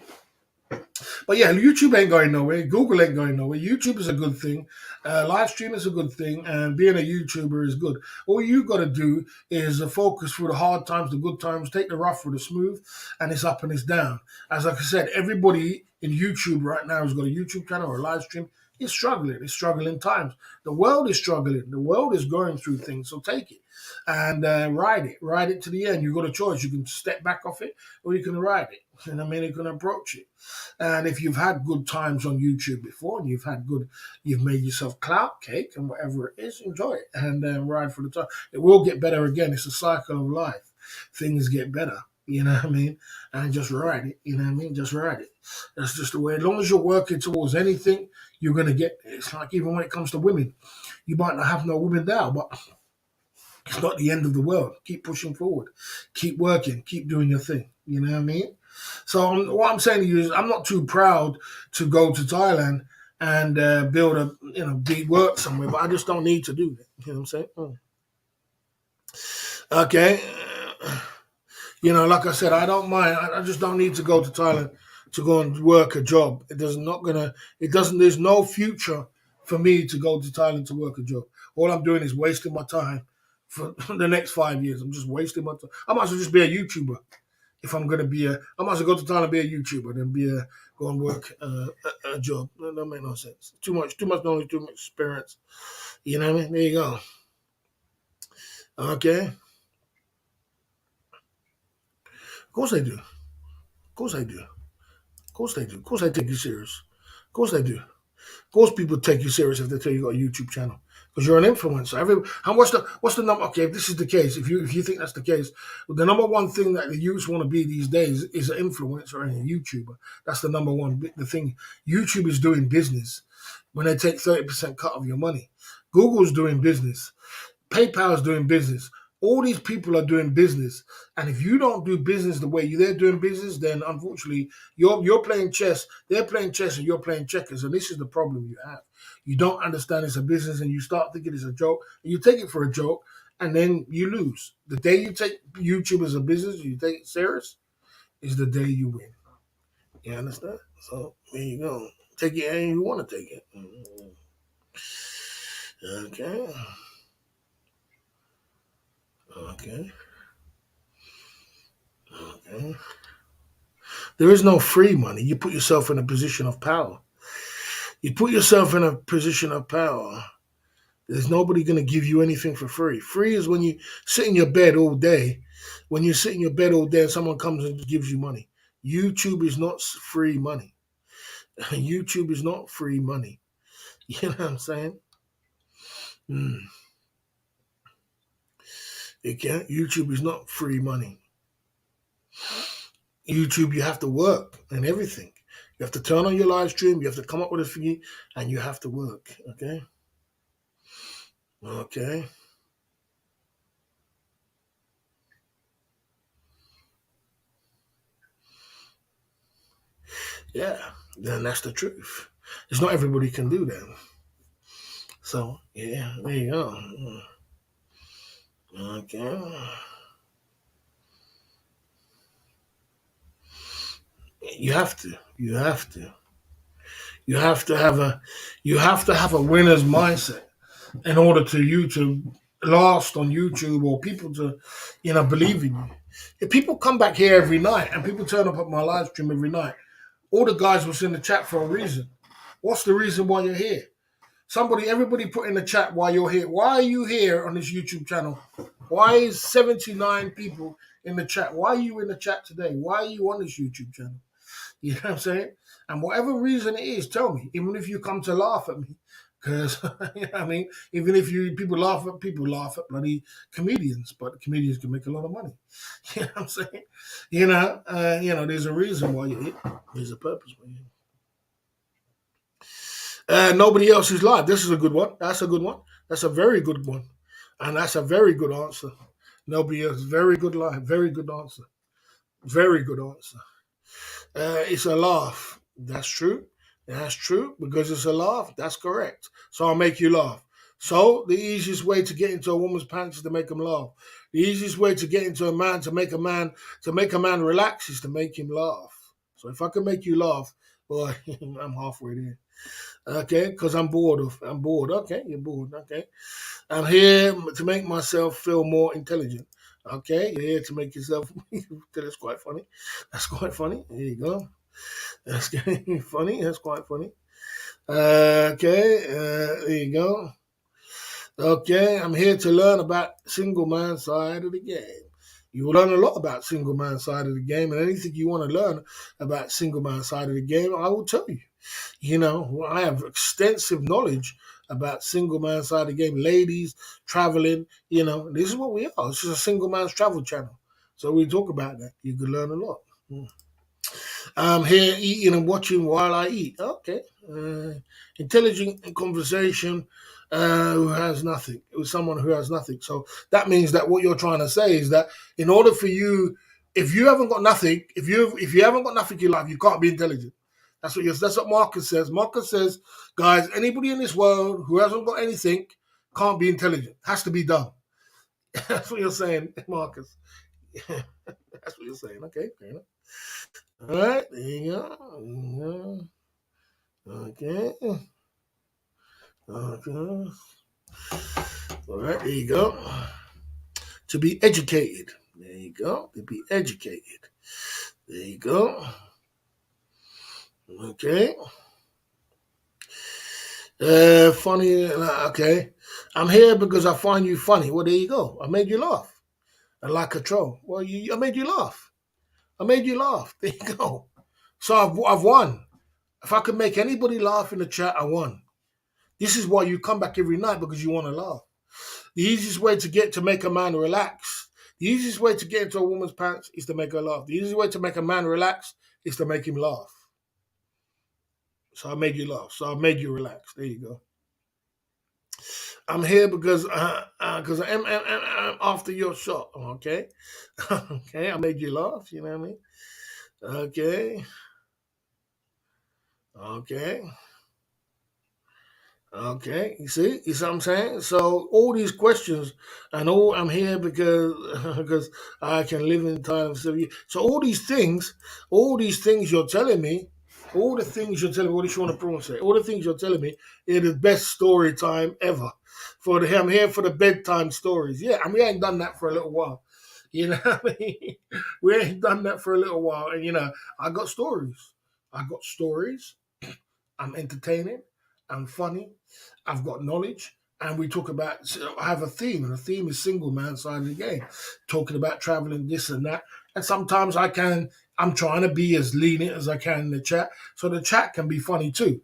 But yeah, YouTube ain't going nowhere. Google ain't going nowhere. YouTube is a good thing. Live stream is a good thing. And being a YouTuber is good. All you got to do is focus through the hard times, the good times, take the rough for the smooth, and it's up and it's down. As like I said, everybody in YouTube right now who's got a YouTube channel or a live stream is struggling. It's struggling times. The world is struggling. The world is going through things. So take it and ride it. Ride it to the end. You've got a choice. You can step back off it or you can ride it. And I mean, you can approach it. And if you've had good times on YouTube before and you've made yourself clout cake and whatever it is, enjoy it and ride for the time. It will get better again. It's a cycle of life. Things get better. You know what I mean? And just ride it. You know what I mean? Just ride it. That's just the way. As long as you're working towards anything, you're gonna get. It's like even when it comes to women, you might not have no women now, but it's not the end of the world. Keep pushing forward. Keep working. Keep doing your thing. You know what I mean? So what I'm saying to you is, I'm not too proud to go to Thailand and build a big work somewhere, but I just don't need to do that. You know what I'm saying? Okay. Like I said, I don't mind. I just don't need to go to Thailand to go and work a job. It does not gonna. It doesn't. There's no future for me to go to Thailand to work a job. All I'm doing is wasting my time for the next 5 years. I'm just wasting my time. I might as well just be a YouTuber. If I'm gonna be I might as well go to Thailand and be a YouTuber than go and work a job. That don't make no sense. Too much knowledge, too much experience. You know what I mean? There you go. Okay. Of course I do. Of course I do. Of course they do. Of course I take you serious. Of course they do. Of course people take you serious if they tell you got a YouTube channel because you're an influencer. And what's the number? Okay, if this is the case, if you think that's the case, the number one thing that the youths want to be these days is an influencer and a YouTuber. That's the number one the thing. YouTube is doing business when they take 30% cut of your money. Google's doing business. PayPal is doing business. All these people are doing business, and if you don't do business the way they're doing business, then unfortunately you're playing chess. They're playing chess, and you're playing checkers. And this is the problem you have. You don't understand it's a business, and you start thinking it's a joke, and you take it for a joke, and then you lose. The day you take YouTube as a business, you take it serious, is the day you win. You understand? So there you go. Take it and you want to take it. Okay. Okay. Okay. There is no free money. You put yourself in a position of power. You put yourself in a position of power. There's nobody going to give you anything for free. Free is when you sit in your bed all day. When you sit in your bed all day and someone comes and gives you money. YouTube is not free money. YouTube is not free money. You know what I'm saying? YouTube is not free money. YouTube, you have to work and everything. You have to turn on your live stream. You have to come up with a fee, and you have to work. Okay. Okay. Yeah. Then that's the truth. It's not everybody can do that. So yeah, there you go. Okay. You have to. You have to. You have to have a. You have to have a winner's mindset in order to you to last on YouTube or people to, believe in you. If people come back here every night and people turn up at my live stream every night, all the guys was in the chat for a reason. What's the reason why you're here? Everybody put in the chat why you're here. Why are you here on this YouTube channel? Why is 79 people in the chat? Why are you in the chat today? Why are you on this YouTube channel? You know what I'm saying? And whatever reason it is, tell me. Even if you come to laugh at me. Because, you know what I mean? Even if people laugh at bloody comedians. But comedians can make a lot of money. You know what I'm saying? There's a reason why you're here. There's a purpose why you're here. Nobody else is live. This is a good one. That's a good one. That's a very good one. And that's a very good answer. Nobody else. Very good live. Very good answer. Very good answer. It's a laugh. That's true. That's true. Because it's a laugh. That's correct. So I'll make you laugh. So the easiest way to get into a woman's pants is to make them laugh. The easiest way to get into a man to make a man relax is to make him laugh. So if I can make you laugh, boy, I'm halfway there. Okay, because I'm bored. Okay, you're bored. Okay, I'm here to make myself feel more intelligent. Okay, you're here to make yourself. That's quite funny. That's quite funny. There you go. That's funny. That's quite funny. Okay, there you go. Okay, I'm here to learn about single man side of the game. You will learn a lot about single man side of the game, and anything you want to learn about single man side of the game, I will tell you. I have extensive knowledge about single man side of the game, ladies, traveling, this is what we are. This is a single man's travel channel. So we talk about that. You could learn a lot. Mm. I'm here eating and watching while I eat. Okay. Intelligent conversation who has nothing. With someone who has nothing. So that means that what you're trying to say is that in order for you, if you haven't got nothing, if you haven't got nothing in life, you can't be intelligent. That's what Marcus says. Marcus says, guys, anybody in this world who hasn't got anything can't be intelligent. Has to be done. That's what you're saying, Marcus. That's what you're saying. Okay, fair enough. All right, there you go. Okay. Okay. All right, there you go. To be educated. There you go. To be educated. There you go. Okay. Funny. Okay. I'm here because I find you funny. Well, there you go. I made you laugh. And like a troll. Well, I made you laugh. I made you laugh. There you go. So I've won. If I could make anybody laugh in the chat, I won. This is why you come back every night, because you want to laugh. The easiest way to make a man relax, the easiest way to get into a woman's pants is to make her laugh. The easiest way to make a man relax is to make him laugh. So I made you laugh. So I made you relax. There you go. I'm here because I'm after your shot. Okay. Okay. I made you laugh. You know what I mean? Okay. Okay. Okay, you see what I'm saying? So all these questions, and all I'm here because because I can live in time. So all these things you're telling me, all the things you're telling me, what do you want to pronounce it? All the things you're telling me is the best story time ever. I'm here for the bedtime stories. Yeah, and we ain't done that for a little while. You know what I mean? We ain't done that for a little while, and I got stories. I got stories. I'm entertaining. I'm funny. I've got knowledge. And we talk about, I have a theme, and the theme is single man side of the game, talking about traveling, this and that. And sometimes I'm trying to be as lenient as I can in the chat, so the chat can be funny too.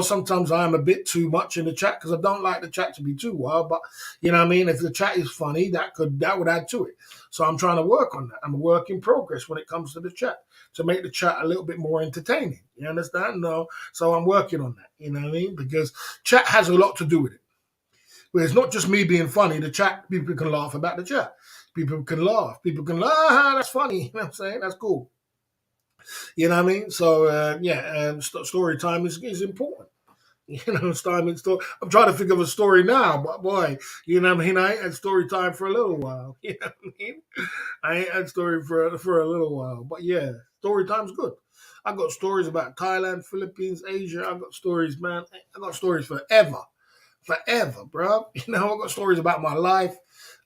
Sometimes I am a bit too much in the chat because I don't like the chat to be too wild, but you know what I mean? If the chat is funny, that would add to it. So I'm trying to work on that. I'm a work in progress when it comes to the chat, to make the chat a little bit more entertaining. You understand? No. So I'm working on that, you know what I mean? Because chat has a lot to do with it. Where it's not just me being funny, the chat, people can laugh about the chat. People can laugh. People can laugh, that's funny. You know what I'm saying? That's cool. You know what I mean? So, story time is important. I'm trying to think of a story now, but boy, you know what I mean? I ain't had story time for a little while. You know what I mean? I ain't had story for a little while. But yeah, story time's good. I got stories about Thailand, Philippines, Asia. I got stories, man. I got stories forever, bro. I got stories about my life,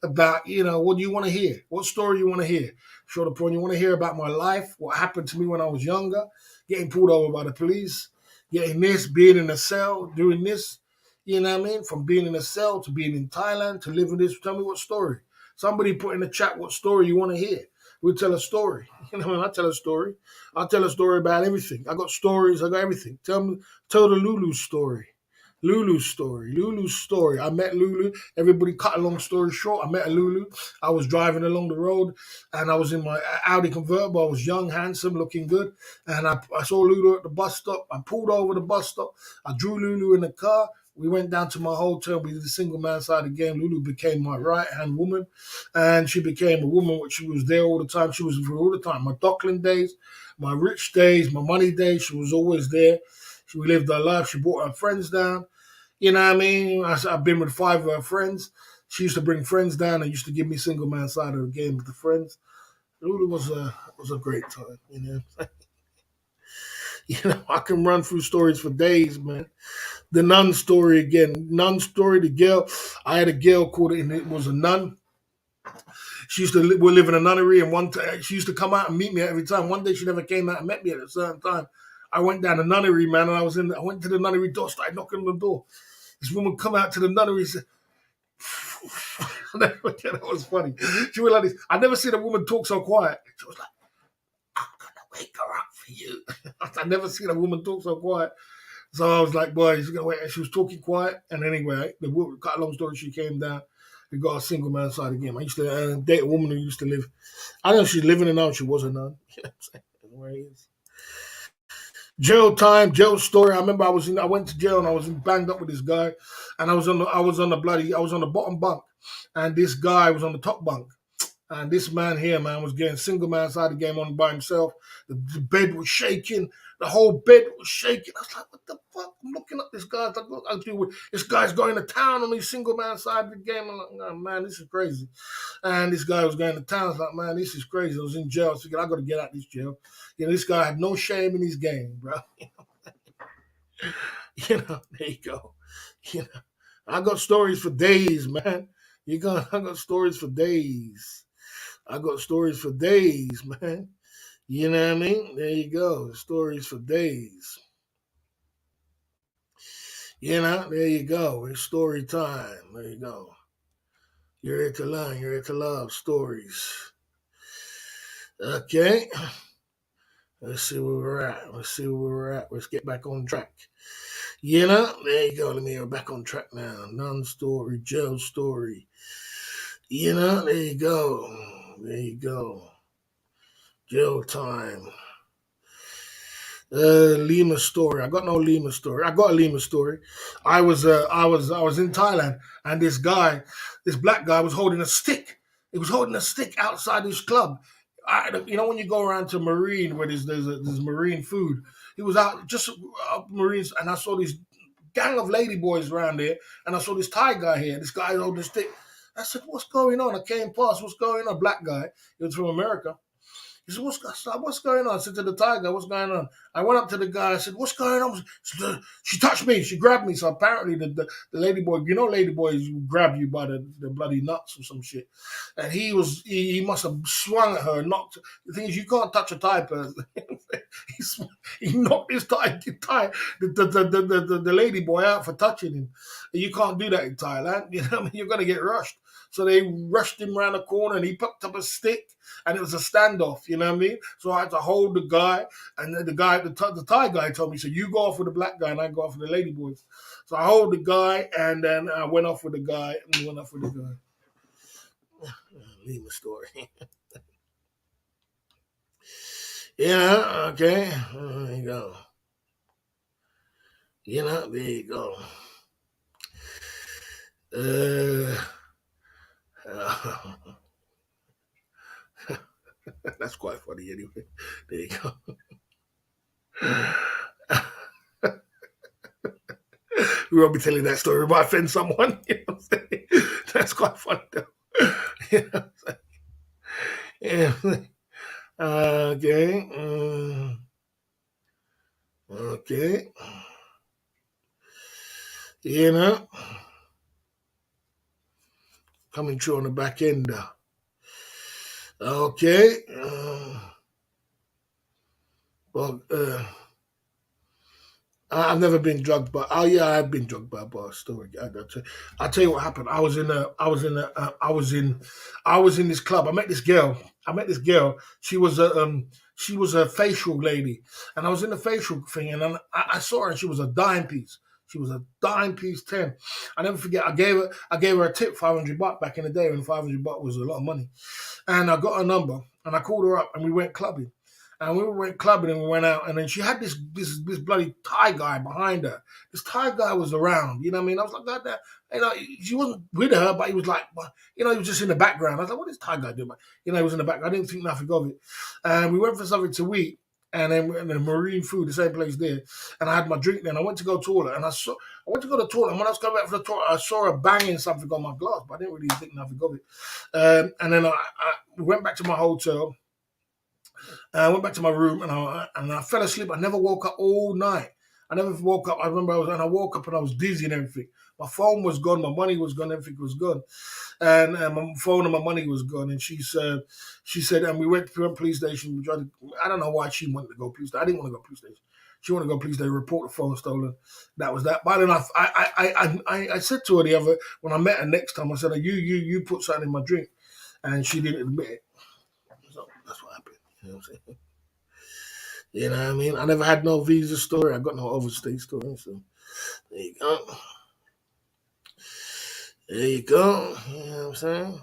about, what do you want to hear? What story you want to hear? Short point, you want to hear about my life, what happened to me when I was younger, getting pulled over by the police, getting this, being in a cell, doing this, you know what I mean? From being in a cell to being in Thailand to living this. Tell me what story. Somebody put in the chat what story you want to hear. We'll tell a story. You know what I mean? I tell a story. I'll tell a story about everything. I got stories. I got everything. Tell the Lulu story. Lulu's story. I met Lulu. Everybody cut a long story short. I met a Lulu. I was driving along the road and I was in my Audi convertible. I was young, handsome, looking good. And I saw Lulu at the bus stop. I pulled over the bus stop. I drew Lulu in the car. We went down to my hotel. We did the single man side of the game. Lulu became my right-hand woman. And she became a woman which she was there all the time. She was there all the time. My Dockland days, my rich days, my money days, she was always there. We lived her life. She brought her friends down. You know what I mean? I've been with 5 of her friends. She used to bring friends down and used to give me single man side of the game with the friends. It really was a great time, I can run through stories for days, man. The nun story again. Nun story, the girl. I had a girl called it, and it was a nun. She used to live in a nunnery, and she used to come out and meet me every time. One day she never came out and met me at a certain time. I went down the nunnery, man, and I went to the nunnery door, started knocking on the door. This woman come out to the nunnery and said, that was funny. She went like this. I never seen a woman talk so quiet. She was like, I'm going to wake her up for you. I never seen a woman talk so quiet. So I was like, boy, she's going to wait. And she was talking quiet. And anyway, cut a long story, she came down. We got a single man side of the game. I used to date a woman who used to live. I don't know if she's living it now. She was a nun. You know what I'm saying? Where he is. Jail time, jail story. I remember I went to jail and I was banged up with this guy, and I was on the bottom bunk, and this guy was on the top bunk. And this man here, man, was getting single man side of the game on by himself. The bed was shaking. The whole bed was shaking. I was like, what the fuck? I'm looking at this guy. I was like, look, this guy's going to town on his single man side of the game. I'm like, oh, man, this is crazy. And this guy was going to town. I was like, man, this is crazy. I was in jail. I was thinking, I got to get out of this jail. You know, this guy had no shame in his game, bro. You know, there you go. You know, I got stories for days, man. I got stories for days. I got stories for days, man. You know what I mean? There you go. Stories for days. You know, there you go. It's story time. There you go. You're here to learn. You're here to love stories. Okay. Let's see where we're at. Let's get back on track. You know, there you go. Let me get back on track now. Non-story, jail story. You know, there you go. There you go. Jail time. Lima story. I got no Lima story. I got a Lima story. I was in Thailand, and this black guy was holding a stick. He was holding a stick outside his club. You know when you go around to Marine where there's Marine food. He was out just up Marines, and I saw this gang of lady boys around there, and I saw this Thai guy here. This guy holding a stick. I said, "What's going on?" I came past. What's going on? Black guy. He was from America. He said, what's going on? I said to the tiger, what's going on? I went up to the guy. I said, what's going on? She touched me. She grabbed me. So apparently the lady boy, you know, lady boys grab you by the bloody nuts or some shit. And he must have swung at her and knocked. The thing is, you can't touch a Thai person. he knocked his the lady boy out for touching him. And you can't do that in Thailand. You know what I mean? You're going to get rushed. So they rushed him around the corner and he picked up a stick and it was a standoff, you know what I mean? So I had to hold the guy and then the Thai guy told me, so you go off with the black guy and I go off with the lady boys. So I hold the guy and then I went off with the guy and went off with the guy. Leave my story. Yeah, okay. There you go. You know, there you go. That's quite funny anyway. There you go. We won't be telling that story. We might offend someone. You know what I'm saying? That's quite funny though. You know what I'm saying? Yeah. Okay. Okay. You know, coming through on the back end. Okay. Well, I've never been drugged, but I've been drugged by a bar story. I'll tell you what happened. I was in this club. I met this girl. She was a facial lady, and I was in the facial thing, and then I saw her, and she was a dime piece. She was a dime piece 10. I never forget. I gave her a tip, $500 back in the day when $500 was a lot of money, and I got her number, and I called her up, and we went clubbing. And we went clubbing and we went out, and then she had this bloody Thai guy behind her. This Thai guy was around, you know what I mean? I was like, God damn, you know, she wasn't with her, but he was like, you know, he was just in the background. I was like, what is Thai guy doing? You know, he was in the background. I didn't think nothing of it. And we went for something to eat, and then Marine food, the same place there. And I had my drink then. I went to go to the toilet, and I went to go to the toilet, and when I was coming back from the toilet, I saw her banging something on my glass, but I didn't really think nothing of it. And then I went back to my hotel. I went back to my room and I fell asleep. I never woke up all night. I never woke up. I remember I woke up and I was dizzy and everything. My phone was gone. My money was gone. Everything was gone. And my phone and my money was gone. And she said, and we went to a police station. I don't know why she wanted to go police station. I didn't want to go police station. She wanted to go police station, report the phone stolen. That was that. But then I said to her when I met her next time, I said, you put something in my drink. And she didn't admit it. So that's what happened. You know what I'm saying? You know what I mean? I never had no visa story. I got no overstay story. So there you go. There you go. You know what I'm saying?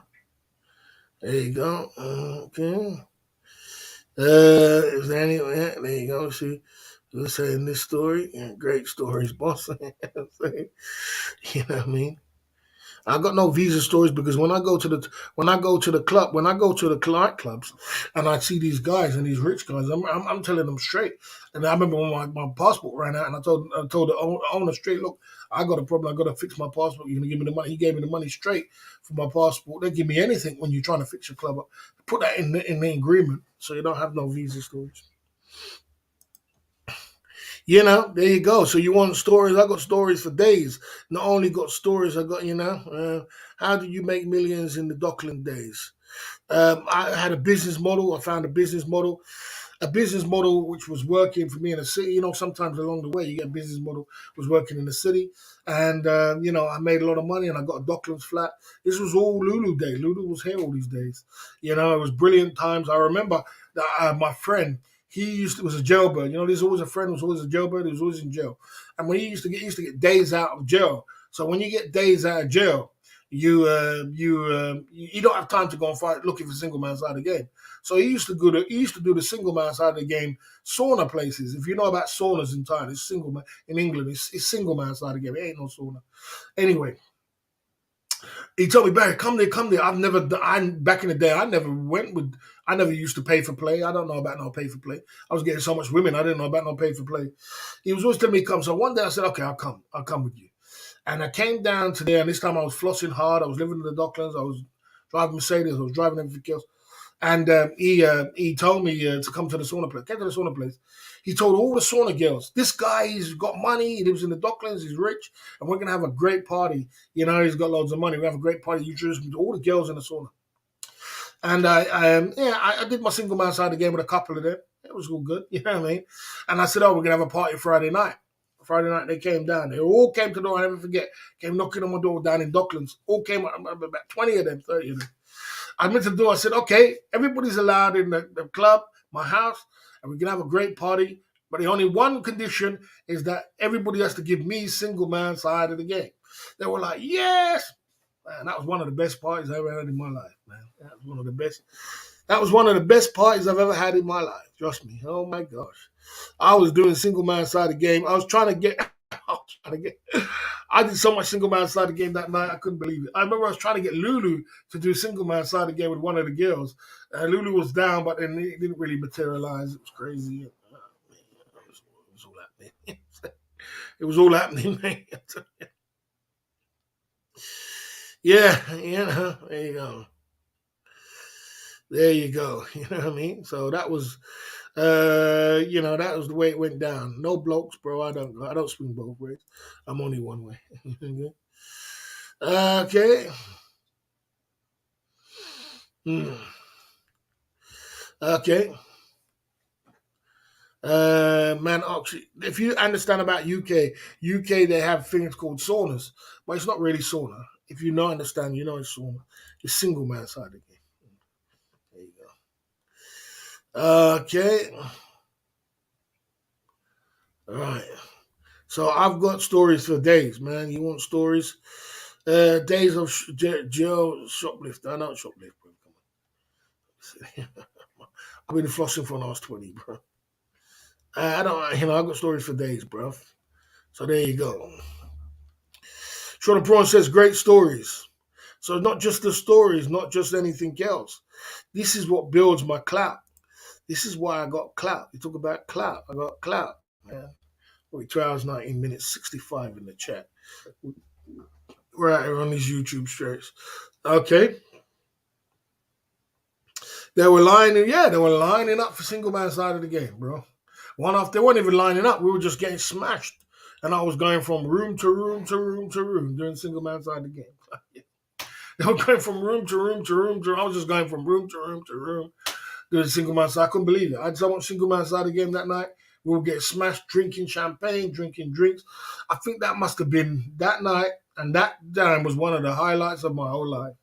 There you go. Okay. Is there any? Yeah, there you go. See, we're saying this story. Yeah, great stories, boss. You know what I mean? I got no visa stories because when I go to the client clubs, and I see these guys and these rich guys, I'm telling them straight. And I remember when my passport ran out, and I told the owner straight, look, I got a problem. I got to fix my passport. You're gonna give me the money. He gave me the money straight for my passport. They give me anything when you're trying to fix your club up. Put that in the agreement, so you don't have no visa stories. There you go. So you want stories? I got stories for days. Not only got stories, I got, how did you make millions in the Dockland days? I had a business model. I found a business model which was working for me in the city. Sometimes along the way you get a business model was working in the city, and I made a lot of money, and I got a Docklands flat. This was all Lulu day. Lulu was here all these days. It was brilliant times. I remember that my friend. Was a jailbird. There's always a friend who's always a jailbird who's always in jail. And when he used to get days out of jail. So when you get days out of jail, you don't have time to go and fight looking for single man side of the game. So he used to do the single man side of the game sauna places. If you know about saunas in Thailand, it's single man in England. It's single man side of the game. It ain't no sauna. Anyway, he told me, Barry, come there, come there. Back in the day, I never used to pay for play. I don't know about no pay for play. I was getting so much women, I didn't know about no pay for play. He was always telling me to come. So one day I said, okay, I'll come with you. And I came down to there, and this time I was flossing hard. I was living in the Docklands. I was driving Mercedes. I was driving everything else. And he told me to come to the sauna place. Came to the sauna place. He told all the sauna girls, this guy, he's got money. He lives in the Docklands. He's rich. And we're going to have a great party. He's got loads of money. We have a great party. You introduce me to all the girls in the sauna. And I did my single man side of the game with a couple of them. It was all good. You know what I mean? And I said, oh, we're going to have a party Friday night. Friday night, they came down. They all came to the door. I never forget. Came knocking on my door down in Docklands. All came up, about 20 of them, 30 of them. I went to the door. I said, okay, everybody's allowed in the club, my house, and we can have a great party. But the only one condition is that everybody has to give me single man side of the game. They were like, yes. Man, that was one of the best parties I ever had in my life, man. That was one of the best. That was one of the best parties I've ever had in my life. Trust me. Oh my gosh. I was doing single man side of the game. I was trying to get. I did so much single man side of the game that night. I couldn't believe it. I remember I was trying to get Lulu to do single man side of the game with one of the girls. Lulu was down, but then it didn't really materialize. It was crazy. It was all happening. It was all happening, man. Yeah, there you go. There you go. You know what I mean? So that was, that was the way it went down. No blokes, bro. I don't swing both ways. I'm only one way. Okay. Okay. Man, actually, if you understand about UK they have things called saunas, but it's not really sauna. If you don't understand, it's sauna. It's single man side of the game. There you go. Okay. All right. So I've got stories for days, man. You want stories? Days of jail shoplift. I don't shoplift, bro. Come on. I've been flossing for the last 20, bro. I don't, I've got stories for days, bro. So there you go. Sean Prawn says, great stories. So not just the stories, not just anything else. This is what builds my clout. This is why I got clout. You talk about clout. I got clout, man. 2 hours, 19 minutes, 65 in the chat. We're out here on these YouTube streams. Okay. They were lining up for single man side of the game, bro. They weren't even lining up. We were just getting smashed. And I was going from room to room to room to room during single man side of the game. They were going from room to room to room to I was just going from room to room to room doing single man side. I couldn't believe it. I had so much single man side of the game that night. We would get smashed drinking champagne, drinking drinks. I think that must have been that night. And that time was one of the highlights of my whole life.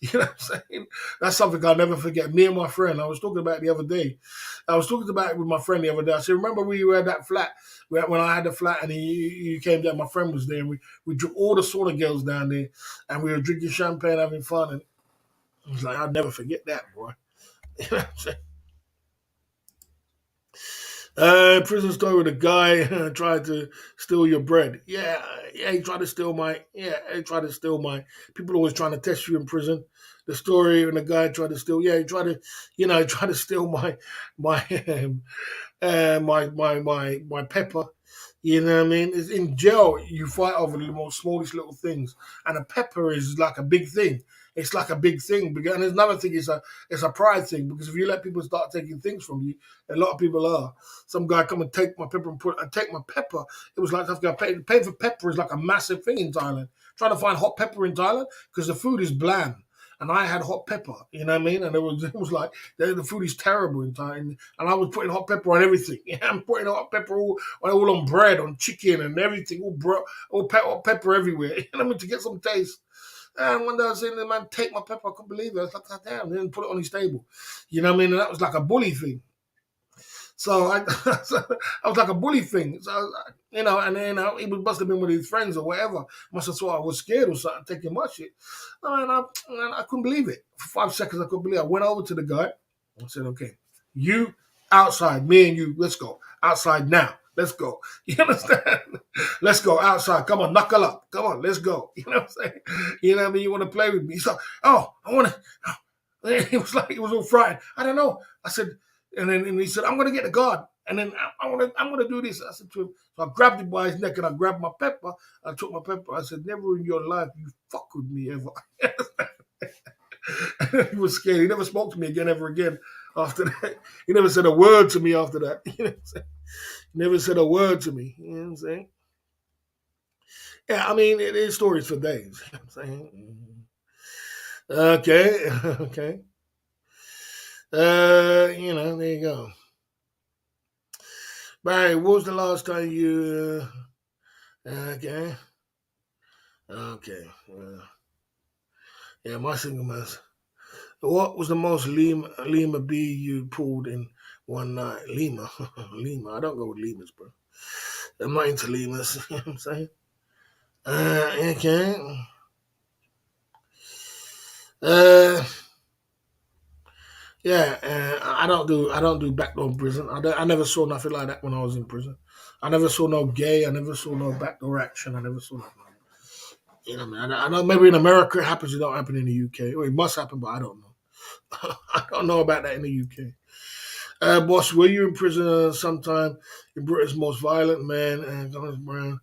You know what I'm saying? That's something I'll never forget. Me and my friend, I was talking about it the other day. I was talking about it with my friend the other day. I said, remember we were at that flat when I had the flat and you came down, my friend was there, and we took all the sauna girls down there and we were drinking champagne, having fun. And I was like, I'll never forget that, boy. You know what I'm saying? Prison story with a guy tried to steal your bread. Yeah, he tried to steal my. Yeah, he tried to steal my. People always trying to test you in prison. The story when the guy tried to steal. Yeah, he tried to, he tried to steal my my pepper. You know what I mean? It's in jail, you fight over the most smallest little things, and a pepper is like a big thing. It's like a big thing. And there's another thing. It's a pride thing because if you let people start taking things from you, a lot of people are. Some guy come and take my pepper and take my pepper. It was like paying for pepper is like a massive thing in Thailand. Trying to find hot pepper in Thailand because the food is bland. And I had hot pepper, you know what I mean? And it was like the food is terrible in Thailand. And I was putting hot pepper on everything. Yeah, I'm putting hot pepper all on bread, on chicken, and everything. Hot pepper everywhere. You know what I mean? To get some taste. And when I was saying the man take my pepper, I couldn't believe it. I was like, God damn, they didn't put it on his table. You know what I mean? And that was like a bully thing. So I, I was like a bully thing. So, and then he must have been with his friends or whatever. Must have thought I was scared or something, taking my shit. And I couldn't believe it. For 5 seconds, I couldn't believe it. I went over to the guy. I said, okay, you outside, me and you, let's go. Outside now. Let's go. You understand? Let's go outside. Come on, knuckle up. Come on, let's go. You know what I'm saying? You know what I mean? You want to play with me? He's like, oh, I want to. He was all frightened. I don't know. I said, and he said, I'm going to get the guard. And then I'm going to do this. I said to him, so I grabbed him by his neck and I grabbed my pepper. I took my pepper. I said, never in your life you fuck with me ever. He was scared. He never spoke to me ever again after that. He never said a word to me after that. You know what I'm saying? He never said a word to me. You know what I'm saying? Yeah, I mean, it is stories for days. You know what I'm saying? Okay, okay. There you go. Barry, what was the last time you? Okay, okay. Yeah, my single man. What was the most Lima bee you pulled in one night? Lima, Lima. I don't go with Limas, bro. I'm not into Limas. You know what I'm saying? Okay. Yeah, I don't do backdoor prison. I never saw nothing like that when I was in prison. I never saw no gay. I never saw no backdoor action. I never saw nothing. You know what I mean? I know maybe in America it happens. It don't happen in the UK. Well, it must happen, but I don't know. I don't know about that in the UK. Boss, were you in prison sometime? In Britain's most violent man, and Thomas Brown,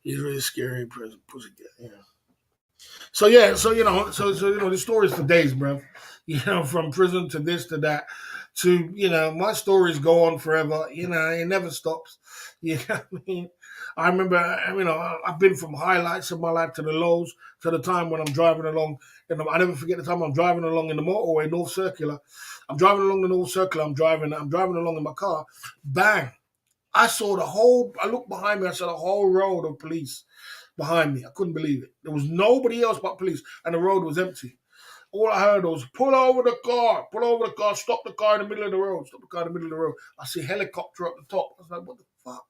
he's really scary in prison. Pussycat, yeah. So yeah, the stories for days, bro. From prison to this to that, to my stories go on forever. It never stops. You know what I mean? I remember, I've been from highlights of my life to the lows, to the time when I'm driving along. I never forget the time I'm driving along in the motorway, North Circular. I'm driving along the North Circular. I'm driving along in my car. Bang! I looked behind me. I saw the whole road of police behind me. I couldn't believe it. There was nobody else but police, and the road was empty. All I heard was, pull over the car, stop the car in the middle of the road, I see helicopter up the top. I was like, what the fuck?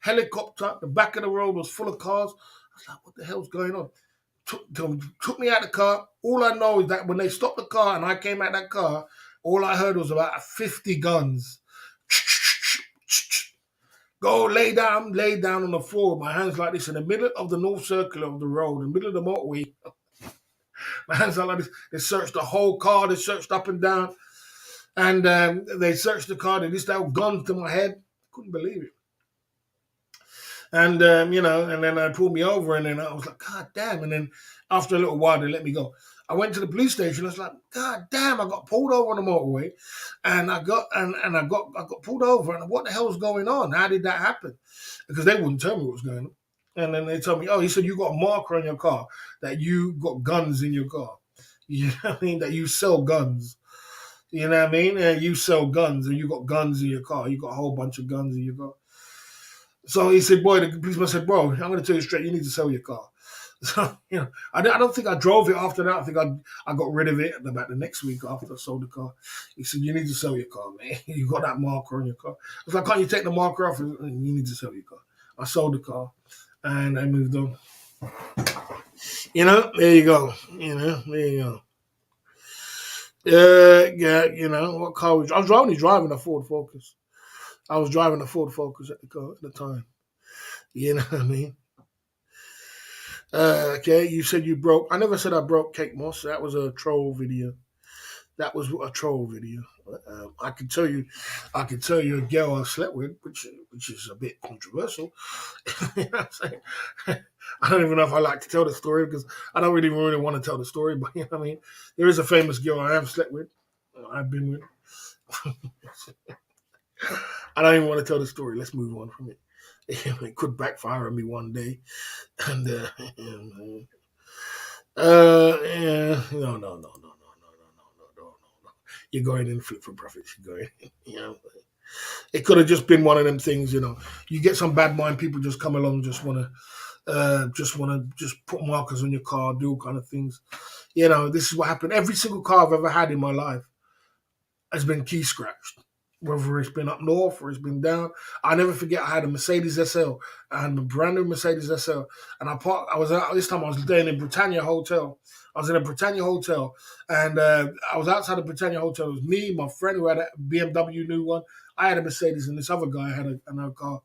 Helicopter, the back of the road was full of cars. I was like, what the hell's going on? Took me out the car. All I know is that when they stopped the car and I came out that car, all I heard was about 50 guns. Go lay down on the floor with my hands like this in the middle of the North Circle of the road, in the middle of the motorway. My hands are like this. They searched the whole car. They searched up and down. And they searched the car. They just had guns to my head. Couldn't believe it. And, and then they pulled me over. And then I was like, God damn. And then after a little while, they let me go. I went to the police station. I was like, God damn, I got pulled over on the motorway. And I got pulled over. And what the hell was going on? How did that happen? Because they wouldn't tell me what was going on. And then they told me, oh, he said you got a marker on your car that you got guns in your car. You know what I mean? That you sell guns. You know what I mean? You sell guns and you got guns in your car. You got a whole bunch of guns in your car. So he said, boy, the policeman said, bro, I'm going to tell you straight, you need to sell your car. So, I don't think I drove it after that. I think I got rid of it about the next week after I sold the car. He said, "You need to sell your car, man. You got that marker on your car." I was like, "Can't you take the marker off?" You need to sell your car. I sold the car, and I moved on. There you go. There you go. Yeah, what car was I was only driving a Ford Focus. I was driving a Ford Focus at the time. You know what I mean? Okay, you said you broke. I never said I broke Kate Moss. That was a troll video. That was a troll video. I can tell you, a girl I slept with, which is a bit controversial. You know what I'm saying? I don't even know if I like to tell the story because I don't really want to tell the story. But you know what I mean, there is a famous girl I have slept with. I've been with. I don't even want to tell the story. Let's move on from it. It could backfire on me one day, and yeah, no. You're going in flip for profits. You're going, It could have just been one of them things. You get some bad mind people just come along, just put markers on your car, do all kind of things. This is what happened. Every single car I've ever had in my life has been key scratched. Whether it's been up north or it's been down. I never forget I had a Mercedes SL. I had a brand new Mercedes SL. And I was out this time I was staying in Britannia Hotel. I was in a Britannia Hotel and I was outside the Britannia Hotel. It was me, my friend who had a BMW new one. I had a Mercedes and this other guy had another car.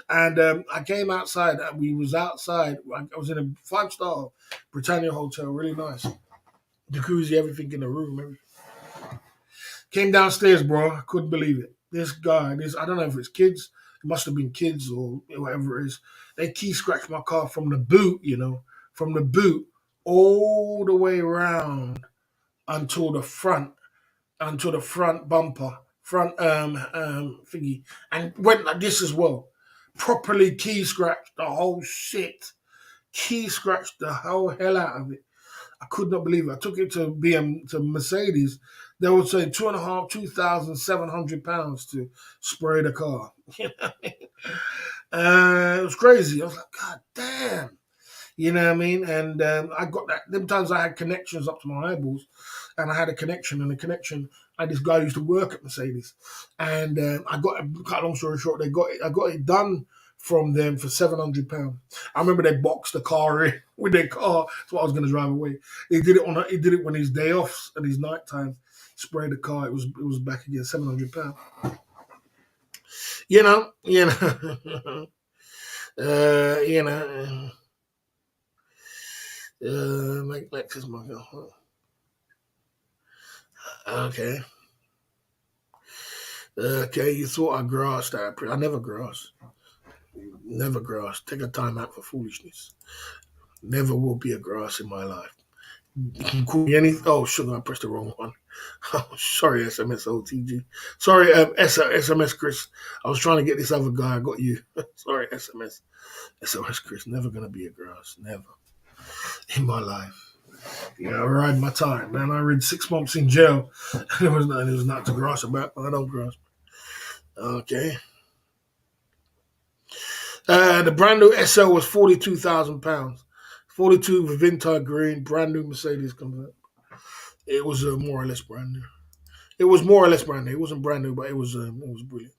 And I came outside and we was outside. I was in a 5-star Britannia Hotel, really nice. Jacuzzi, everything in the room, everything. Came downstairs, bro. I couldn't believe it. This guy, I don't know if it's kids. It must have been kids or whatever it is. They key scratched my car from the boot, from the boot all the way around until the front, bumper, front thingy, and went like this as well. Properly key scratched the whole shit. Key scratched the whole hell out of it. I could not believe it. I took it to Mercedes. They would say £2,700 to spray the car. It was crazy. I was like, God damn. You know what I mean? And I got that. Them times I had connections up to my eyeballs, and I had a connection. And the connection, I had this guy who used to work at Mercedes, and I got. Cut a long story short, I got it done from them for £700. I remember they boxed the car in with their car. That's what I was going to drive away. He did it when his day offs and his night time. Sprayed the car. It was back again £700. You know. Make Lexus my girl. Okay. Okay, you thought I grasped that. I never grasped. Never grass. Take a time out for foolishness. Never will be a grass in my life. You can call me anything. Oh, sugar, I pressed the wrong one. Oh, sorry, SMS OTG. Sorry, SMS Chris. I was trying to get this other guy. I got you. Sorry, SMS Chris. Never gonna be a grass. Never in my life. I ride my time, man. I read 6 months in jail. There was not to grass about. I don't grass. Okay. The brand new SL was £42,000. 42 with Vintage green, brand new Mercedes convertible. It was more or less brand new. It was more or less brand new. It wasn't brand new, but it was brilliant.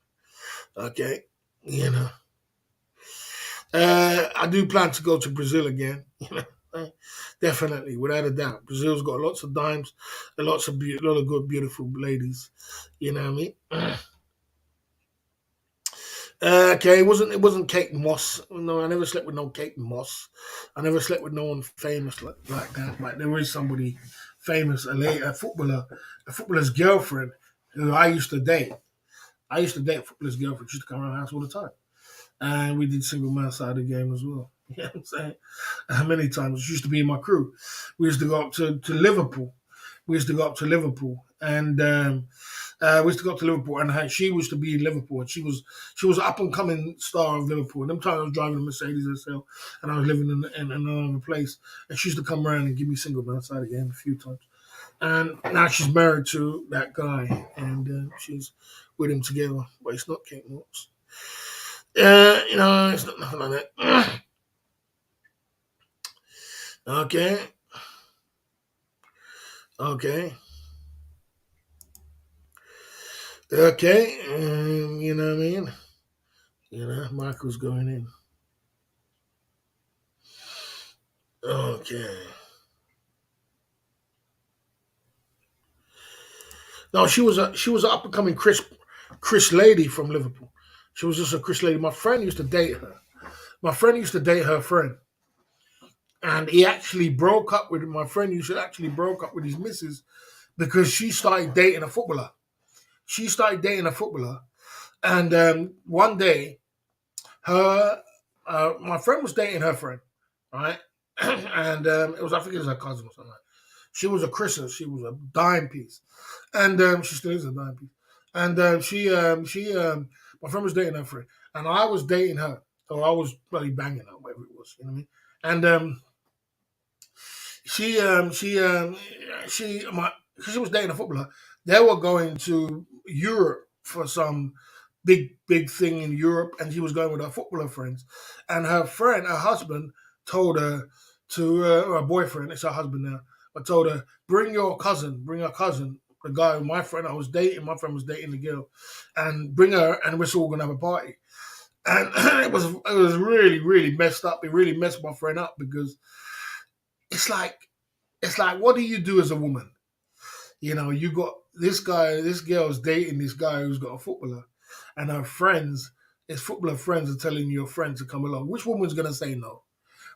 Okay, I do plan to go to Brazil again. Definitely, without a doubt. Brazil's got lots of dimes and lot of good, beautiful ladies. You know what I mean? Okay, it wasn't Kate Moss. No, I never slept with no Kate Moss. I never slept with no one famous like that. But there is somebody famous, a footballer's girlfriend who I used to date. I used to date a footballer's girlfriend. She used to come around the house all the time, and we did single man side of the game as well. You know what I'm saying? Many times. She used to be in my crew. We used to go up to Liverpool. And we used to go to Liverpool, and she used to be in Liverpool. And she was up and coming star of Liverpool. And them times I was driving a Mercedes SL, and I was living in another place. And she used to come around and give me single man side of the game a few times. And now she's married to that guy, and she's with him together. But it's not Kate Moss. It's not nothing like that. Okay. Okay. Okay. You know what I mean? Michael's going in. Okay. No, she was an up and coming Chris lady from Liverpool. She was just a Chris lady. My friend used to date her. My friend used to date her friend, and he actually broke up with my friend. Used to actually broke up with his missus because she started dating a footballer. She started dating a footballer, and one day her my friend was dating her friend, right? And I think it was her cousin or something. She was a Christmas. She was a dime piece, and she still is a dime piece. And my friend was dating her friend, and I was dating her, or I was bloody banging her, whatever it was. You know what I mean? And she she my she was dating a footballer. They were going to Europe for some big thing in Europe, and she was going with her footballer friends. And her husband, told her to her boyfriend, it's her husband now, but told her bring her cousin, the guy my friend I was dating. My friend was dating the girl, and bring her, and we're all gonna have a party. And it was really messed up. It really messed my friend up because it's like what do you do as a woman? You got this girl's dating this guy who's got a footballer, and his footballer friends are telling your friend to come along. Which woman's gonna say no?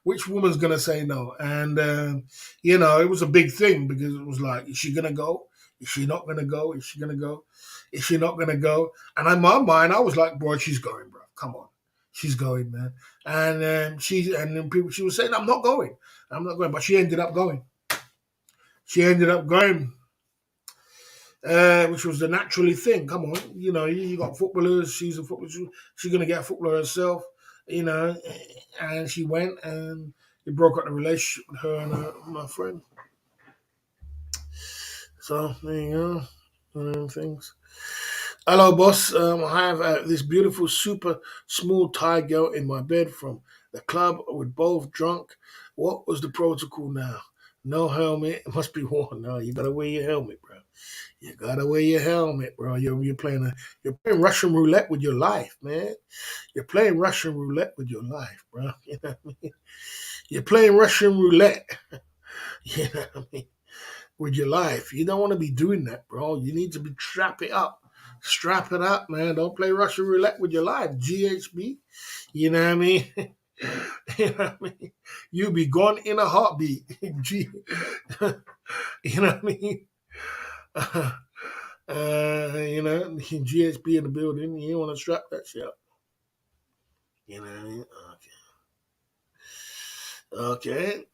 Which woman's gonna say no? And it was a big thing because it was like, is she gonna go? Is she not gonna go? Is she gonna go? Is she not gonna go? And in my mind, I was like, bro, she's going, bro. Come on, she's going, man. And then she was saying, I'm not going. I'm not going, but she ended up going. She ended up going, which was the naturally thing. Come on, you got footballers. She's a footballer. She's gonna get a footballer herself, you know. And she went, and it broke up the relationship with her and my friend. So there you go. One of them things. Hello, boss. I have this beautiful, super smooth Thai girl in my bed from the club. We're both drunk. What was the protocol now? No helmet. It must be worn. No, you gotta wear your helmet, bro. You gotta wear your helmet, bro. You're playing Russian roulette with your life, man. You're playing Russian roulette with your life, bro. You know what I mean? You're playing Russian roulette. You know what I mean? With your life. You don't want to be doing that, bro. You need to be strap it up. Strap it up, man. Don't play Russian roulette with your life. GHB. You know what I mean? You know what I mean? You'll be gone in a heartbeat. You know what I mean? GHB in the building. You don't want to strap that shit up. You know what I mean? Okay.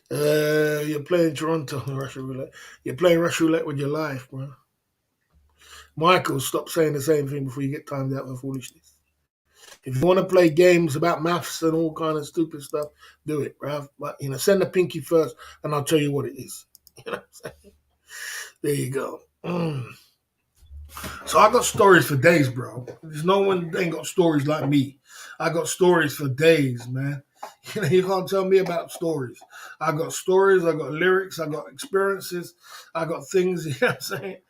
You're playing Toronto Russian roulette. You're playing Russian roulette with your life, bro. Michael, stop saying the same thing before you get timed out for foolishness. If you want to play games about maths and all kind of stupid stuff, do it, bro. But send the pinky first, and I'll tell you what it is. You know what I'm saying? There you go. So I got stories for days, bro. There's no one ain't got stories like me. I got stories for days, man. You can't tell me about stories. I got stories, I got lyrics, I got experiences, I got things, you know what I'm saying?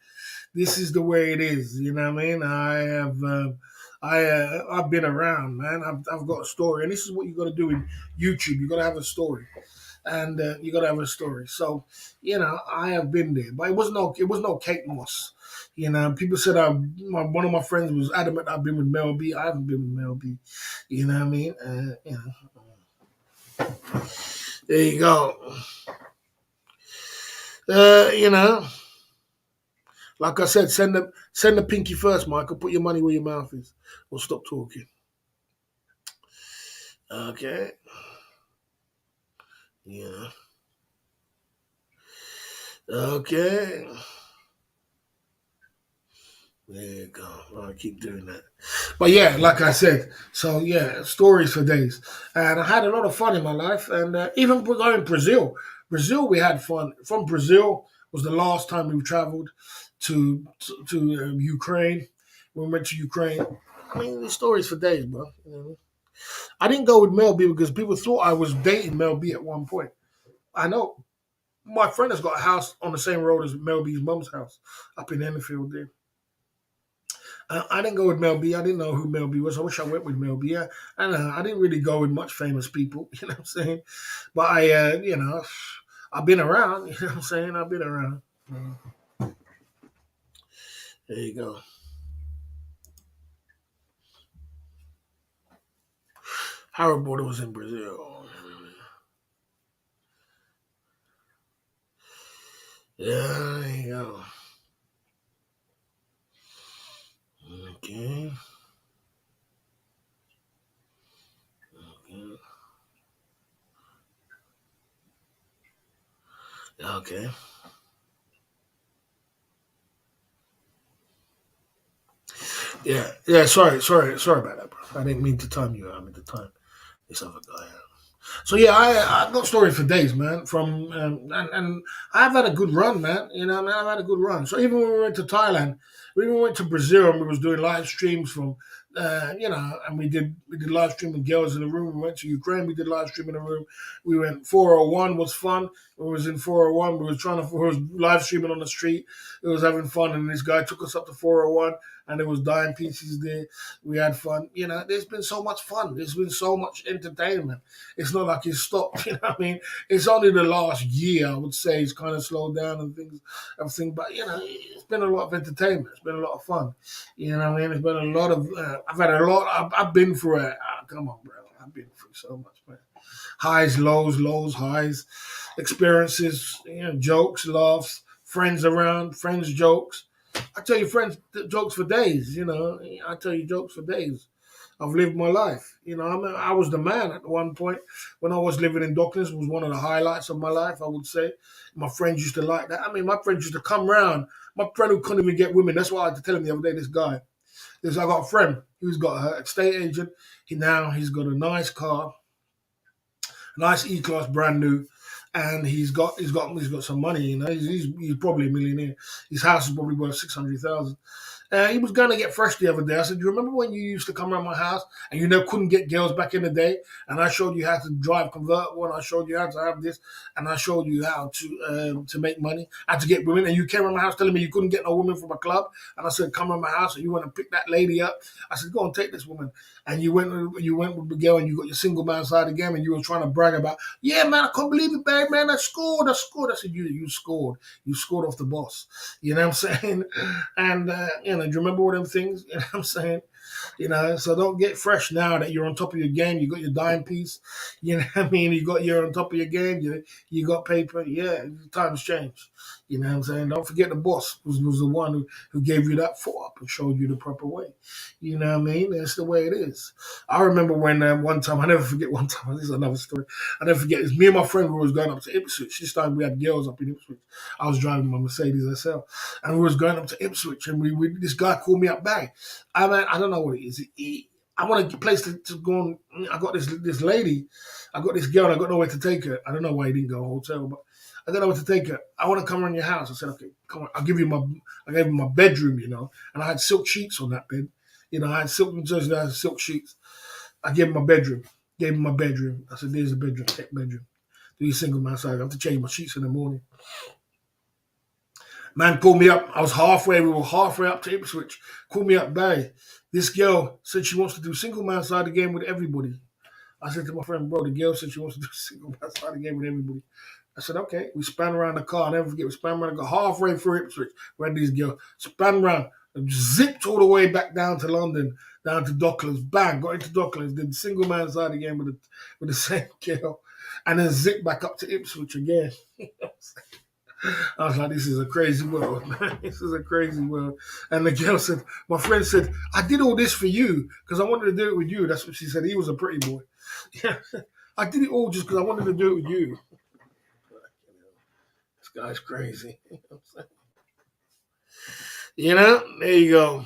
This is the way it is, you know what I mean? I've been around, man. I've got a story, and this is what you got to do in YouTube. You got to have a story, and you got to have a story. So, I have been there, but it was no Kate Moss. People said one of my friends was adamant I've been with Mel B. I haven't been with Mel B. You know what I mean? There you go. You know, like I said, send the pinky first, Michael. Put your money where your mouth is. Or stop talking. Okay. Yeah. Okay. There you go. I'll keep doing that. But yeah, like I said, so yeah, stories for days. And I had a lot of fun in my life. And even going Brazil. Brazil, we had fun. From Brazil was the last time we traveled to Ukraine. We went to Ukraine. I mean, the stories for days, bro. I didn't go with Mel B because people thought I was dating Mel B at one point. I know my friend has got a house on the same road as Mel B's mum's house up in Enfield there. I didn't go with Mel B. I didn't know who Mel B was. I wish I went with Mel B. I don't know. I didn't really go with much famous people. You know what I'm saying? But I've been around. You know what I'm saying? I've been around. There you go. Harold Border was in Brazil. Yeah, there you go. Okay. Okay. Yeah. Yeah. Sorry about that, bro. I didn't mean to time you out. I meant to time this other guy out. So yeah, I've got stories for days, man. From and I've had a good run, man. You know, man, I've had a good run. So even when we went to Thailand, we even went to Brazil and we was doing live streams from, and we did live stream with girls in the room. We went to Ukraine, we did live stream in the room. We went 401 was fun. We was in 401. We was live streaming on the street. It was having fun, and this guy took us up to 401, and there was dying pieces there. We had fun. You know, there's been so much fun. There's been so much entertainment. It's not like it's stopped. You know what I mean? It's only the last year, I would say, it's kind of slowed down and everything. But, it's been a lot of entertainment. It's been a lot of fun. You know what I mean? It's been a lot of, I've had a lot, I've been through it. Come on, bro. I've been through so much, man. Highs, lows, highs, experiences, jokes, laughs, friends around, friends, jokes. I tell you, friends, jokes for days. I tell you jokes for days. I've lived my life. I was the man at one point when I was living in Docklands. It was one of the highlights of my life, I would say. My friends used to like that. I mean, my friends used to come round. My friend who couldn't even get women. That's why I had to tell him the other day. I got a friend who's got an estate agent. He's got a nice car, nice E-Class, brand new, and he's got some money. He's probably a millionaire. His house is probably worth 600,000. He was going to get fresh the other day. I said, "Do you remember when you used to come around my house and you never couldn't get girls back in the day? And I showed you how to drive convertible, and I showed you how to have this, and I showed you how to make money, how to get women. And you came around my house telling me you couldn't get no woman from a club. And I said, come around my house and you want to pick that lady up. I said, go and take this woman. And you went with the girl and you got your single man side again, and you were trying to brag about, yeah, man, I can't believe it, babe, man, I scored. I said, you scored. You scored off the boss. You know what I'm saying? And, do you remember all them things? You know what I'm saying? So don't get fresh now that you're on top of your game. You got your dime piece. You know what I mean? You're on top of your game. You got paper. Yeah, times change. You know what I'm saying? Don't forget the boss was the one who gave you that foot up and showed you the proper way. You know what I mean? That's the way it is. I remember when one time, I never forget one time, this is another story. I never forget, it's me and my friend who was going up to Ipswich. This time we had girls up in Ipswich. I was driving my Mercedes SL, and we was going up to Ipswich, and this guy called me up back. I don't know what it is. I want a place to go on. I got this lady, I got this girl, and I got nowhere to take her. I don't know why he didn't go to a hotel, but I don't know where to take her. I want to come around your house. I said, okay, come on. I gave him my bedroom, and I had silk sheets on that bed. I had silk sheets. I gave him my bedroom. I said, there's the bedroom, tech bedroom. Do you single man side? I have to change my sheets in the morning. Man called me up. We were halfway up to Ipswich. Called me up, Barry. This girl said she wants to do single man side again with everybody. I said to my friend, bro, the girl said she wants to do single man side again with everybody. I said, okay. We span around the car. I'll never forget. We span around the car halfway through Ipswich. We had these girls. Span around. Zipped all the way back down to London, down to Docklands. Bang, got into Docklands. Did single man side again with the same girl. And then zipped back up to Ipswich again. I was like, this is a crazy world, man. This is a crazy world. And the girl said, my friend said, I did all this for you because I wanted to do it with you. That's what she said. He was a pretty boy. Yeah, I did it all just because I wanted to do it with you. This guy's crazy. There you go.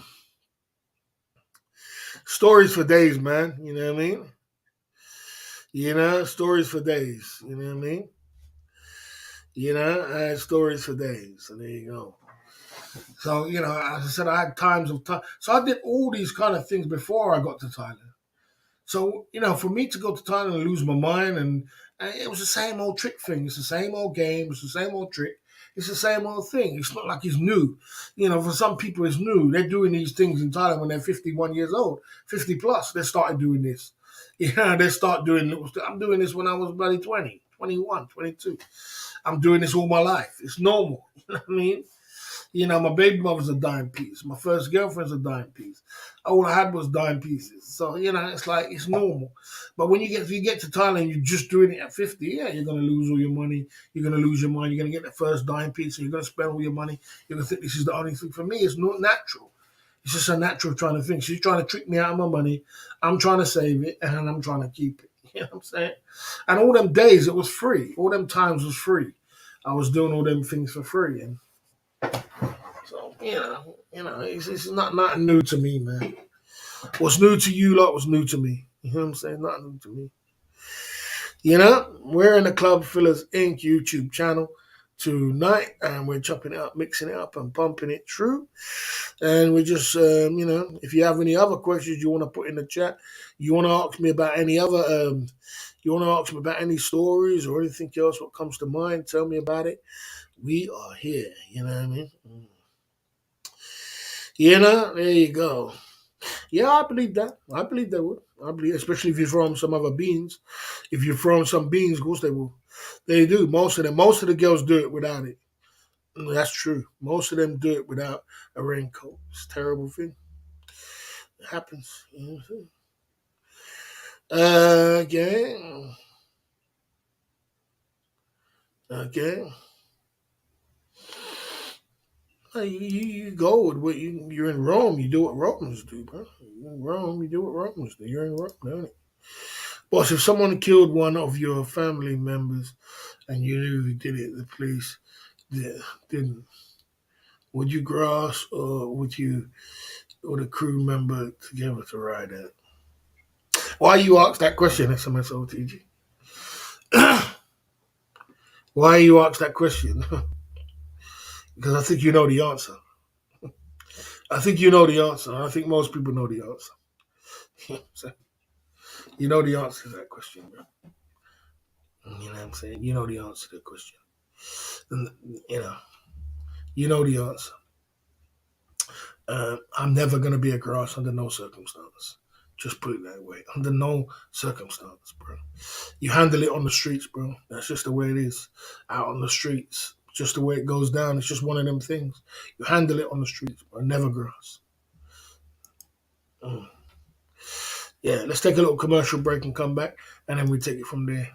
Stories for days, man. You know what I mean? Stories for days. You know what I mean? I had stories for days. So there you go. So, as I said, I had times of time. So I did all these kind of things before I got to Thailand. So, for me to go to Thailand and lose my mind, and it was the same old trick thing. It's the same old game. It's the same old trick. It's the same old thing. It's not like it's new. For some people, it's new. They're doing these things in Thailand when they're 51 years old, 50 plus. They started doing this. They start doing it. I'm doing this when I was bloody 20, 21, 22. I'm doing this all my life. It's normal. You know what I mean? My baby mother's a dime piece. My first girlfriend's a dime piece. All I had was dime pieces. So, it's like, it's normal. But when you get to Thailand, you're just doing it at 50, yeah, you're going to lose all your money. You're going to lose your mind. You're going to get the first dime piece, and you're going to spend all your money. You're going to think this is the only thing. For me, it's not natural. It's just a natural trying to think. She's trying to trick me out of my money. I'm trying to save it, and I'm trying to keep it. You know what I'm saying? And all them days, it was free. All them times was free. I was doing all them things for free. And so, it's not nothing new to me, man. What's new to you lot was new to me. You know what I'm saying? Nothing new to me. We're in the Club Fillers Inc. YouTube channel tonight, and we're chopping it up, mixing it up, and pumping it through. And we just, if you have any other questions you want to put in the chat, you want to ask me about any other, you want to ask me about any stories or anything else, what comes to mind, tell me about it. We are here. You know what I mean? There you go. Yeah, I believe that. I believe they would. I believe, especially if you're from some other beans. If you're from some beans, of course they will. They do. Most of them. Most of the girls do it without it. That's true. Most of them do it without a raincoat. It's a terrible thing. It happens. Okay. Okay. You go with what you're in Rome. You do what Romans do, bro. You're in Rome. You do what Romans do. You're in Rome, don't it? Boss, if someone killed one of your family members and you knew who did it, the police didn't, would you grass or would you or the crew member together to ride it? Why you ask that question, SMSOTG? Why you ask that question? Because I think you know the answer. I think you know the answer. I think most people know the answer. You know the answer to that question, bro. You know what I'm saying? You know the answer to the question. And, you know the answer. I'm never going to be a grass under no circumstance. Just put it that way. Under no circumstance, bro. You handle it on the streets, bro. That's just the way it is. Out on the streets. Just the way it goes down. It's just one of them things. You handle it on the streets, bro. Never grass. Yeah, let's take a little commercial break and come back, and then we take it from there.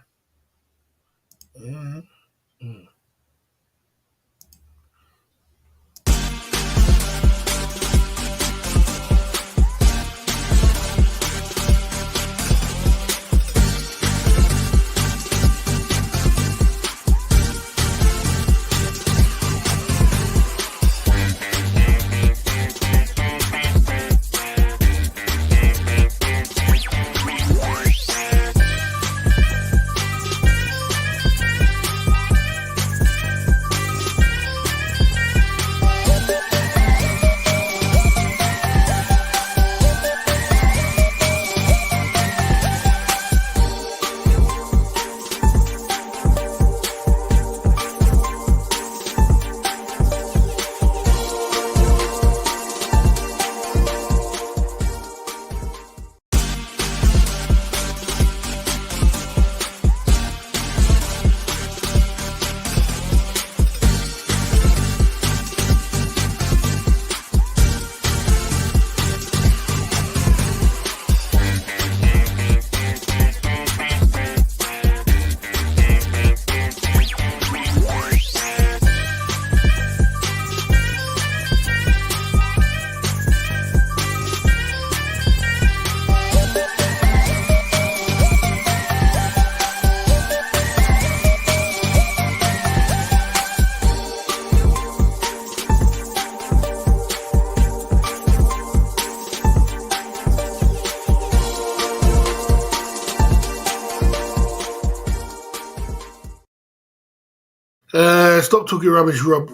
Stop talking rubbish, Rob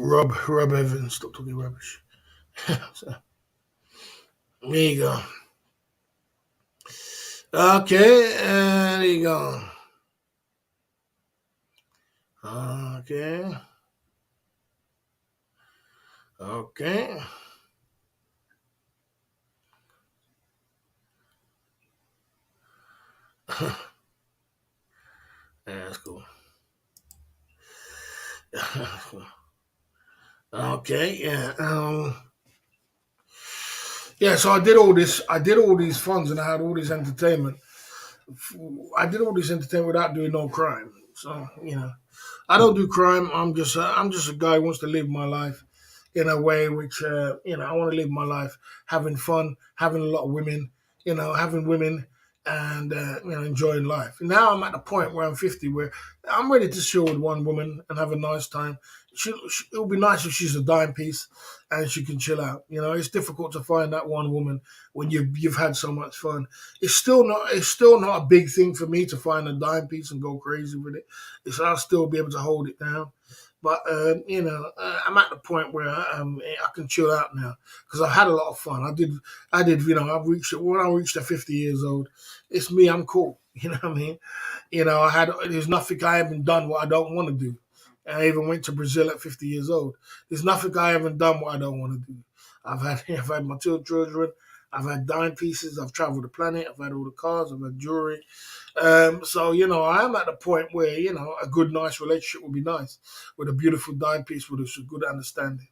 Evans. Stop talking rubbish. So, there you go. Okay, and there you go. Okay, okay. Yeah, that's cool. Okay, yeah. Yeah, so I did all this. I did all these funds, and I had all this entertainment. I did all this entertainment without doing no crime. So I don't do crime. I'm just a guy who wants to live my life in a way which I want to live my life having fun, having a lot of women, having women and enjoying life. Now I'm at the point where I'm 50, where I'm ready to chill with one woman and have a nice time. It'll be nice if she's a dime piece and she can chill out. It's difficult to find that one woman when you've had so much fun. It's still not a big thing for me to find a dime piece and go crazy with it. I'll still be able to hold it down. But I'm at the point where I can chill out now because I've had a lot of fun. I did. I've reached when I reached the 50 years old. It's me. I'm cool. You know what I mean? There's nothing I haven't done what I don't want to do. I even went to Brazil at 50 years old. There's nothing I haven't done what I don't want to do. I've had my two children. I've had dime pieces. I've traveled the planet. I've had all the cars. I've had jewelry. So I am at the point where a good, nice relationship would be nice with a beautiful dime piece with a good understanding.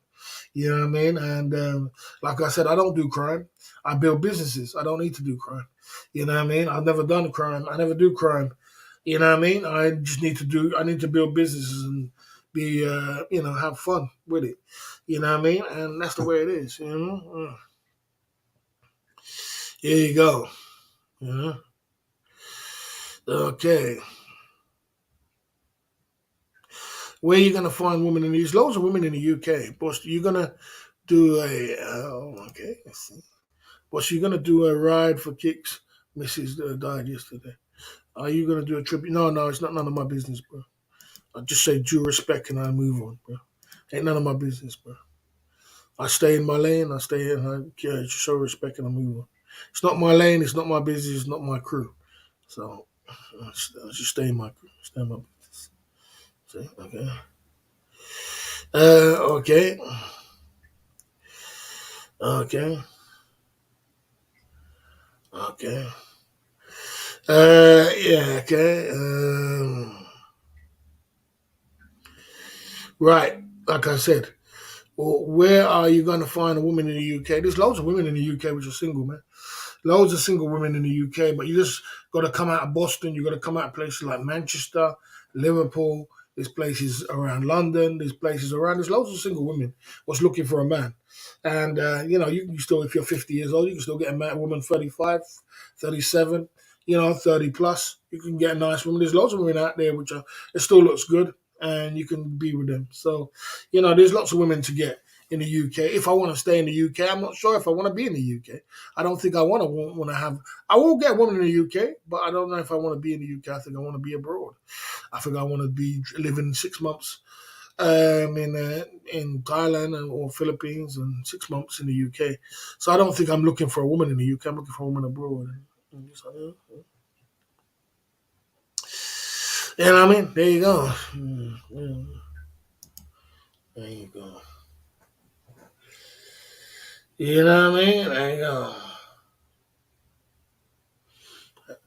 You know what I mean? And like I said, I don't do crime. I build businesses. I don't need to do crime. You know what I mean? I've never done crime. I never do crime. You know what I mean? I just need to do. I need to build businesses and be, have fun with it. You know what I mean? And that's the way it is. Here you go. You know? Okay. Where are you gonna find women in these? Loads of women in the UK. Boss, you're gonna do a okay. Let's see. Boss, you're gonna do a ride for kicks. Mrs. Died yesterday. Are you gonna do a tribute? No, no, it's not none of my business, bro. I just say due respect and I move on, bro. Ain't none of my business, bro. I stay in my lane. I stay in. Just show respect and I move on. It's not my lane. It's not my business. It's not my crew. So I just stay in my crew. Stay in my business. See, okay. Okay. Okay. Okay. Yeah, okay. Right. Like I said, well, where are you going to find a woman in the UK? There's loads of women in the UK which are single, man. Loads of single women in the UK, but you just got to come out of Boston. You got to come out of places like Manchester, Liverpool. There's places around London. There's places around. There's loads of single women was looking for a man, and you can still, if you're 50 years old, you can still get a man, woman 35, 37, 30 plus. You can get a nice woman. There's lots of women out there which are it still looks good, and you can be with them. So, there's lots of women to get in the UK. If I want to stay in the UK, I'm not sure if I want to be in the UK. I don't think I want to have. I will get a woman in the UK, but I don't know if I want to be in the UK. I think I want to be abroad. I think I want to be living 6 months in Thailand or Philippines and 6 months in the UK. So I don't think I'm looking for a woman in the UK. I'm looking for a woman abroad. You know what I mean? There you go. There you go. You know what I mean? There you go.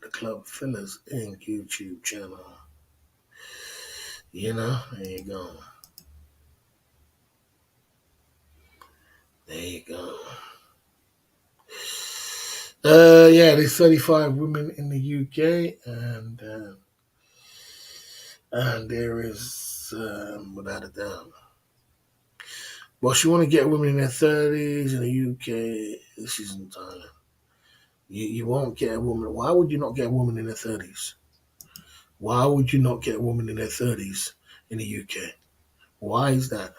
The Club Fillers Inc. YouTube channel. There you go. There you go. Yeah, there's 35 women in the UK, and there is without a doubt. Well, you want to get women in their 30s in the UK. This is in Thailand. You won't get a woman. Why would you not get a woman in their 30s? Why would you not get a woman in their 30s in the UK? Why is that?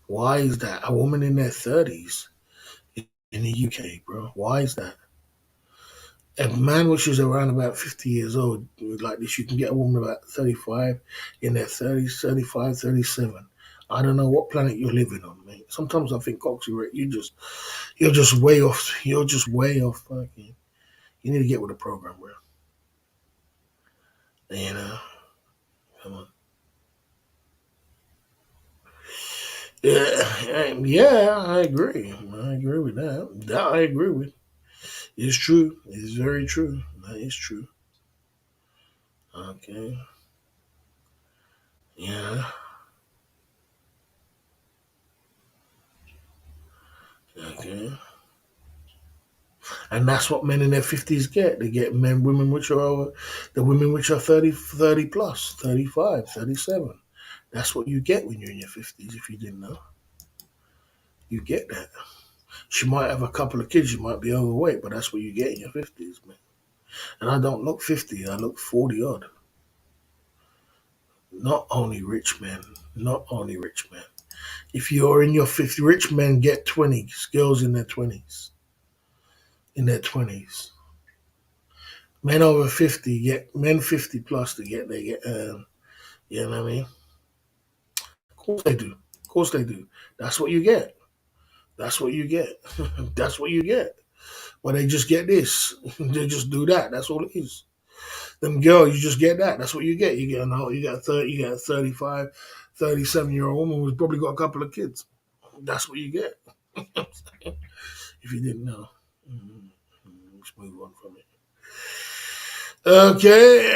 Why is that? A woman in their 30s in the UK, bro. Why is that? A man which is around about 50 years old, like this, you can get a woman about 35 in their 30s, 35, 37. I don't know what planet you're living on, mate. Sometimes I think, Coxie, Rick, you're just way off. You're just way off. Fucking, You need to get with the program, bro. You know, come on. Yeah, I agree. I agree with that. That I agree with. It's true. It's very true. That is true. Okay. Yeah. Okay. And that's what men in their 50s get. They get women which are over, the women which are 30 plus, 35, 37. That's what you get when you're in your 50s, if you didn't know. You get that. She might have a couple of kids, she might be overweight, but that's what you get in your 50s, man. And I don't look 50, I look 40 odd. Not only rich men, not only rich men. If you're in your 50s, rich men get 20s, girls in their 20s. In their 20s. Men over 50 get, men 50 plus to get, they get, you know what I mean? Of course they do. Of course they do. That's what you get. That's what you get. That's what you get. Well, they just get this. They just do that. That's all it is. Them girls, you just get that. That's what you get. You get you got 30, you got a 35, 37-year-old woman who's probably got a couple of kids. That's what you get. If you didn't know. Mhm. Let's move on from it. Okay.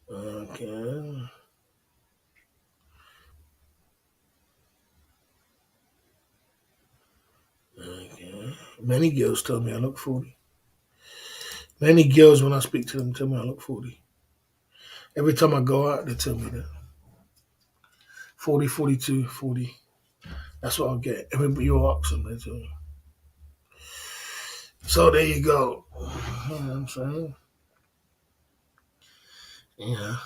Okay. Okay. Many girls tell me I look 40. Many girls, when I speak to them, tell me I look 40. Every time I go out, they tell me that. 40, 42, 40. That's what I'll get. Everybody you ask them, they tell me. So there you go. You know what I'm saying? Yeah.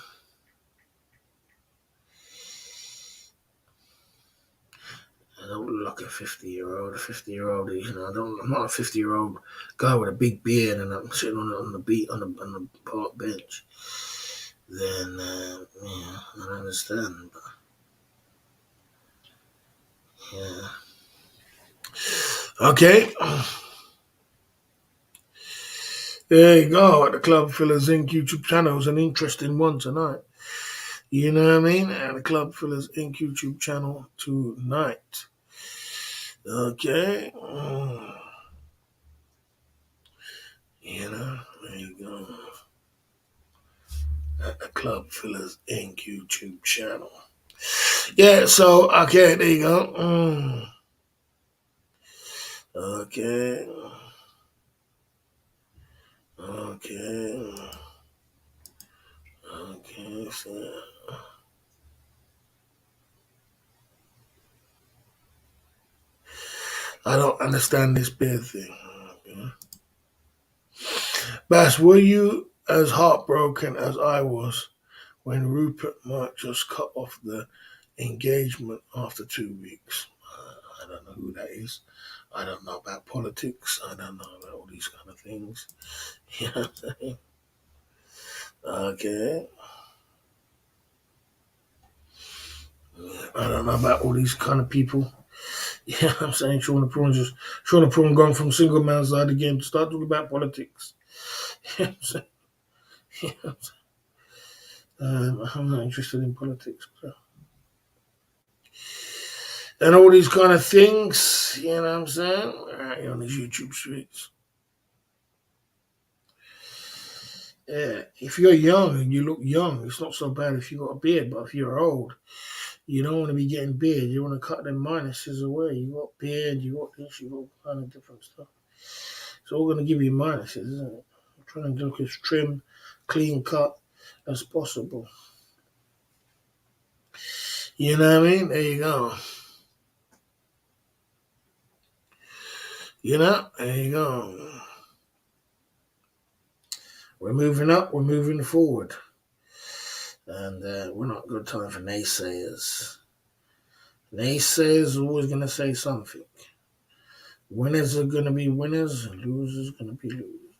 I don't look like a 50-year-old. A 50-year-old, I'm not a 50-year-old guy with a big beard and I'm sitting on the beat on the park bench. Then, yeah, I don't understand. But, yeah. Okay. There you go. At the Club Fillers Inc. YouTube channel is an interesting one tonight. You know what I mean? At the Club Fillers Inc. YouTube channel tonight. Okay. You know, there you go. At the Club Fillers Inc. YouTube channel. Yeah, so, okay, there you go. Okay. Okay. Okay, so. I don't understand this beard thing. Okay. Bass, were you as heartbroken as I was when Rupert Murchas cut off the engagement after 2 weeks? I don't know who that is. I don't know about politics. I don't know about all these kind of things. You know what I'm saying? Okay. I don't know about all these kind of people. Yeah, I'm saying Sean Prawn gone from single man's side again to start talking about politics. Yeah, I'm saying, yeah, I'm not interested in politics. So. And all these kind of things, you know what I'm saying? On these YouTube streets. Yeah, if you're young and you look young, it's not so bad if you got a beard, but if you're old, you don't want to be getting beard. You want to cut them minuses away. You got beard, you got this, you got kind of different stuff. It's all going to give you minuses, isn't it? I'm trying to look as trim, clean cut as possible. You know what I mean? There you go. You know, there you go. We're moving up, we're moving forward. And we're not good time for naysayers. Naysayers are always going to say something. Winners are going to be winners, losers are going to be losers.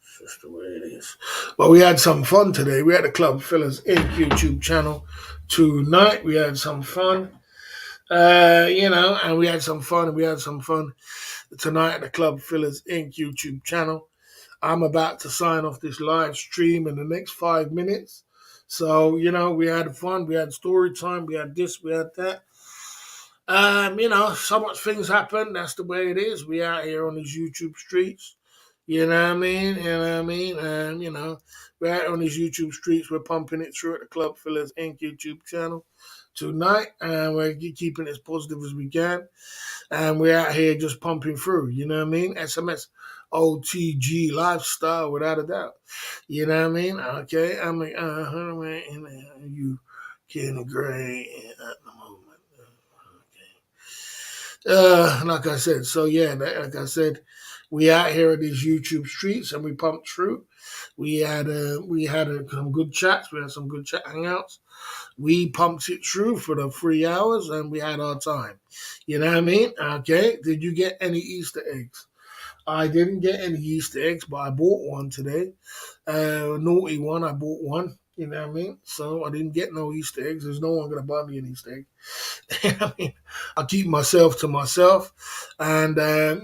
It's just the way it is. But we had some fun today. We had the Club Fillers Inc. YouTube channel tonight. We had some fun. And we had some fun. We had some fun tonight at the Club Fillers Inc. YouTube channel. I'm about to sign off this live stream in the next 5 minutes. So, we had fun. We had story time. We had this. We had that. So much things happen. That's the way it is. We out here on these YouTube streets. You know what I mean? You know what I mean? And, we're out on these YouTube streets. We're pumping it through at the Club Fillers Inc. YouTube channel tonight. And we're keeping it as positive as we can. And we're out here just pumping through. You know what I mean? SMS OTG lifestyle, without a doubt. You know what I mean? Okay. I mean, you can agree at the moment. Like I said, so yeah, like I said, we out here at these YouTube streets and we pumped through. We had some good chats. We had some good chat hangouts. We pumped it through for the 3 hours and we had our time. You know what I mean? Okay. Did you get any Easter eggs? I didn't get any Easter eggs, but I bought one today. Naughty one, I bought one. You know what I mean? So I didn't get no Easter eggs. There's no one gonna buy me an Easter egg. I mean, I keep myself to myself, and I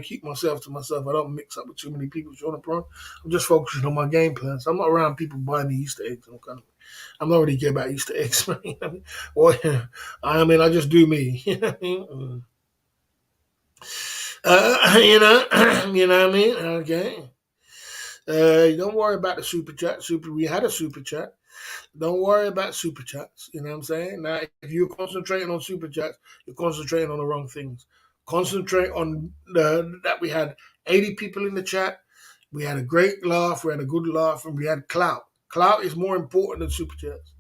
keep myself to myself. I don't mix up with too many people showing up on. I'm just focusing on my game plan. So I'm not around people buying the Easter eggs. I'm not really care about Easter eggs. I just do me. You know what I mean? You know what I mean? Okay. Don't worry about the super chat. We had a super chat. Don't worry about super chats. You know what I'm saying? Now, if you're concentrating on super chats, you're concentrating on the wrong things. Concentrate on that we had 80 people in the chat. We had a great laugh. We had a good laugh, and we had clout. Clout is more important than super chats.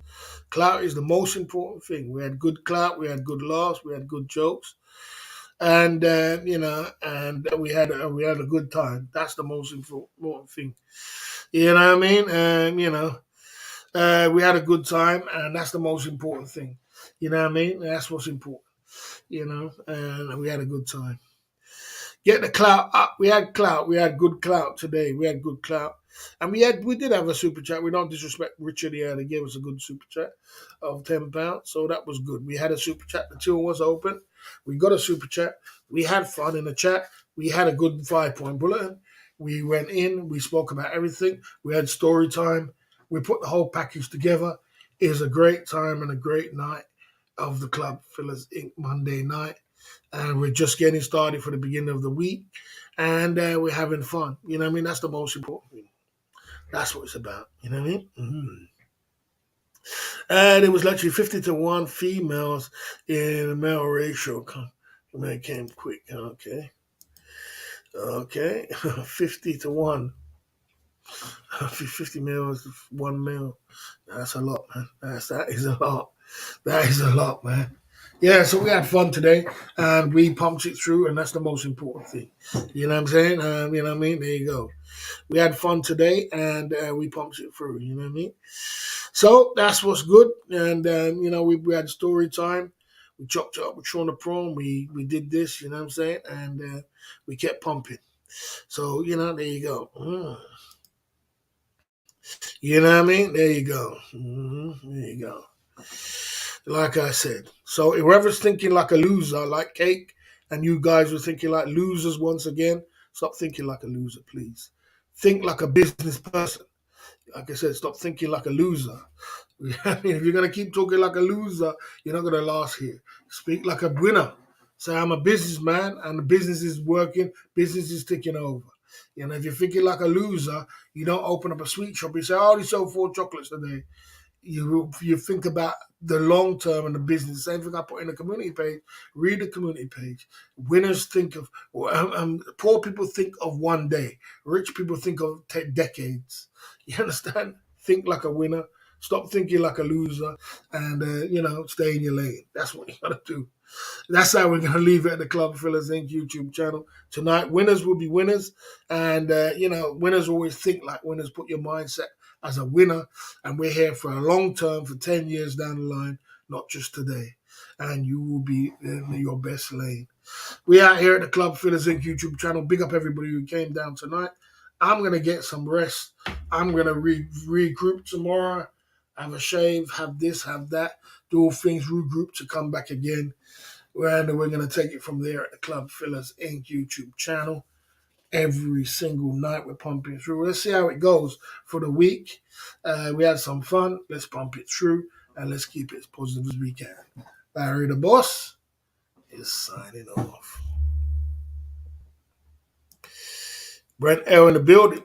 Clout is the most important thing. We had good clout. We had good laughs. We had good jokes, and we had a good time. That's the most important thing. You know what I mean? And we had a good time, and that's the most important thing. You know what I mean? That's what's important. And we had a good time. Get the clout up. We had clout. We had good clout today. We had good clout. And we did have a super chat. We don't disrespect Richard here. They gave us a good super chat of £10. So that was good. We had a super chat. The till was open. We got a super chat. We had fun in the chat. We had a good 5-point bulletin. We went in. We spoke about everything. We had story time. We put the whole package together. It was a great time and a great night of the Club Fillers Inc. Monday night. And we're just getting started for the beginning of the week. And we're having fun. You know what I mean? That's the most important thing. That's what it's about. You know what I mean? Mm-hmm. And it was literally 50-1 females in the male ratio. It came quick. Okay. 50-1. 50 males, 1 male. That's a lot, man. That is a lot. That is a lot, man. Yeah, so we had fun today, and we pumped it through, and that's the most important thing. You know what I'm saying? You know what I mean? There you go. We had fun today, and we pumped it through. You know what I mean? So that's what's good. And we had story time. We chopped it up with Sean the Prawn. We did this. You know what I'm saying? And we kept pumping. So there you go. You know what I mean? There you go. There you go. Like I said. So whoever's thinking like a loser, like Cake, and you guys were thinking like losers once again, stop thinking like a loser, please. Think like a business person. Like I said, stop thinking like a loser. If you're going to keep talking like a loser, you're not going to last here. Speak like a winner. Say, I'm a businessman and the business is working, business is taking over. If you're thinking like a loser, you don't open up a sweet shop. You say, oh, they sold 4 chocolates today. You think about the long term and the business. Same thing I put in the community page. Read the community page. Winners think of, poor people think of one day. Rich people think of decades. You understand? Think like a winner. Stop thinking like a loser, and stay in your lane. That's what you gotta do. That's how we're going to leave it at the Club Fillers Inc. YouTube channel tonight. Winners will be winners, and winners always think like winners. Put your mindset as a winner, and we're here for a long term, for 10 years down the line, not just today. And you will be in your best lane. We out here at the Club Fillers Inc. YouTube channel. Big up everybody who came down tonight. I'm going to get some rest. I'm going to regroup tomorrow. have a shave, have this, have that, do all things, regroup to come back again. And we're going to take it from there at the Club Fillers Inc. YouTube channel. Every single night we're pumping through. Let's see how it goes for the week. We had some fun. Let's pump it through and let's keep it as positive as we can. Barry the Boss is signing off. Brent L in the building.